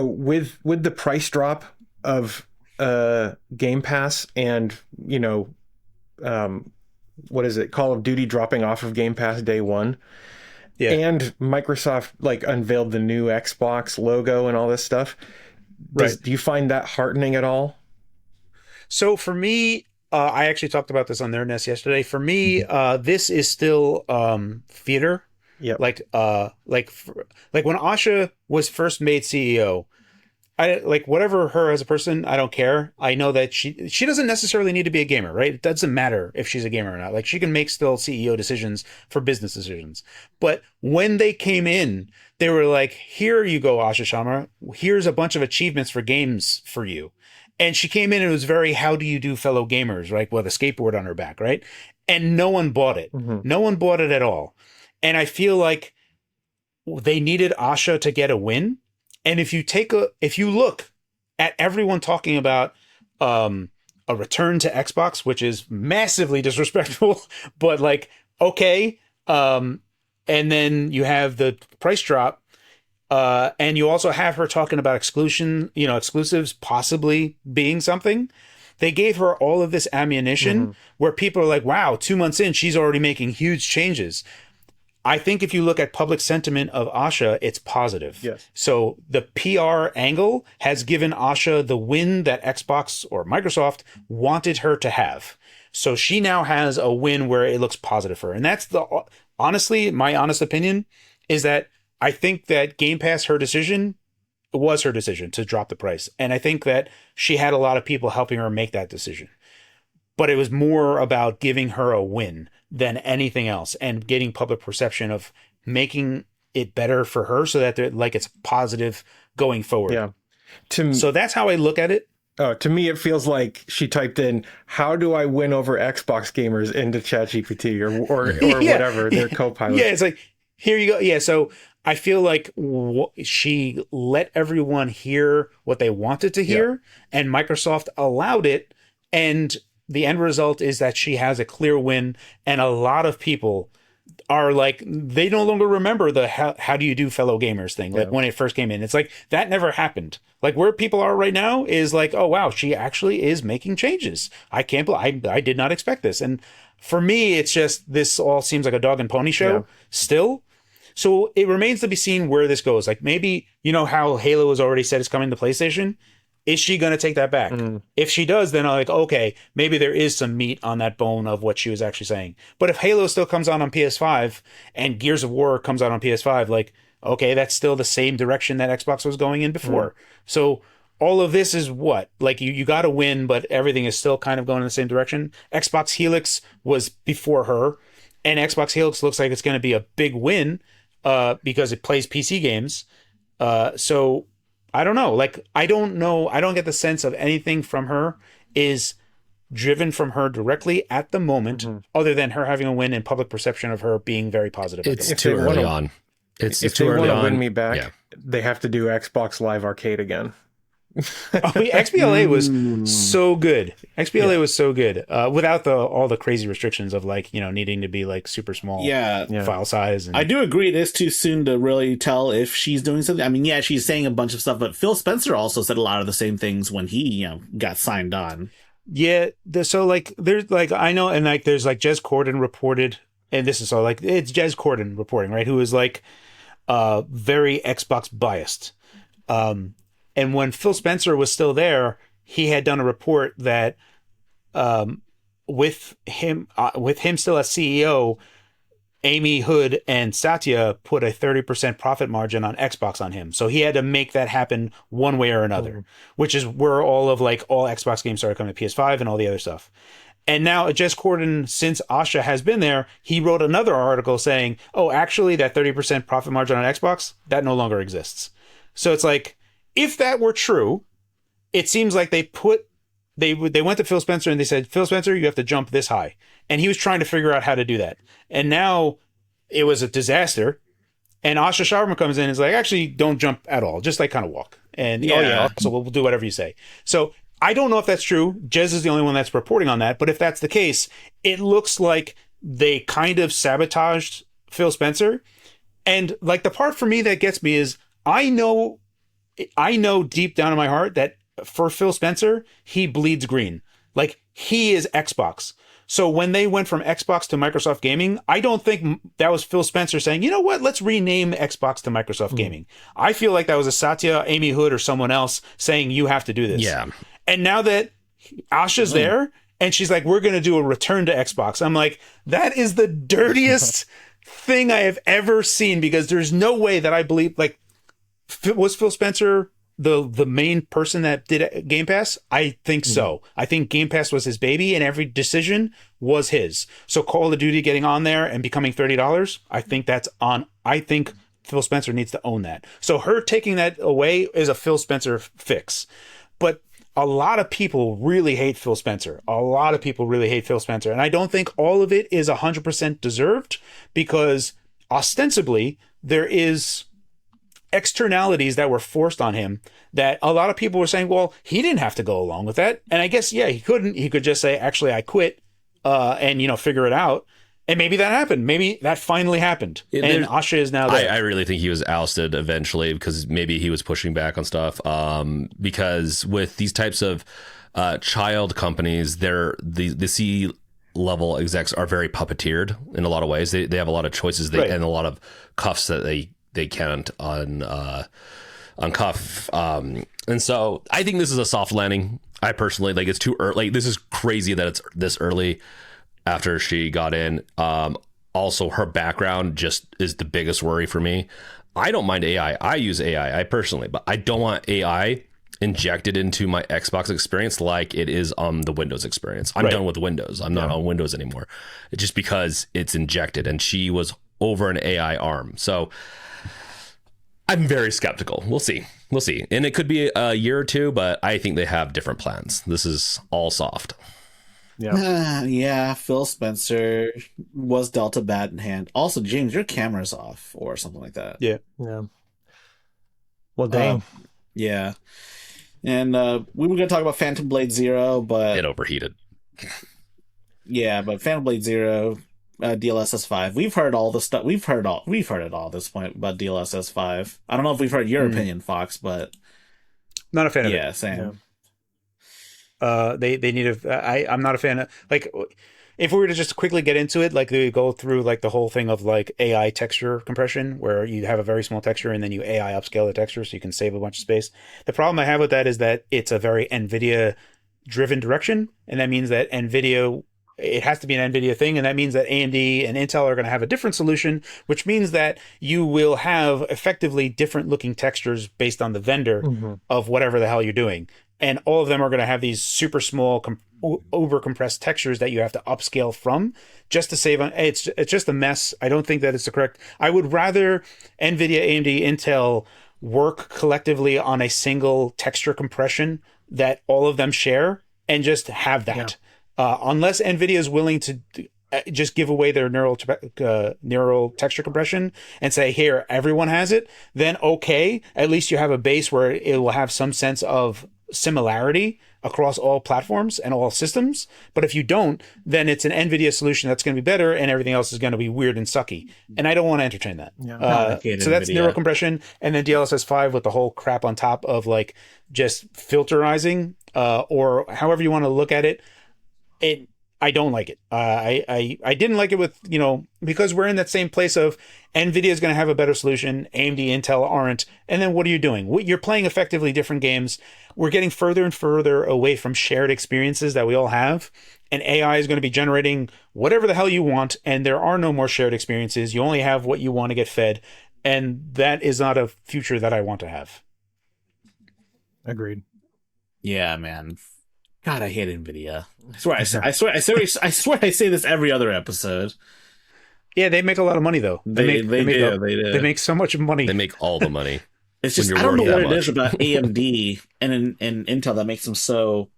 with the price drop of Game Pass and, what is it? Call of Duty dropping off of Game Pass day one. Yeah. And Microsoft unveiled the new Xbox logo and all this stuff. Do you find that heartening at all? So for me, I actually talked about this on Nerd Nest yesterday. For me, this is still theater. Yeah. When Asha was first made CEO, I whatever her as a person, I don't care. I know that she doesn't necessarily need to be a gamer, right? It doesn't matter if she's a gamer or not. She can make still CEO decisions for business decisions. But when they came in, they were here you go, Asha Sharma. Here's a bunch of achievements for games for you. And she came in and it was very, how do you do fellow gamers, right? With a skateboard on her back, right? And no one bought it. Mm-hmm. No one bought it at all. And I feel like they needed Asha to get a win. And if you look at everyone talking about a return to Xbox, which is massively disrespectful, but like, okay. And then you have the price drop. And you also have her talking about exclusives possibly being something. They gave her all of this ammunition where people are like, wow, 2 months in, she's already making huge changes. I think if you look at public sentiment of Asha, it's positive. Yes. So the PR angle has given Asha the win that Xbox or Microsoft wanted her to have. So she now has a win where it looks positive for her. And that's honestly, my honest opinion is that I think that Game Pass, was her decision to drop the price. And I think that she had a lot of people helping her make that decision. But it was more about giving her a win than anything else and getting public perception of making it better for her so that it's positive going forward. Yeah. So that's how I look at it. Oh, to me, it feels like she typed in, how do I win over Xbox gamers into ChatGPT or whatever, their co-pilot. Yeah, it's like, here you go. Yeah, so I feel like she let everyone hear what they wanted to hear, and Microsoft allowed it. And the end result is that she has a clear win, and a lot of people are like, they no longer remember the how do you do fellow gamers thing, like when it first came in. It's like that never happened. Like where people are right now is like, oh wow, she actually is making changes. I can't believe I did not expect this. And for me, it's just, this all seems like a dog and pony show still. So it remains to be seen where this goes. Like maybe, how Halo has already said it's coming to PlayStation. Is she going to take that back? If she does, then I'm like, okay, maybe there is some meat on that bone of what she was actually saying. But if Halo still comes out on PS5 and Gears of War comes out on PS5, like, okay, that's still the same direction that Xbox was going in before. So all of this is what? Like you got to win, but everything is still kind of going in the same direction. Xbox Helix was before her, and Xbox Helix looks like it's going to be a big win because it plays PC games. So I don't know. Like, I don't know. I don't get the sense of anything from her is driven from her directly at the moment, other than her having a win and public perception of her being very positive. It's too early on. If they want to win me back, they have to do Xbox Live Arcade again. XBLA was so good. XBLA was so good without all the crazy restrictions of like, needing to be like super small file size. And... I do agree it is too soon to really tell if she's doing something. I mean, yeah, she's saying a bunch of stuff, but Phil Spencer also said a lot of the same things when he got signed on. Yeah, so like there's like I know, and like there's like Jez Corden reported, and this is all like it's Jez Corden reporting, right? Who is like very Xbox biased. And when Phil Spencer was still there, he had done a report that with him still as CEO, Amy Hood and Satya put a 30% profit margin on Xbox on him. So he had to make that happen one way or another, which is where all Xbox games started coming to PS5 and all the other stuff. And now Jez Corden, since Asha has been there, he wrote another article saying, oh, actually that 30% profit margin on Xbox, that no longer exists. So it's like, if that were true, it seems like they went to Phil Spencer and they said, Phil Spencer, you have to jump this high. And he was trying to figure out how to do that. And now it was a disaster. And Asha Sharma comes in and is like, actually, don't jump at all. Just like kind of walk. And so we'll do whatever you say. So I don't know if that's true. Jez is the only one that's reporting on that. But if that's the case, it looks like they kind of sabotaged Phil Spencer. And like the part for me that gets me is I know deep down in my heart that for Phil Spencer, he bleeds green. Like he is Xbox. So when they went from Xbox to Microsoft Gaming, I don't think that was Phil Spencer saying, you know what, let's rename Xbox to Microsoft Gaming. I feel like that was a Satya, Amy Hood, or someone else saying, you have to do this. Yeah. And now that Asha's there and she's like, we're going to do a return to Xbox. I'm like, that is the dirtiest thing I have ever seen, because there's no way that I believe, like, was Phil Spencer the main person that did Game Pass? I think so. I think Game Pass was his baby and every decision was his. So Call of Duty getting on there and becoming $30, I think that's on. I think Phil Spencer needs to own that. So her taking that away is a Phil Spencer fix. But a lot of people really hate Phil Spencer. A lot of people really hate Phil Spencer. And I don't think all of it is 100% deserved, because ostensibly there is externalities that were forced on him that a lot of people were saying, well, he didn't have to go along with that. And I guess, yeah, he couldn't. He could just say, actually, I quit, and, you know, figure it out. And maybe that happened. Maybe that finally happened. And Asha is now there. I really think he was ousted eventually because maybe he was pushing back on stuff. Because with these types of child companies, the C-level execs are very puppeteered in a lot of ways. They have a lot of choices and a lot of cuffs that they can't uncuff. And so I think this is a soft landing. I personally like it's too early. Like, this is crazy that it's this early after she got in. Also, her background just is the biggest worry for me. I don't mind AI. I use AI, personally, but I don't want AI injected into my Xbox experience like it is on the Windows experience. I'm done with Windows. I'm not on Windows anymore. It's just because it's injected, and she was over an AI arm. So I'm very skeptical. We'll see. And it could be a year or two, but I think they have different plans. This is all soft. Yeah, Phil Spencer was dealt a bat in hand. Also, James, your camera's off or something like that. Yeah. Well, dang. Yeah. And we were going to talk about Phantom Blade Zero, but It overheated. Yeah, but Phantom Blade Zero, DLSS 5. We've heard all the stuff. We've heard it all at this point about DLSS 5. I don't know if we've heard your opinion, Fox, but not a fan of it. Yeah, same. Yeah. They need I'm not a fan of, like, if we were to just quickly get into it, like, we go through like the whole thing of like AI texture compression, where you have a very small texture and then you AI upscale the texture so you can save a bunch of space. The problem I have with that is that it's a very NVIDIA driven direction, and that means that it has to be an NVIDIA thing, and that means that AMD and Intel are going to have a different solution, which means that you will have effectively different looking textures based on the vendor of whatever the hell you're doing. And all of them are going to have these super small, over compressed textures that you have to upscale from just to save on. It's just a mess. I don't think that it's the correct. I would rather NVIDIA, AMD, Intel work collectively on a single texture compression that all of them share and just have that. Unless NVIDIA is willing to just give away their neural texture compression and say, here, everyone has it, then okay, at least you have a base where it will have some sense of similarity across all platforms and all systems. But if you don't, then it's an NVIDIA solution that's going to be better, and everything else is going to be weird and sucky. And I don't want to entertain that. So that's neural compression, and then DLSS 5 with the whole crap on top of like just filterizing, or however you want to look at it. I don't like it. I didn't like it with, because we're in that same place of NVIDIA is going to have a better solution, AMD, Intel aren't. And then what are you doing? You're playing effectively different games. We're getting further and further away from shared experiences that we all have. And AI is going to be generating whatever the hell you want. And there are no more shared experiences. You only have what you want to get fed. And that is not a future that I want to have. Agreed. Yeah, man. God, I hate NVIDIA. I swear I say this every other episode. Yeah, they make a lot of money though. They do. They make so much money. They make all the money. It's just I don't know what it is about AMD and Intel that makes them so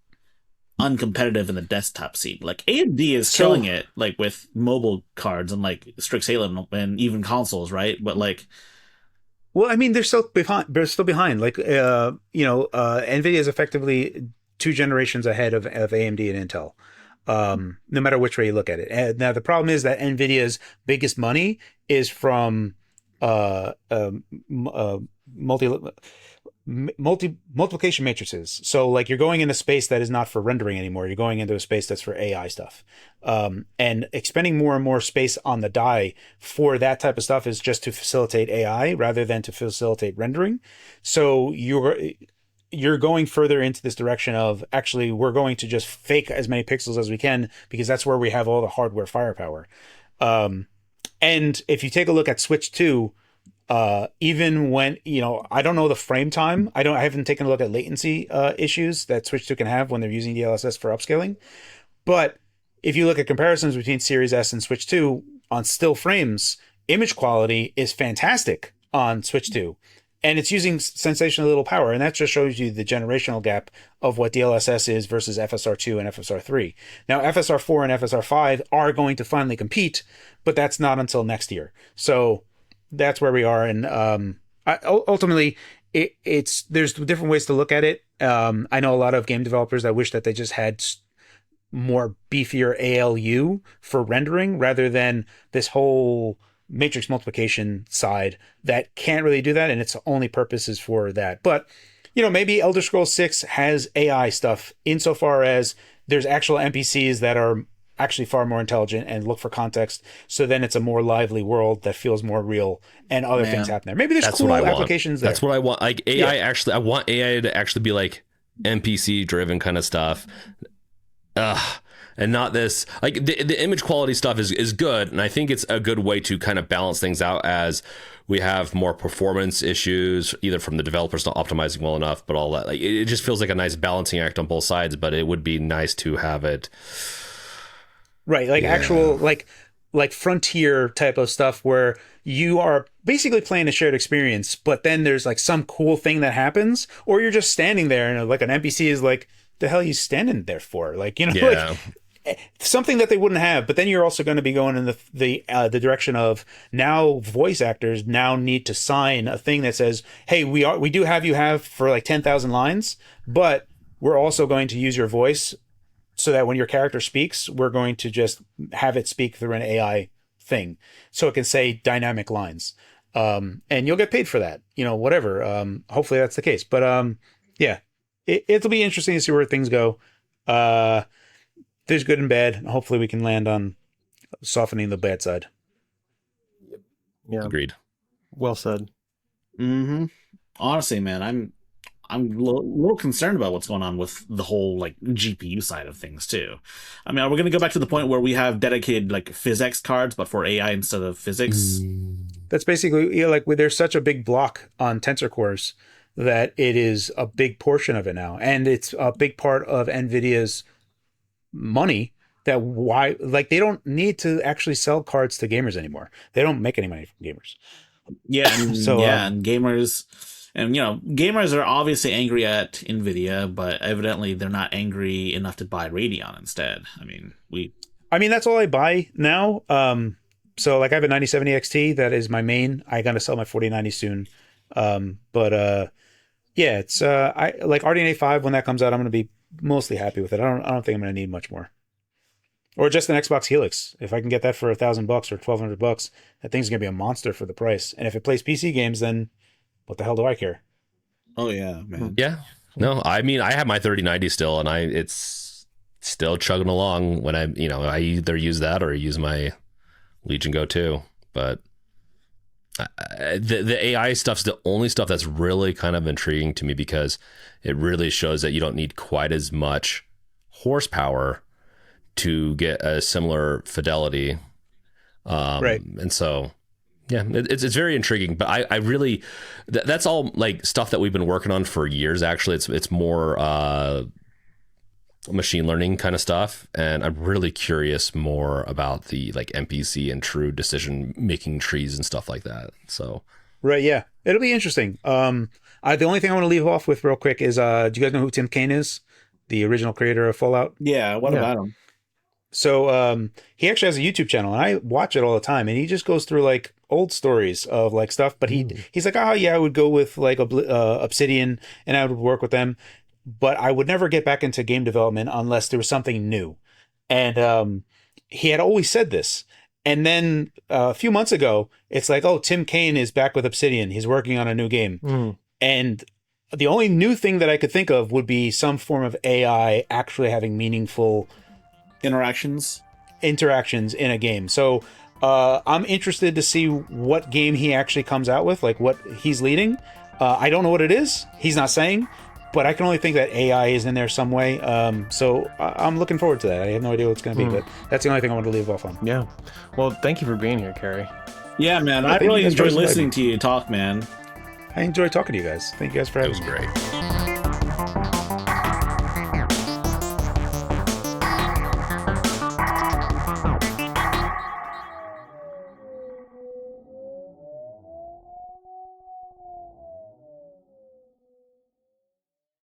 uncompetitive in the desktop scene. Like AMD is killing it, like with mobile cards and like Strixhaven and even consoles, right? But like, well, I mean, they're still behind. Like, NVIDIA is effectively 2 generations ahead of AMD and Intel, no matter which way you look at it. And now the problem is that NVIDIA's biggest money is from multiplication matrices. So like you're going in a space that is not for rendering anymore. You're going into a space that's for AI stuff. And expending more and more space on the die for that type of stuff is just to facilitate AI rather than to facilitate rendering. So you're going further into this direction of actually we're going to just fake as many pixels as we can because that's where we have all the hardware firepower. And if you take a look at Switch 2, even when, I don't know the frame time. I haven't taken a look at latency issues that Switch 2 can have when they're using DLSS for upscaling. But if you look at comparisons between Series S and Switch 2 on still frames, image quality is fantastic on Switch 2. And it's using sensational little power. And that just shows you the generational gap of what DLSS is versus FSR2 and FSR3. Now, FSR4 and FSR5 are going to finally compete, but that's not until next year. So that's where we are. And ultimately, it's there's different ways to look at it. I know a lot of game developers that wish that they just had more beefier ALU for rendering rather than this whole matrix multiplication side that can't really do that, and its only purpose is for that. But maybe Elder Scrolls 6 has AI stuff insofar as there's actual NPCs that are actually far more intelligent and look for context. So then it's a more lively world that feels more real, and other things happen there. Maybe there's cool applications there. That's what I want. Like AI, actually, I want AI to actually be like NPC driven kind of stuff. And not this, like the image quality stuff is good, and I think it's a good way to kind of balance things out as we have more performance issues, either from the developers not optimizing well enough, but all that. Like it just feels like a nice balancing act on both sides. But it would be nice to have it right, like actual like frontier type of stuff where you are basically playing a shared experience, but then there's like some cool thing that happens, or you're just standing there and like an NPC is like, the hell are you standing there for? Like like something that they wouldn't have. But then you're also going to be going in the direction of now voice actors now need to sign a thing that says, hey, we do have you have for like 10,000 lines, but we're also going to use your voice so that when your character speaks, we're going to just have it speak through an AI thing, so it can say dynamic lines, and you'll get paid for that. Whatever. Hopefully that's the case. But yeah, it'll be interesting to see where things go. There's good and bad. Hopefully we can land on softening the bad side. Yeah. Agreed. Well said. Mm-hmm. Honestly, man, I'm a little concerned about what's going on with the whole like GPU side of things too. I mean, are we going to go back to the point where we have dedicated like physics cards, but for AI instead of physics? That's basically like there's such a big block on tensor cores that it is a big portion of it now, and it's a big part of NVIDIA's money. That why like they don't need to actually sell cards to gamers anymore. They don't make any money from gamers. Yeah, and gamers. And, gamers are obviously angry at NVIDIA, but evidently they're not angry enough to buy Radeon instead. I mean, that's all I buy now. So, like, I have a 9070 XT. That is my main. I got to sell my 4090 soon. But yeah, it's I like RDNA 5 when that comes out. I'm going to be mostly happy with it. I don't think I'm going to need much more. Or just an Xbox Helix. If I can get that for $1,000 or $1,200, that thing's going to be a monster for the price. And if it plays PC games, then what the hell do I care? Oh yeah, man. Yeah. No, I mean, I have my 3090 still, and it's still chugging along when I either use that or use my Legion Go 2. But the AI stuff's the only stuff that's really kind of intriguing to me, because it really shows that you don't need quite as much horsepower to get a similar fidelity. Right. And so, yeah, it's very intriguing, but I really, that's all like stuff that we've been working on for years. Actually, it's more machine learning kind of stuff, and I'm really curious more about the like NPC and true decision making trees and stuff like that. So, right, yeah, it'll be interesting. The only thing I want to leave off with real quick is, do you guys know who Tim Kaine is? The original creator of Fallout? Yeah. What about him? So he actually has a YouTube channel, and I watch it all the time, and he just goes through like old stories of like stuff, but he's like, oh yeah, I would go with like Obsidian and I would work with them, but I would never get back into game development unless there was something new. And he had always said this. And then a few months ago, it's like, oh, Tim Kaine is back with Obsidian. He's working on a new game. And the only new thing that I could think of would be some form of AI actually having meaningful interactions in a game. So I'm interested to see what game he actually comes out with, like what he's leading. I don't know what it is. He's not saying, but I can only think that AI is in there some way. So I'm looking forward to that. I have no idea what it's going to be, but that's the only thing I want to leave off on. Yeah. Well, thank you for being here, Carrie. Yeah, man. I really enjoyed listening to you talk, man. I enjoy talking to you guys. Thank you guys for having me. It was great.